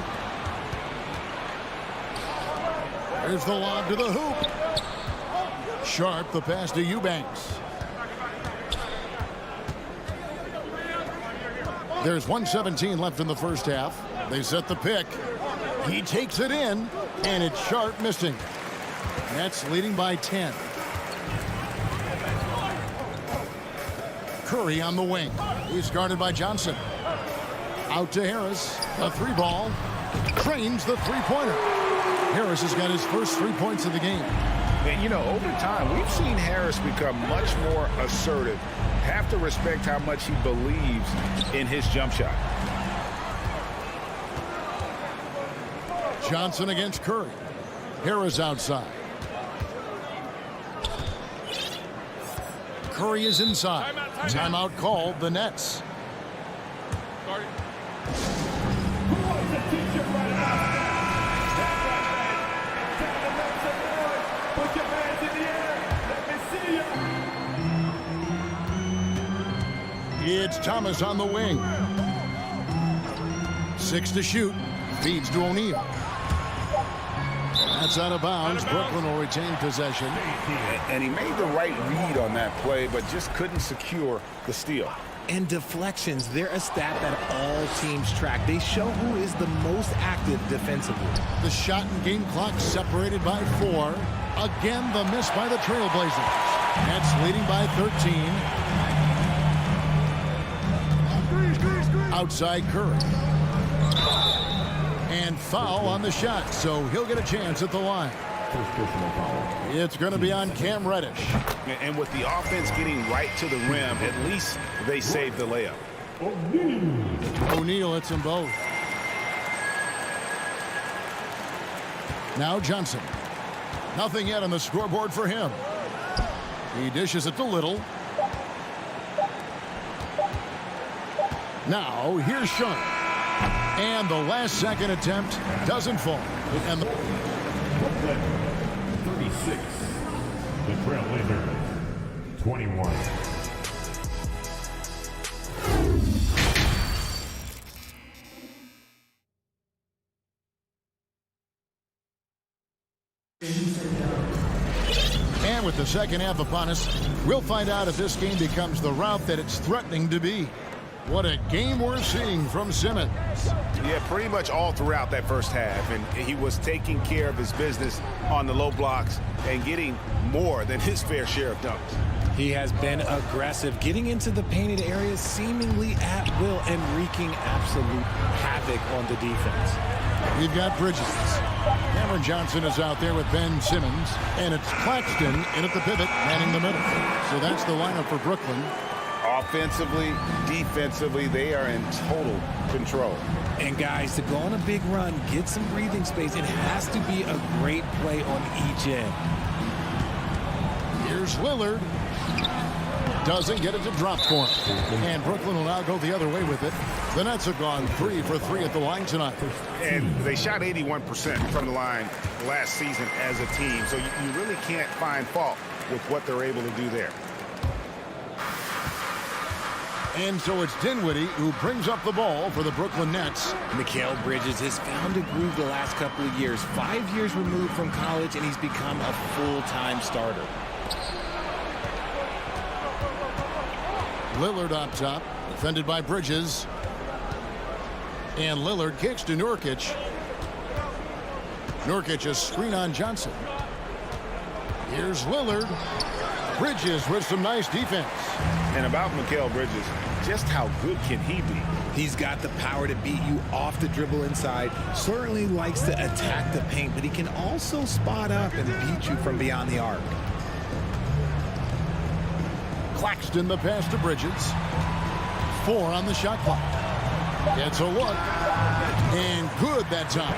There's the lob to the hoop. Sharp, the pass to Eubanks. There's 1:17 left in the first half. They set the pick. He takes it in, and it's Sharp missing. Nets leading by 10. Curry on the wing. He's guarded by Johnson. Out to Harris. A 3-ball. Trains the three-pointer. Harris has got his first 3 points of the game. And, you know, over time, we've seen Harris become much more assertive. Have to respect how much he believes in his jump shot. Johnson against Curry. Harris outside. Curry is inside. Timeout called, the Nets. It's Thomas on the wing. 6 to shoot. Feeds to O'Neal. That's out of bounds. Brooklyn will retain possession. And he made the right read on that play, but just couldn't secure the steal. And deflections, they're a stat that all teams track. They show who is the most active defensively. The shot and game clock separated by 4. Again, the miss by the Trailblazers. Nets leading by 13. Outside Curry. And foul on the shot, so he'll get a chance at the line. It's going to be on Cam Reddish. And with the offense getting right to the rim, at least they saved the layup. O'Neal hits them both. Now Johnson. Nothing yet on the scoreboard for him. He dishes it to Little. Now here's Sean. And the last second attempt doesn't fall. And the 36. The Trailblazers 21. And with the second half upon us, we'll find out if this game becomes the route that it's threatening to be. What a game we're seeing from Simmons. Yeah, pretty much all throughout that first half. And he was taking care of his business on the low blocks and getting more than his fair share of dunks. He has been aggressive, getting into the painted areas seemingly at will and wreaking absolute havoc on the defense. We've got Bridges. Cameron Johnson is out there with Ben Simmons. And it's Claxton in at the pivot, manning the middle. So that's the lineup for Brooklyn. Offensively, defensively, they are in total control. And guys, to go on a big run, get some breathing space, it has to be a great play on each end. Here's Lillard. Doesn't get it to drop for him. And Brooklyn will now go the other way with it. The Nets have gone 3 for 3 at the line tonight. And they shot 81% from the line last season as a team. So you really can't find fault with what they're able to do there. And so it's Dinwiddie who brings up the ball for the Brooklyn Nets. Mikal Bridges has found a groove the last couple of years. 5 years removed from college, and he's become a full-time starter. Lillard up top, defended by Bridges. And Lillard kicks to Nurkic. Nurkic a screen on Johnson. Here's Lillard. Bridges with some nice defense. And about Mikal Bridges, just how good can he be? He's got the power to beat you off the dribble inside. Certainly likes to attack the paint, but he can also spot up and beat you from beyond the arc. Claxton the pass to Bridges. 4 on the shot clock. Gets a look. And good that time.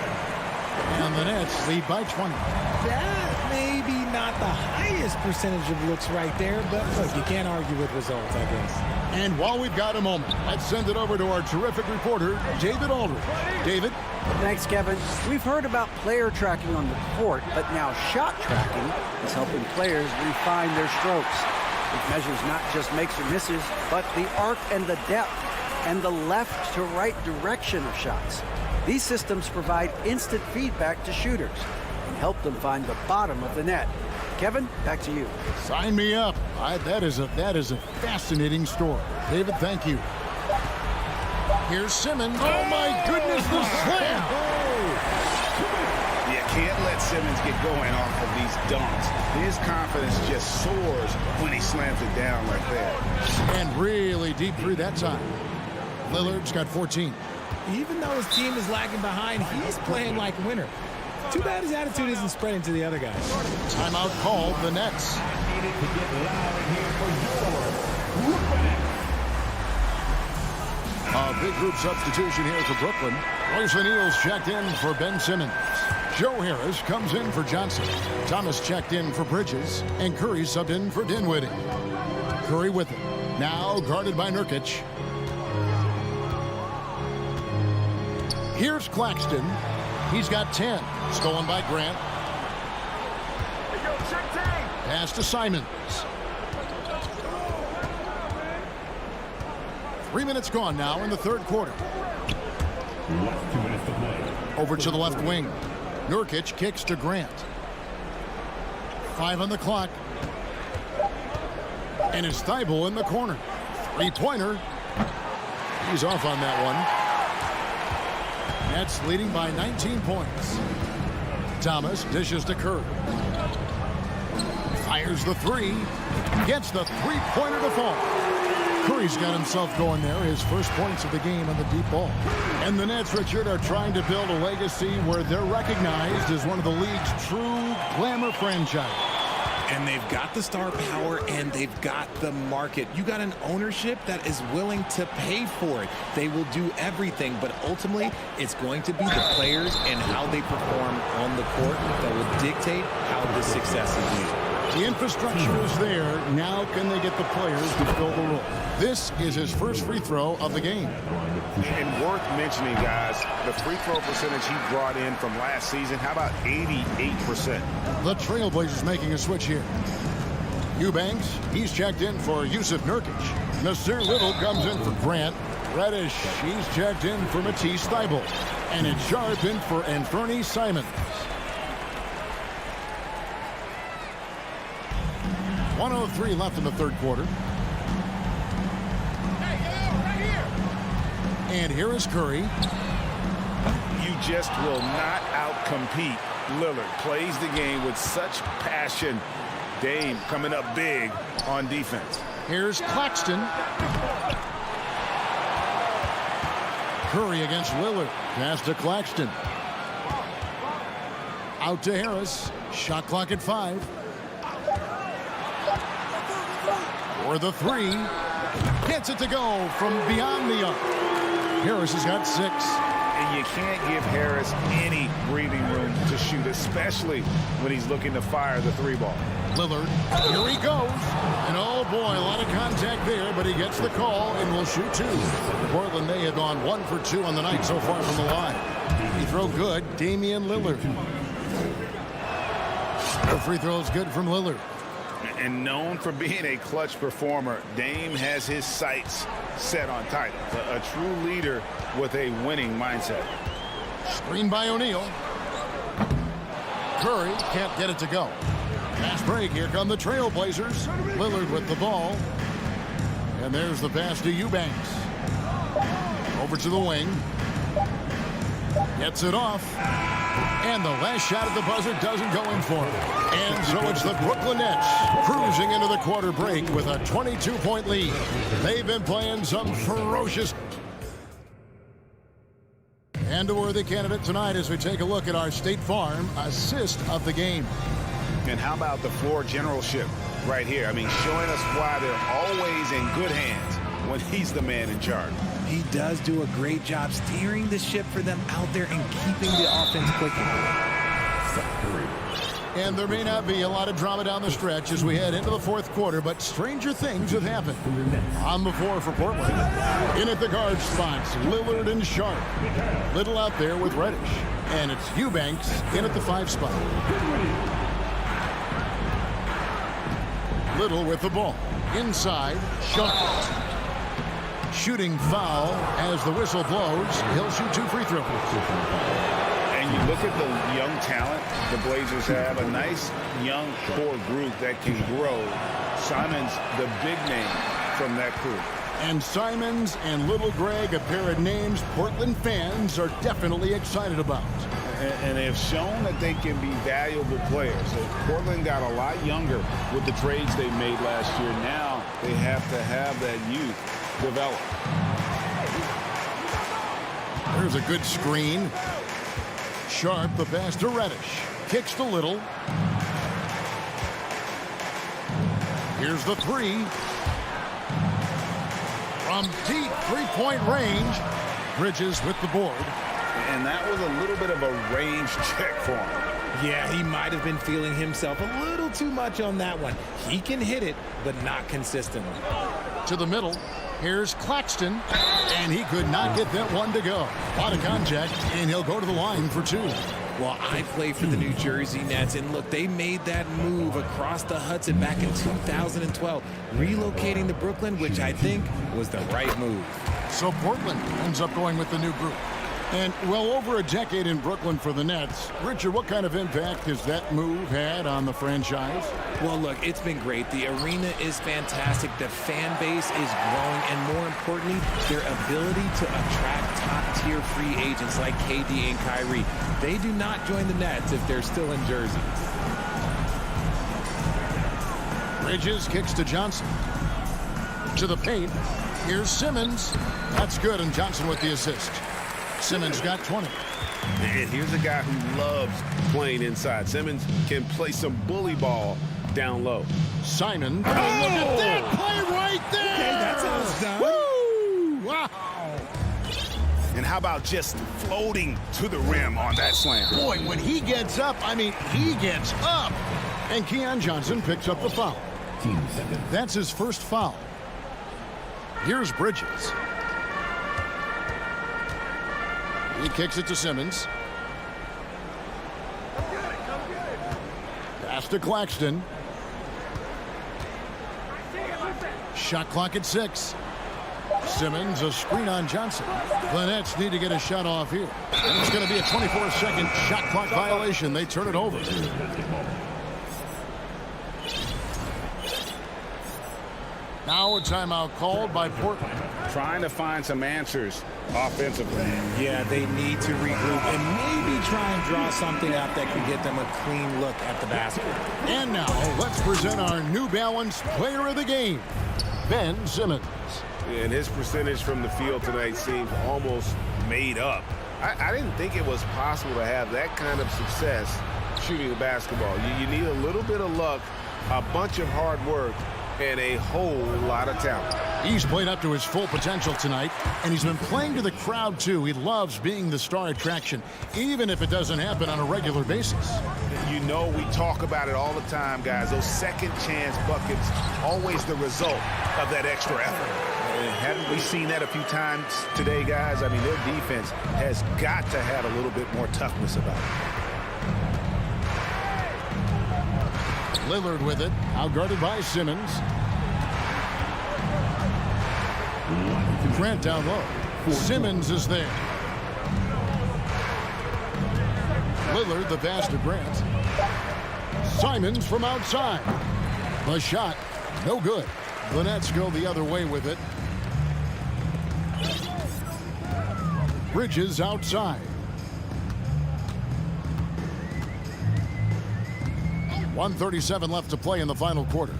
And the Nets lead by 20. That maybe not the highest percentage of looks right there, but look, you can't argue with results, I guess. And while we've got a moment, let's send it over to our terrific reporter, David Aldridge. David? Thanks, Kevin. We've heard about player tracking on the court, but now shot tracking is helping players refine their strokes. It measures not just makes or misses, but the arc and the depth and the left to right direction of shots. These systems provide instant feedback to shooters and help them find the bottom of the net. Kevin, back to you. Sign me up. That is a fascinating story. David, thank you. Here's Simmons. Oh, my goodness, the slam. You can't let Simmons get going off of these dunks. His confidence just soars when he slams it down like that. And really deep through that time. Lillard's got 14. Even though his team is lagging behind, he's playing like a winner. Too bad his attitude isn't spreading to the other guys. Timeout called the Nets. A big group substitution here for Brooklyn. Royce O'Neal's checked in for Ben Simmons. Joe Harris comes in for Johnson. Thomas checked in for Bridges. And Curry subbed in for Dinwiddie. Curry with it. Now guarded by Nurkic. Here's Claxton. He's got 10. Stolen by Grant. Pass to Simons. 3 minutes gone now in the third quarter. Over to the left wing. Nurkic kicks to Grant. 5 on the clock. And it's Thibault in the corner. 3-pointer. He's off on that one. Nets leading by 19 points. Thomas dishes to Curry. Fires the 3. Gets the 3-pointer to fall. Curry's got himself going there. His first points of the game on the deep ball. And the Nets, Richard, are trying to build a legacy where they're recognized as one of the league's true glamour franchise. And they've got the star power and they've got the market. You got an ownership that is willing to pay for it. They will do everything, but ultimately it's going to be the players and how they perform on the court that will dictate how the success is made. The infrastructure is there. Now can they get the players to fill the role? This is his first free throw of the game. And worth mentioning, guys, the free throw percentage he brought in from last season, how about 88%? The Trailblazers making a switch here. Eubanks, he's checked in for Yusuf Nurkic. Nasir Little comes in for Grant. Reddish, he's checked in for Matisse Thybulle. And it's Sharp in for Anthony Simons. 1:03 left in the third quarter. And here is Curry. You just will not outcompete Lillard. Plays the game with such passion. Dame coming up big on defense. Here's Claxton. Curry against Lillard. Pass to Claxton. Out to Harris. Shot clock at 5. For the 3. Gets it to go from beyond the arc. Harris has got 6. And you can't give Harris any breathing room to shoot, especially when he's looking to fire the 3-ball. Lillard, here he goes. And oh boy, a lot of contact there, but he gets the call and will shoot 2. Portland, they have gone 1 for 2 on the night so far from the line. Free throw good, Damian Lillard. The free throw is good from Lillard. And known for being a clutch performer, Dame has his sights set on titles. A true leader with a winning mindset. Screen by O'Neal. Curry can't get it to go. Fast break. Here come the Trailblazers. Lillard with the ball. And there's the pass to Eubanks. Over to the wing. Gets it off. And the last shot at the buzzer doesn't go in for him. And so it's the Brooklyn Nets cruising into the quarter break with a 22-point lead. They've been playing some ferocious. And a worthy candidate tonight as we take a look at our State Farm assist of the game. And how about the floor generalship right here? I mean, showing us why they're always in good hands when he's the man in charge. He does do a great job steering the ship for them out there and keeping the offense clicking. And there may not be a lot of drama down the stretch as we head into the fourth quarter, but stranger things have happened. On the floor for Portland. In at the guard spots, Lillard and Sharp. Little out there with Reddish. And it's Eubanks in at the 5 spot. Little with the ball. Inside, Sharp. Shooting foul as the whistle blows. He'll shoot 2 free throws. And you look at the young talent the Blazers have, a nice young core group that can grow. Simon's the big name from that crew. And Simons and Little Greg, a pair of names Portland fans are definitely excited about. And they have shown that they can be valuable players. So Portland got a lot younger with the trades they made last year. Now they have to have that youth develop. There's a good screen. Sharp, the pass to Reddish. Kicks to Little. Here's the 3. From deep three-point range. Bridges with the board. And that was a little bit of a range check for him. Yeah, he might have been feeling himself a little too much on that one. He can hit it, but not consistently. To the middle. Here's Claxton, and he could not get that one to go. A lot of contact, and he'll go to the line for 2. Well, I play for the New Jersey Nets, and look, they made that move across the Hudson back in 2012, relocating to Brooklyn, which I think was the right move. So Portland ends up going with the new group. And well over a decade in Brooklyn for the Nets. Richard, what kind of impact has that move had on the franchise? Well, look, it's been great. The arena is fantastic. The fan base is growing. And more importantly, their ability to attract top-tier free agents like KD and Kyrie. They do not join the Nets if they're still in Jersey. Bridges kicks to Johnson. To the paint. Here's Simmons. That's good, and Johnson with the assist. Simmons got 20. And here's a guy who loves playing inside. Simmons can play some bully ball down low. Simon. Oh, look at that play right there. Okay, that's how it's done. Woo! Wow. And how about just floating to the rim on that slam? Boy, when he gets up, I mean, he gets up. And Keon Johnson picks up the foul. That's his first foul. Here's Bridges. He kicks it to Simmons. Pass to Claxton. Shot clock at 6. Simmons, a screen on Johnson. The Nets need to get a shot off here. And it's going to be a 24-second shot clock violation. They turn it over. Now a timeout called by Portland. Trying to find some answers offensively. Yeah, they need to regroup and maybe try and draw something up that can get them a clean look at the basket. And now let's present our New Balance player of the game, Ben Simmons. And his percentage from the field tonight seems almost made up. I didn't think it was possible to have that kind of success shooting the basketball. You need a little bit of luck, a bunch of hard work, and a whole lot of talent. He's played up to his full potential tonight, and he's been playing to the crowd, too. He loves being the star attraction, even if it doesn't happen on a regular basis. You know, we talk about it all the time, guys. Those second chance buckets, always the result of that extra effort. And haven't we seen that a few times today, guys? I mean, their defense has got to have a little bit more toughness about it. Lillard with it, outguarded by Simmons. Grant down low. Simmons is there. Lillard, the pass to Grant. Simons from outside. The shot, no good. The Nets go the other way with it. Bridges outside. 1:37 left to play in the final quarter.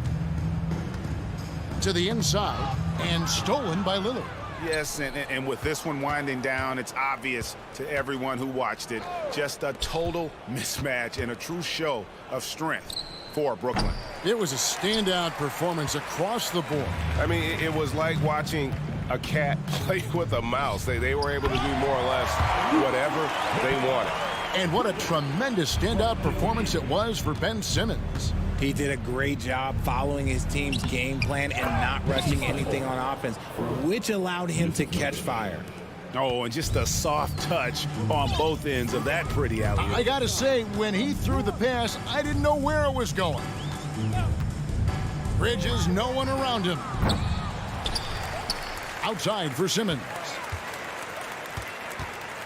To the inside, and stolen by Lillard. Yes, and with this one winding down, it's obvious to everyone who watched it. Just a total mismatch and a true show of strength for Brooklyn. It was a standout performance across the board. I mean, it was like watching a cat play with a mouse. They were able to do more or less whatever they wanted. And what a tremendous standout performance it was for Ben Simmons. He did a great job following his team's game plan and not rushing anything on offense, which allowed him to catch fire. Oh, and just a soft touch on both ends of that pretty alley. I gotta say, when he threw the pass, I didn't know where it was going. Bridges, no one around him. Outside for Simmons.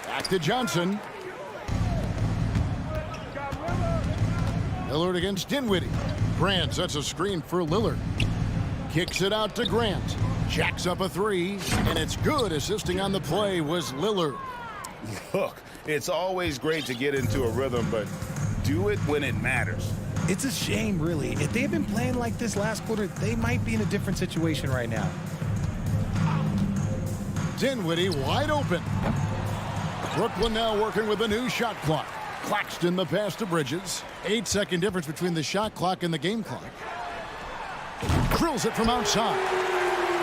Back to Johnson. Lillard against Dinwiddie. Grant sets a screen for Lillard. Kicks it out to Grant. Jacks up a three, and it's good. Assisting on the play was Lillard. Look, it's always great to get into a rhythm, but do it when it matters. It's a shame, really. If they had been playing like this last quarter, they might be in a different situation right now. Dinwiddie wide open. Brooklyn now working with a new shot clock. Claxton the pass to Bridges. 8-second difference between the shot clock and the game clock. Drills it from outside.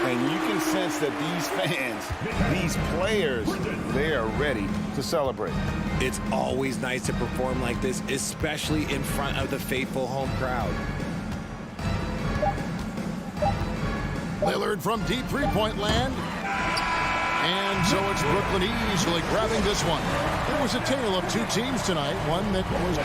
And you can sense that these fans, these players, they are ready to celebrate. It's always nice to perform like this, especially in front of the faithful home crowd. Lillard from deep three-point land. And so it's Brooklyn easily grabbing this one. It was a tale of two teams tonight, one that was...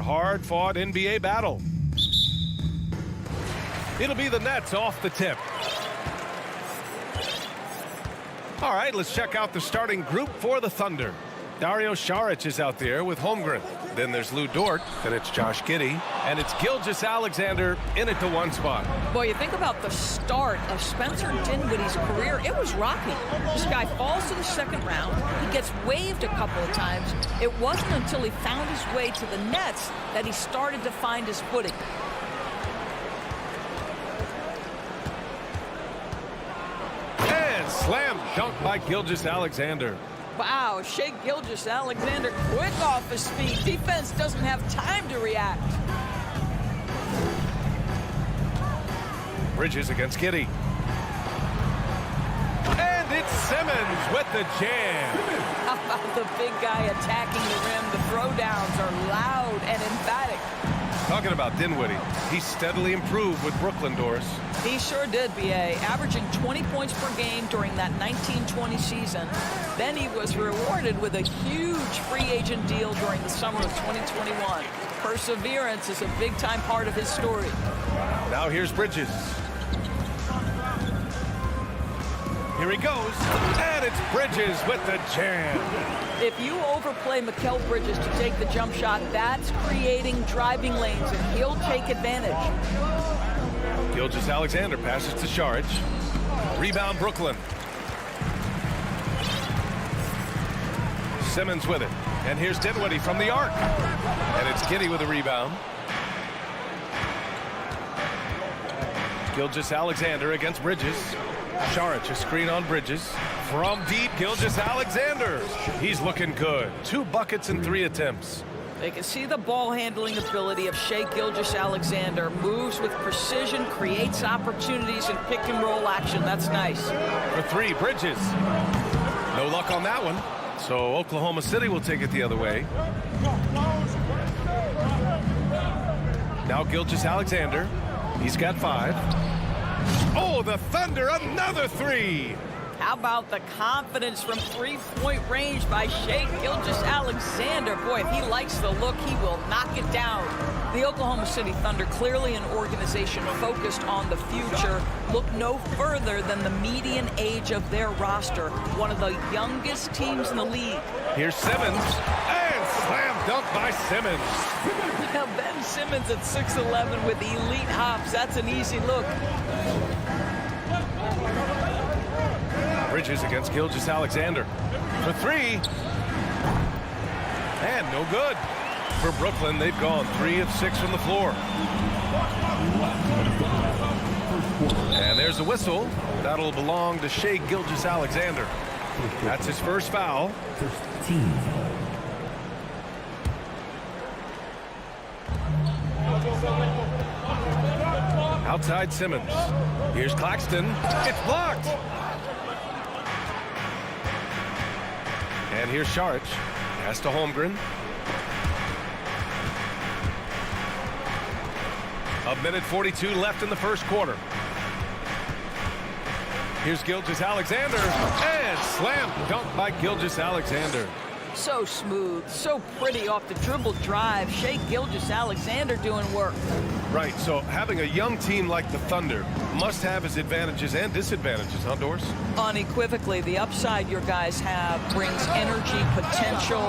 hard-fought NBA battle. It'll be the Nets off the tip. All right, let's check out the starting group for the Thunder. Dario Saric is out there with Holmgren. Then there's Lou Dort. Then it's Josh Giddey. And it's Gilgeous-Alexander in at the 1 spot. Boy, you think about the start of Spencer Dinwiddie's career. It was rocky. This guy falls to the second round. He gets waived a couple of times. It wasn't until he found his way to the Nets that he started to find his footing. And slam dunk by Gilgeous-Alexander. Wow, Shai Gilgeous-Alexander quick off his feet. Defense doesn't have time to react. Bridges against Giddey. And it's Simmons with the jam. How about the big guy attacking the rim? The throwdowns are loud and emphatic. Talking about Dinwiddie, he steadily improved with Brooklyn, Doris. He sure did, B.A., averaging 20 points per game during that 1920 season. Then he was rewarded with a huge free agent deal during the summer of 2021. Perseverance is a big-time part of his story. Now here's Bridges. Here he goes, and it's Bridges with the jam. If you overplay Mikal Bridges to take the jump shot, that's creating driving lanes, and he'll take advantage. Gilgeous-Alexander passes to Saric. Rebound Brooklyn. Simmons with it. And here's Dinwiddie from the arc. And it's Giddey with a rebound. Gilgeous-Alexander against Bridges. Saric, a screen on Bridges. From deep, Gilgeous-Alexander. He's looking good. 2 buckets in 3 attempts. They can see the ball handling ability of Shai Gilgeous-Alexander. Moves with precision, creates opportunities in pick and roll action. That's nice. For 3, Bridges. No luck on that one. So Oklahoma City will take it the other way. Now Gilgeous-Alexander. He's got 5. Oh, the Thunder, another 3. How about the confidence from 3-point range by Shai Gilgeous-Alexander? Boy, if he likes the look, he will knock it down. The Oklahoma City Thunder, clearly an organization focused on the future. Look no further than the median age of their roster. One of the youngest teams in the league. Here's Simmons, and slam dunk by Simmons. Now Ben Simmons at 6'11" with elite hops. That's an easy look. Bridges against Gilgeous-Alexander for 3. And no good. For Brooklyn, they've gone 3 of 6 from the floor. And there's a whistle. That'll belong to Shai Gilgeous-Alexander. That's his first foul. Outside Simmons. Here's Claxton. It's blocked. And here's Saric. Pass to Holmgren. A minute 42 left in the first quarter. Here's Gilgeous-Alexander. And slam dunk by Gilgeous-Alexander. So smooth, so pretty off the dribble drive. Shai Gilgeous-Alexander doing work. Right, so having a young team like the Thunder must have its advantages and disadvantages, huh, Doris? Unequivocally, the upside your guys have brings energy, potential,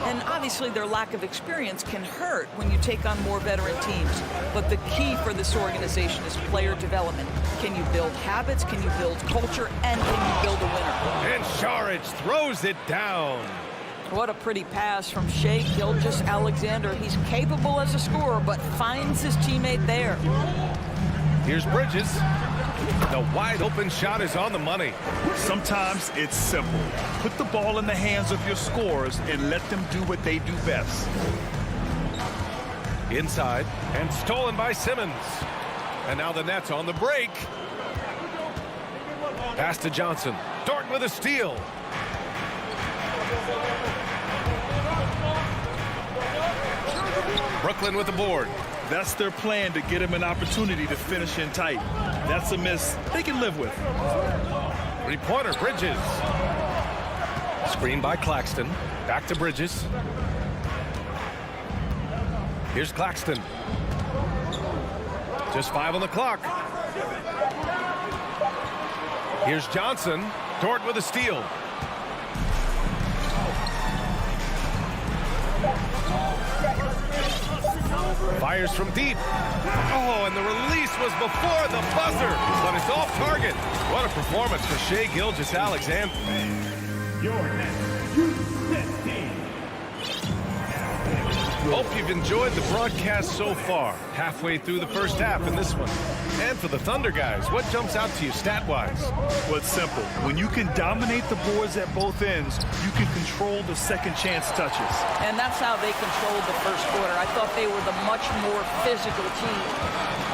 and obviously their lack of experience can hurt when you take on more veteran teams. But the key for this organization is player development. Can you build habits? Can you build culture? And can you build a winner? And Saric throws it down. What a pretty pass from Shai Gilgeous-Alexander. He's capable as a scorer, but finds his teammate there. Here's Bridges. The wide open shot is on the money. Sometimes it's simple. Put the ball in the hands of your scorers and let them do what they do best. Inside and stolen by Simmons. And now the Nets on the break. Pass to Johnson. Dort with a steal. Brooklyn with the board. That's their plan, to get him an opportunity to finish in tight. That's a miss they can live with. 3-pointer, Bridges. Screen by Claxton. Back to Bridges. Here's Claxton. Just 5 on the clock. Here's Johnson. Dort with a steal. Fires from deep. Oh, and the release was before the buzzer, but it's off target. What a performance for Shai Gilgeous-Alexander. Your next U15. Hope you've enjoyed the broadcast so far. Halfway through the first half in this one. And for the Thunder guys, what jumps out to you stat-wise? Well, it's simple. When you can dominate the boards at both ends, you can control the second chance touches. And that's how they controlled the first quarter. I thought they were the much more physical team.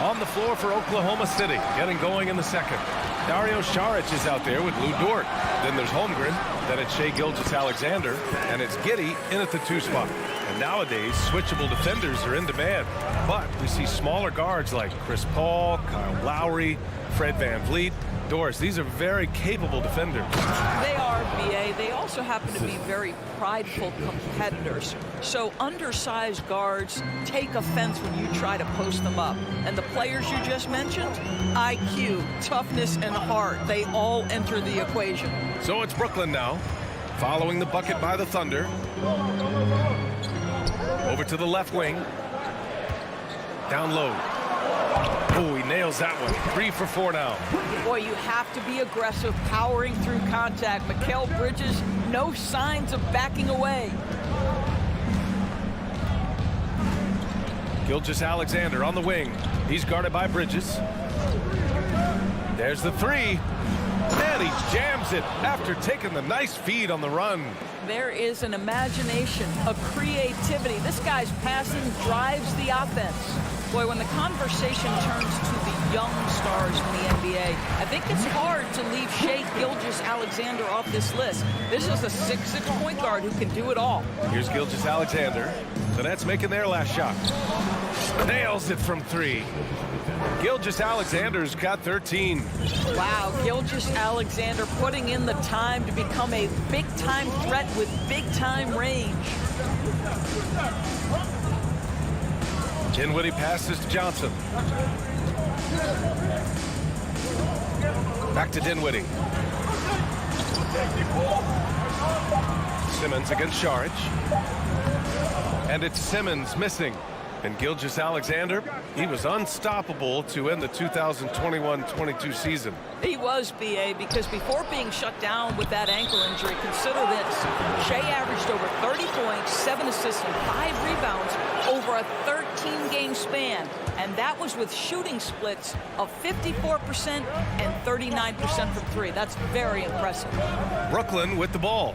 On the floor for Oklahoma City, getting going in the second. Dario Saric is out there with Lou Dort. Then there's Holmgren, then it's Shai Gilgeous-Alexander, and it's Giddey in at the 2 spot. And nowadays, switchable defenders are in demand. But we see smaller guards like Chris Paul, Kyle Lowry, Fred VanVleet. Doris, these are very capable defenders. They are, BA. They also happen to be very prideful competitors. So undersized guards take offense when you try to post them up. And the players you just mentioned, IQ, toughness, and heart, they all enter the equation. So it's Brooklyn now, following the bucket by the Thunder. Over to the left wing. Down low. Oh, he nails that one. 3 for 4 now. Boy, you have to be aggressive, powering through contact. Mikal Bridges, no signs of backing away. Gilgeous-Alexander on the wing. He's guarded by Bridges. There's the 3. And he jams it after taking the nice feed on the run. There is an imagination, a creativity. This guy's passing drives the offense. Boy, when the conversation turns to the young stars in the NBA, I think it's hard to leave Shai Gilgeous-Alexander off this list. This is a 6'6" point guard who can do it all. Here's Gilgeous-Alexander. The Nets making their last shot. Nails it from 3. Gilgeous-Alexander's got 13. Wow, Gilgeous-Alexander putting in the time to become a big-time threat with big-time range. Dinwiddie passes to Johnson. Back to Dinwiddie. Simmons against Saric. And it's Simmons missing. And Gilgeous-Alexander, he was unstoppable to end the 2021-22 season. He was, BA, because before being shut down with that ankle injury, consider this. Shai averaged over 30 points, 7 assists, and 5 rebounds over a 13-game span. And that was with shooting splits of 54% and 39% from 3. That's very impressive. Brooklyn with the ball.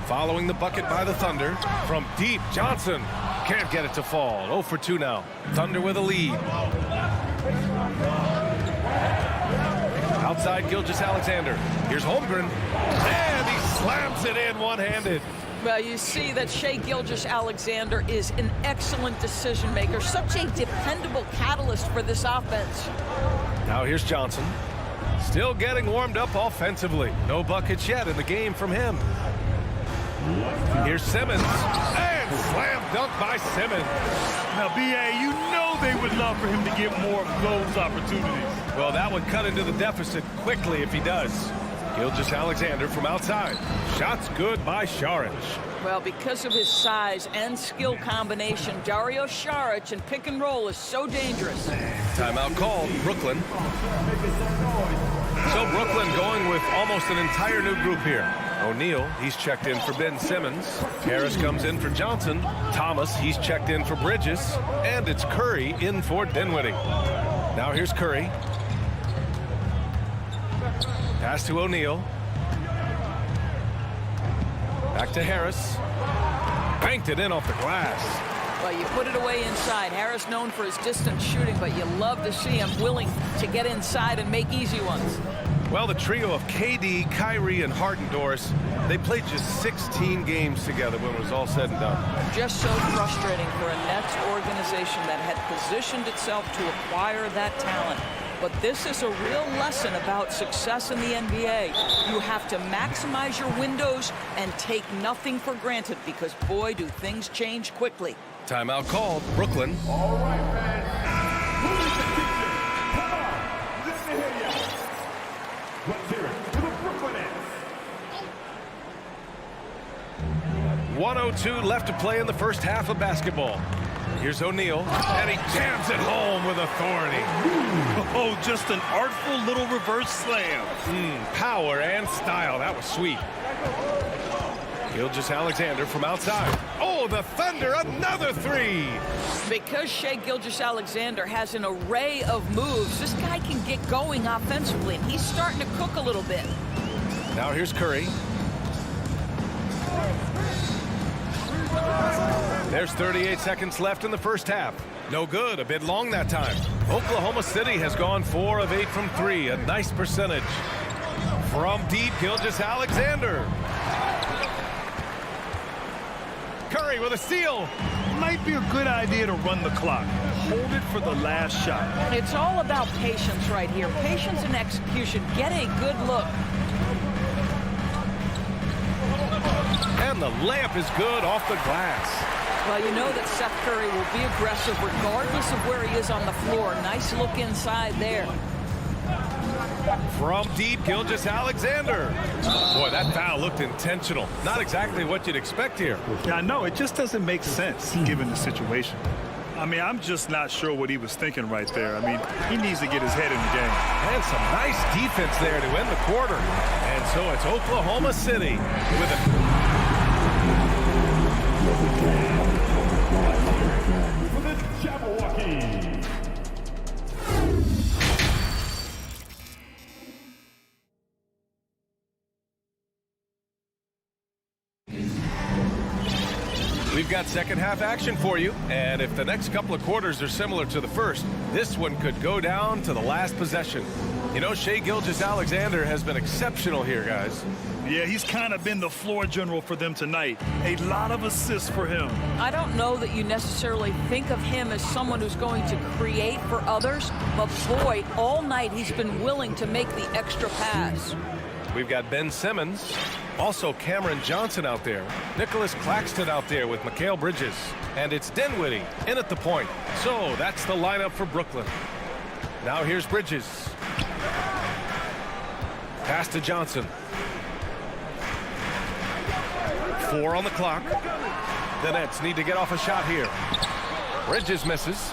Following the bucket by the Thunder. From deep, Johnson can't get it to fall. 0 for 2 now. Thunder with a lead. Outside Gilgeous-Alexander. Here's Holmgren. And he slams it in one-handed. Well, you see that Shai Gilgeous-Alexander is an excellent decision maker, such a dependable catalyst for this offense. Now here's Johnson. Still getting warmed up offensively. No buckets yet in the game from him. Here's Simmons. And slam dunk by Simmons. Now, BA, you know they would love for him to get more of those opportunities. Well, that would cut into the deficit quickly if he does. Gilgeous-Alexander from outside. Shots good by Saric. Well, because of his size and skill combination, Dario Saric and pick and roll is so dangerous. Timeout called, Brooklyn. So Brooklyn going with almost an entire new group here. O'Neal, he's checked in for Ben Simmons. Harris comes in for Johnson. Thomas, he's checked in for Bridges. And it's Curry in for Dinwiddie. Now here's Curry. Pass to O'Neal. Back to Harris. Banked it in off the glass. Well, you put it away inside. Harris known for his distance shooting, but you love to see him willing to get inside and make easy ones. Well, the trio of KD, Kyrie, and Harden, Doris, they played just 16 games together when it was all said and done. Just so frustrating for a Nets organization that had positioned itself to acquire that talent. but this is a real lesson about success in the NBA. You have to maximize your windows and take nothing for granted because, boy, do things change quickly. Timeout called. Brooklyn. All right, fans. Who is the teacher? Come on. Let me hear ya. Let's hear it for the Brooklyn Nets. 1:02 left to play in the first half of basketball. Here's O'Neal, and he jams it home with authority. Oh, just an artful little reverse slam. Power and style. That was sweet. Gilgeous-Alexander from outside. Oh, the Thunder, another three. Because Shai Gilgeous-Alexander has an array of moves, this guy can get going offensively, and he's starting to cook a little bit. Now here's Curry. There's 38 seconds left in the first half. No good, a bit long that time. Oklahoma City has gone 4 of 8 from 3, a nice percentage. From deep, Gilgeous-Alexander. Curry with a steal. Might be a good idea to run the clock. Hold it for the last shot. It's all about patience right here. Patience and execution. Get a good look. And the layup is good off the glass. Well, you know that Seth Curry will be aggressive regardless of where he is on the floor. Nice look inside there. From deep, Gilgeous-Alexander. Boy, that foul looked intentional. Not exactly what you'd expect here. Yeah, I know. It just doesn't make sense given the situation. I mean, I'm just not sure what he was thinking right there. I mean, he needs to get his head in the game. And some nice defense there to end the quarter. And so it's Oklahoma City with a... For the Jabberwocky. We've got second half action for you, and if the next couple of quarters are similar to the first, this one could go down to the last possession. You know, Shai Gilgeous-Alexander has been exceptional here, guys. Yeah, he's kind of been the floor general for them tonight. A lot of assists for him. I don't know that you necessarily think of him as someone who's going to create for others, but boy, all night he's been willing to make the extra pass. We've got Ben Simmons, also Cameron Johnson out there, Nicholas Claxton out there with Mikal Bridges, and it's Dinwiddie in at the point. So that's the lineup for Brooklyn. Now here's Bridges. Pass to Johnson. 4 on the clock. The Nets need to get off a shot here. Bridges misses.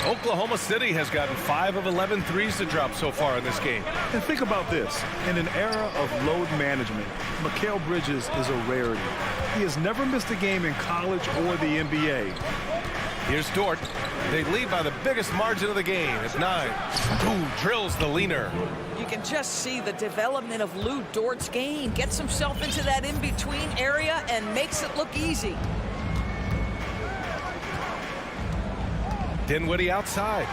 Oklahoma City has gotten 5 of 11 threes to drop so far in this game. And think about this. In an era of load management, Mikal Bridges is a rarity. He has never missed a game in college or the NBA. Here's Dort. They lead by the biggest margin of the game at 9. Ooh, drills the leaner. You can just see the development of Lou Dort's game. Gets himself into that in-between area and makes it look easy. Dinwiddie outside.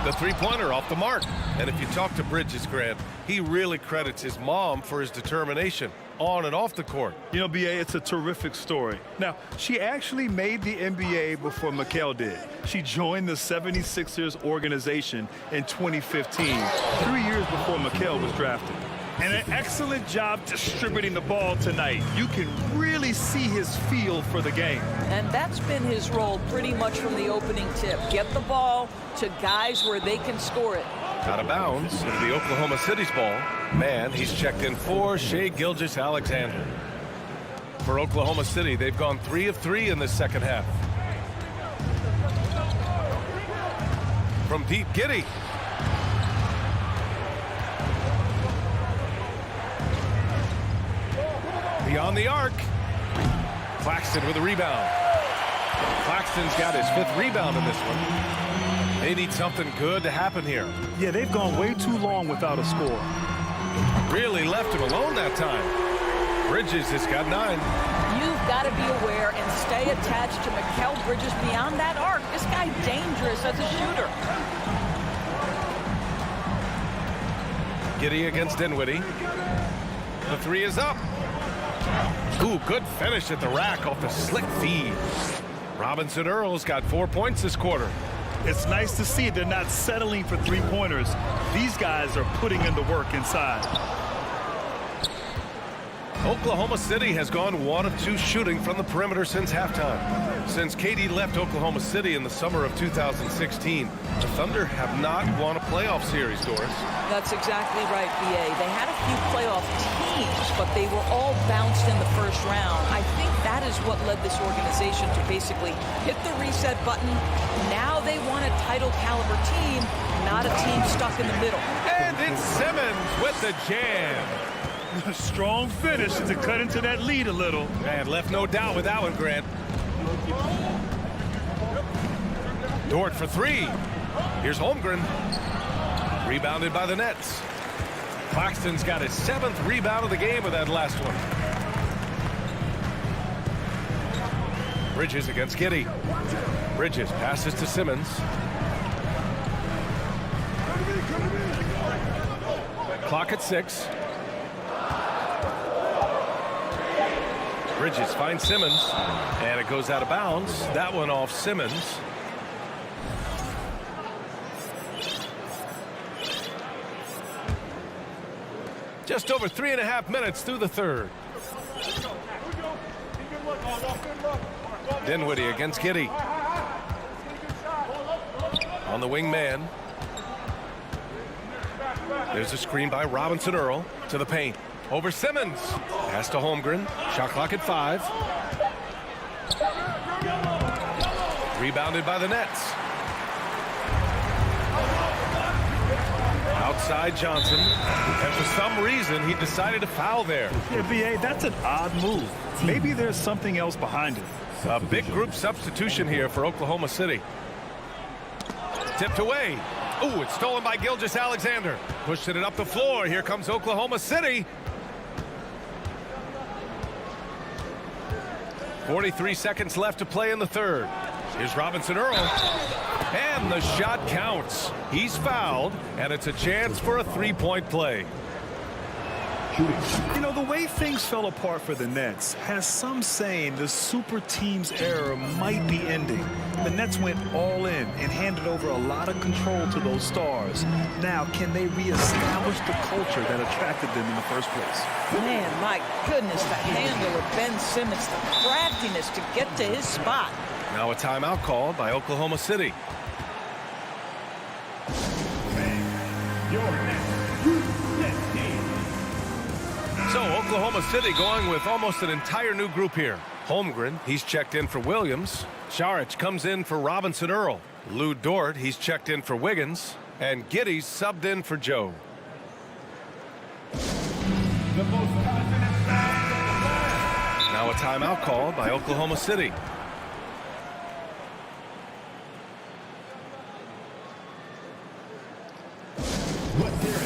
The three-pointer off the mark. And if you talk to Bridges, Grant, he really credits his mom for his determination on and off the court. You know, B.A., it's a terrific story. Now, she actually made the NBA before Mikal did. She joined the 76ers organization in 2015, 3 years before Mikal was drafted. And an excellent job distributing the ball tonight. You can really see his feel for the game. And that's been his role pretty much from the opening tip. Get the ball to guys where they can score it. Out of bounds into the Oklahoma City's ball. Man, he's checked in for Shai Gilgeous-Alexander. For Oklahoma City, they've gone 3 of 3 in this second half. From deep, Giddey. Beyond the arc. Claxton with a rebound. Claxton's got his 5th rebound in this one. They need something good to happen here. Yeah, they've gone way too long without a score. Really left him alone that time. Bridges has got 9. You've got to be aware and stay attached to Mikal Bridges beyond that arc. This guy's dangerous as a shooter. Giddey against Dinwiddie. The 3 is up. Ooh, good finish at the rack off the slick feed. Robinson Earl's got 4 points this quarter. It's nice to see they're not settling for three-pointers. These guys are putting in the work inside. Oklahoma City has gone 1 of 2 shooting from the perimeter since halftime. Since KD left Oklahoma City in the summer of 2016, the Thunder have not won a playoff series, Doris. That's exactly right, BA. They had a few playoff teams, but they were all bounced in the first round. I think that is what led this organization to basically hit the reset button. Now they want a title caliber team, not a team stuck in the middle. And it's Simmons with the jam. A strong finish to cut into that lead a little. And left no doubt with that one, Grant. Dort for 3. Here's Holmgren. Rebounded by the Nets. Claxton's got his 7th rebound of the game with that last one. Bridges against Giddey. Bridges passes to Simmons. Clock at 6. Bridges finds Simmons, and it goes out of bounds. That one off Simmons. Just over 3.5 minutes through the third. Dinwiddie against Giddey. On the wing man. There's a screen by Robinson Earl to the paint. Over Simmons. Pass to Holmgren. Shot clock at 5. Rebounded by the Nets. Outside Johnson. And for some reason, he decided to foul there. Yeah, BA, that's an odd move. Maybe there's something else behind it. A big group substitution here for Oklahoma City. Tipped away. Ooh, it's stolen by Gilgeous-Alexander. Pushing it up the floor. Here comes Oklahoma City. 43 seconds left to play in the third. Here's Robinson Earl. And the shot counts. He's fouled, and it's a chance for a three-point play. You know, the way things fell apart for the Nets has some saying the super team's era might be ending. The Nets went all in and handed over a lot of control to those stars. Now, can they reestablish the culture that attracted them in the first place? Man, my goodness, the handle of Ben Simmons, the craftiness to get to his spot. Now a timeout called by Oklahoma City. So Oklahoma City going with almost an entire new group here. Holmgren, he's checked in for Williams. Saric comes in for Robinson Earl. Lou Dort, he's checked in for Wiggins. And Giddey's subbed in for Joe. Now a timeout called by Oklahoma City. Let's hear it.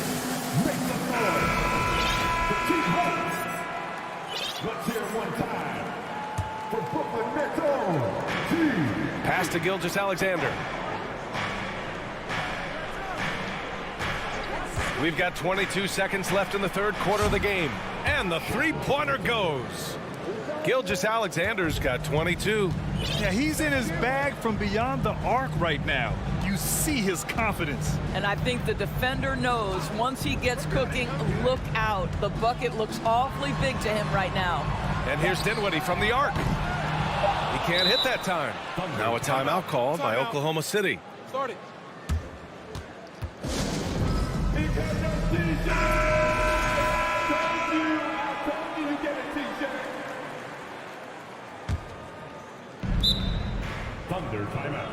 Make some noise. Keep hope. Let's hear it one time. For Brooklyn Nets own team. Pass to Gilgeous-Alexander. We've got 22 seconds left in the third quarter of the game. And the three-pointer goes. Gilgeous-Alexander's got 22. Yeah, he's in his bag from beyond the arc right now. You see his confidence. And I think the defender knows once he gets cooking, look out. The bucket looks awfully big to him right now. And here's Dinwiddie from the arc. He can't hit that time. Now a timeout called by Oklahoma City. Start it. Thunder timeout.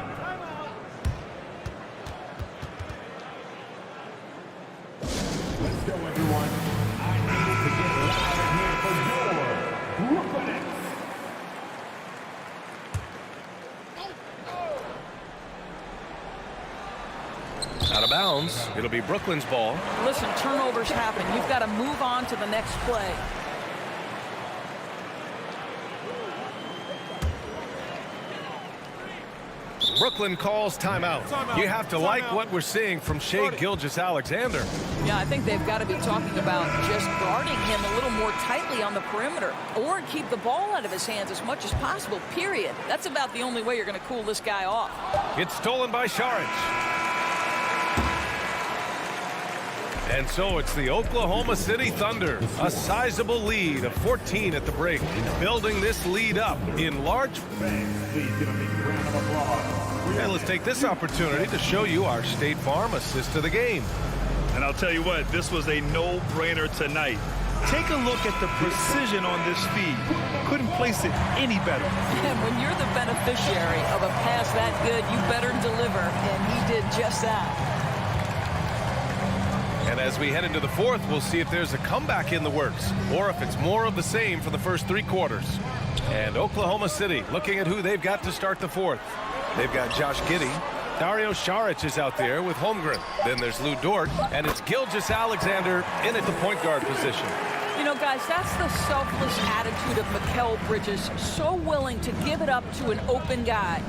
Let's go, everyone. I need it to get loud in here for your Brooklyn Nets. Out of bounds. It'll be Brooklyn's ball. Listen, turnovers happen. You've got to move on to the next play. Brooklyn calls timeout. You have to like what we're seeing from Shai Gilgeous-Alexander. Yeah, I think they've got to be talking about just guarding him a little more tightly on the perimeter or keep the ball out of his hands as much as possible, period. That's about the only way you're going to cool this guy off. It's stolen by Saric. And so it's the Oklahoma City Thunder, a sizable lead of 14 at the break, building this lead up in large. And let's take this opportunity to show you our State Farm assist to the game. And I'll tell you what, this was a no-brainer tonight. Take a look at the precision on this feed. Couldn't place it any better. And when you're the beneficiary of a pass that good, you better deliver, and he did just that. And as we head into the fourth, we'll see if there's a comeback in the works or if it's more of the same for the first 3 quarters. And Oklahoma City looking at who they've got to start the fourth. They've got Josh Giddey. Dario Saric is out there with Holmgren. Then there's Lou Dort, and it's Gilgeous-Alexander in at the point guard position. You know, guys, that's the selfless attitude of Mikal Bridges. So willing to give it up to an open guy.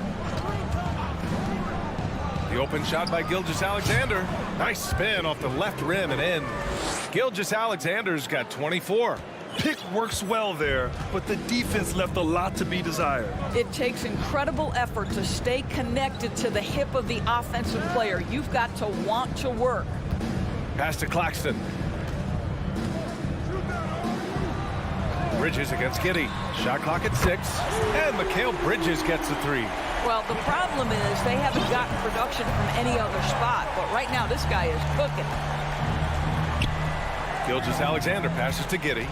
The open shot by Gilgeous-Alexander. Nice spin off the left rim and in. Gilgeous-Alexander's got 24. Pick works well there, but the defense left a lot to be desired. It takes incredible effort to stay connected to the hip of the offensive player. You've got to want to work. Pass to Claxton. Bridges against Giddey. Shot clock at 6. And Mikal Bridges gets the 3. Well, the problem is they haven't gotten production from any other spot. But right now, this guy is cooking. Gilgeous-Alexander passes to Giddey.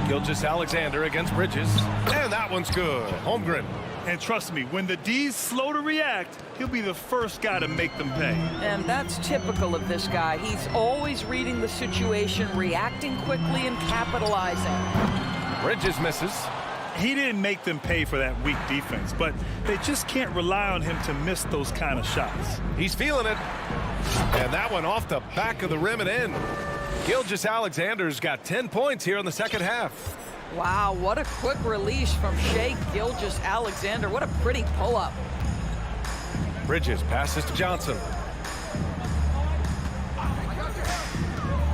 Gilgeous-Alexander against Bridges. And that one's good. Holmgren. And trust me, when the D's slow to react, he'll be the first guy to make them pay. And that's typical of this guy. He's always reading the situation, reacting quickly, and capitalizing. Bridges misses. He didn't make them pay for that weak defense, but they just can't rely on him to miss those kind of shots. He's feeling it. And that one off the back of the rim and in. Gilgeous-Alexander's got 10 points here in the second half. Wow, what a quick release from Shai Gilgeous-Alexander. What a pretty pull-up. Bridges passes to Johnson.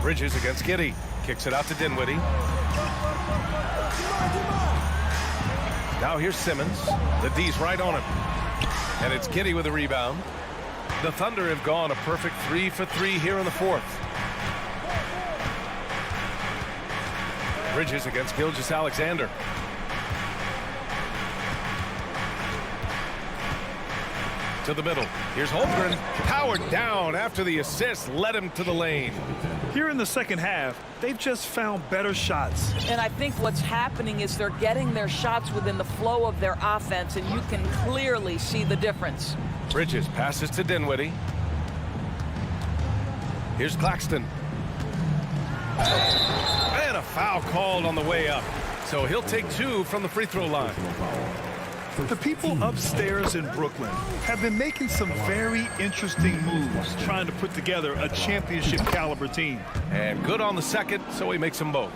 Bridges against Giddey. Kicks it out to Dinwiddie. Now here's Simmons. The D's right on him. And it's Giddey with a rebound. The Thunder have gone a perfect 3 for 3 here in the fourth. Bridges against Gilgeous-Alexander. To the middle. Here's Holmgren. Powered down after the assist led him to the lane. Here in the second half, they've just found better shots. And I think what's happening is they're getting their shots within the flow of their offense, and you can clearly see the difference. Bridges passes to Dinwiddie. Here's Claxton. And a foul called on the way up. So he'll take 2 from the free throw line. The people upstairs in Brooklyn have been making some very interesting moves, trying to put together a championship caliber team. And good on the second, so he makes them both.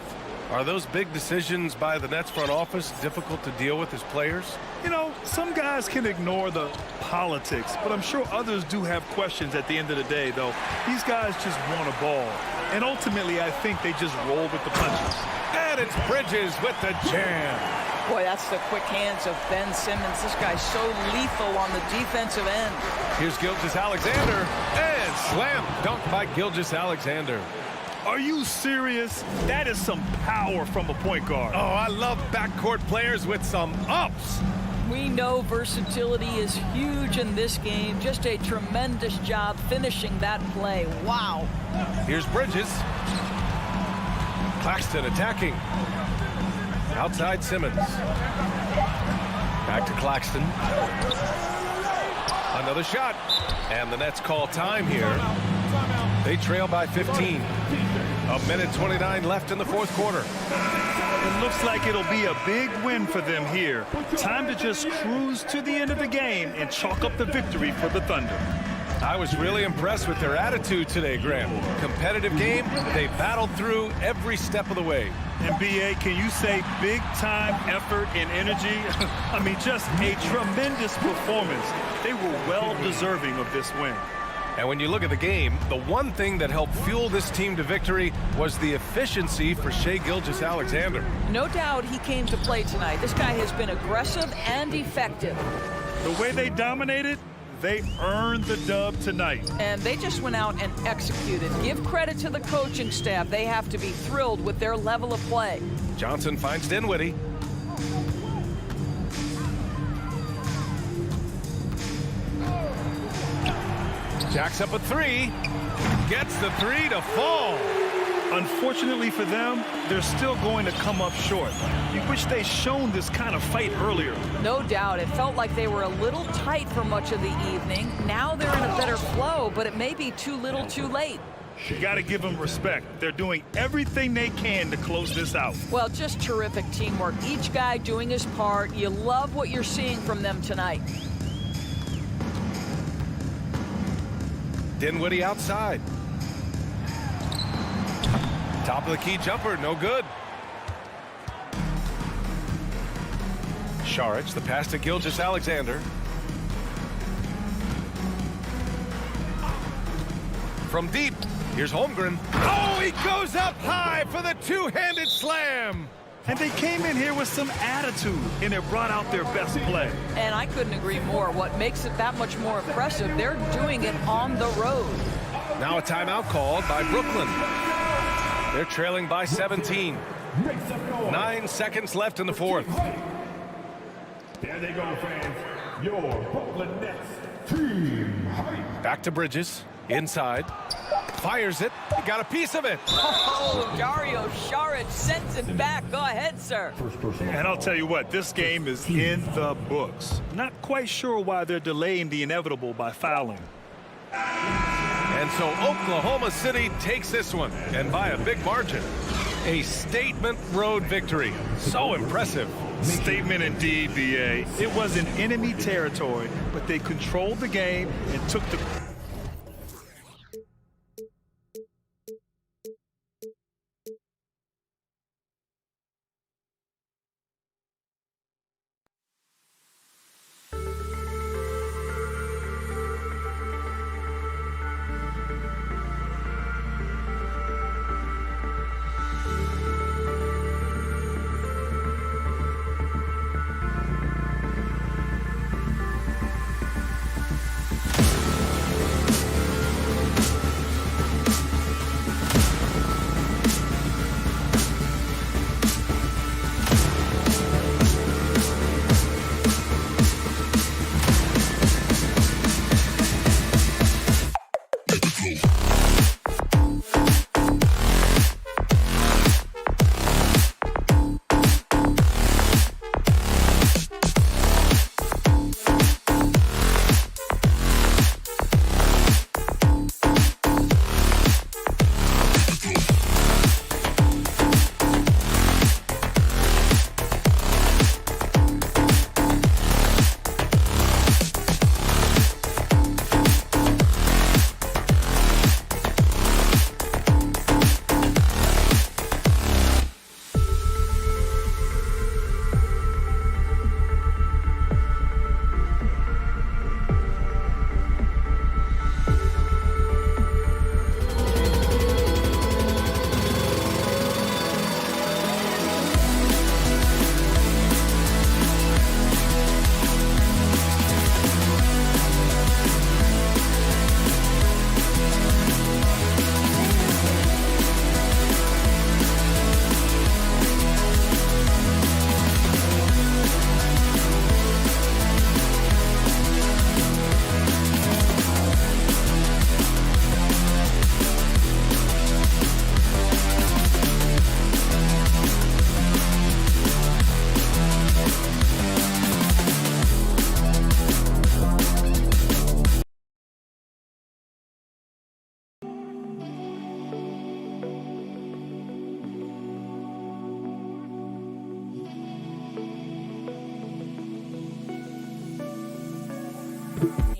Are those big decisions by the Nets front office difficult to deal with as players? You know, some guys can ignore the politics, but I'm sure others do have questions at the end of the day, though. These guys just want a ball. And ultimately, I think they just roll with the punches. And it's Bridges with the jam. Boy, that's the quick hands of Ben Simmons. This guy's so lethal on the defensive end. Here's Gilgeous-Alexander. And slam dunk by Gilgeous-Alexander. Are you serious? That is some power from a point guard. Oh, I love backcourt players with some ups. We know versatility is huge in this game. Just a tremendous job finishing that play. Wow. Here's Bridges. Claxton attacking. Outside Simmons. Back to Claxton. Another shot. And the Nets call time here. They trail by 15. 1:29 left in the fourth quarter. It looks like it'll be a big win for them here. Time to just cruise to the end of the game and chalk up the victory for the Thunder. I was really impressed with their attitude today, Graham. Competitive game, they battled through every step of the way. And BA, can you say big time effort and energy? I mean, just a tremendous performance. They were well deserving of this win. And when you look at the game, the one thing that helped fuel this team to victory was the efficiency for Shai Gilgeous-Alexander. No doubt he came to play tonight. This guy has been aggressive and effective. The way they dominated, they earned the dub tonight. And they just went out and executed. Give credit to the coaching staff. They have to be thrilled with their level of play. Johnson finds Dinwiddie. Jacks up a three. Gets the three to fall. Unfortunately for them, they're still going to come up short. You wish they'd shown this kind of fight earlier. No doubt. It felt like they were a little tight for much of the evening. Now they're in a better flow, but it may be too little too late. You got to give them respect. They're doing everything they can to close this out. Well, just terrific teamwork. Each guy doing his part. You love what you're seeing from them tonight. Dinwiddie outside. Top of the key jumper, no good. Saric, the pass to Gilgeous-Alexander. From deep, here's Holmgren. Oh, he goes up high for the two-handed slam. And they came in here with some attitude, and it brought out their best play. And I couldn't agree more. What makes it that much more impressive, they're doing it on the road. Now a timeout called by Brooklyn. They're trailing by 17. 9 seconds left in the fourth. There they go, fans. Your Brooklyn Nets team hype. Back to Bridges. Inside. Fires it. He got a piece of it. Oh, Dario Saric sends it back. Go ahead, sir. And I'll tell you what, this game is in the books. Not quite sure why they're delaying the inevitable by fouling. And so Oklahoma City takes this one, and by a big margin. A statement road victory. So impressive. Statement indeed, BA. It was in enemy territory, but they controlled the game and took the... Thank you.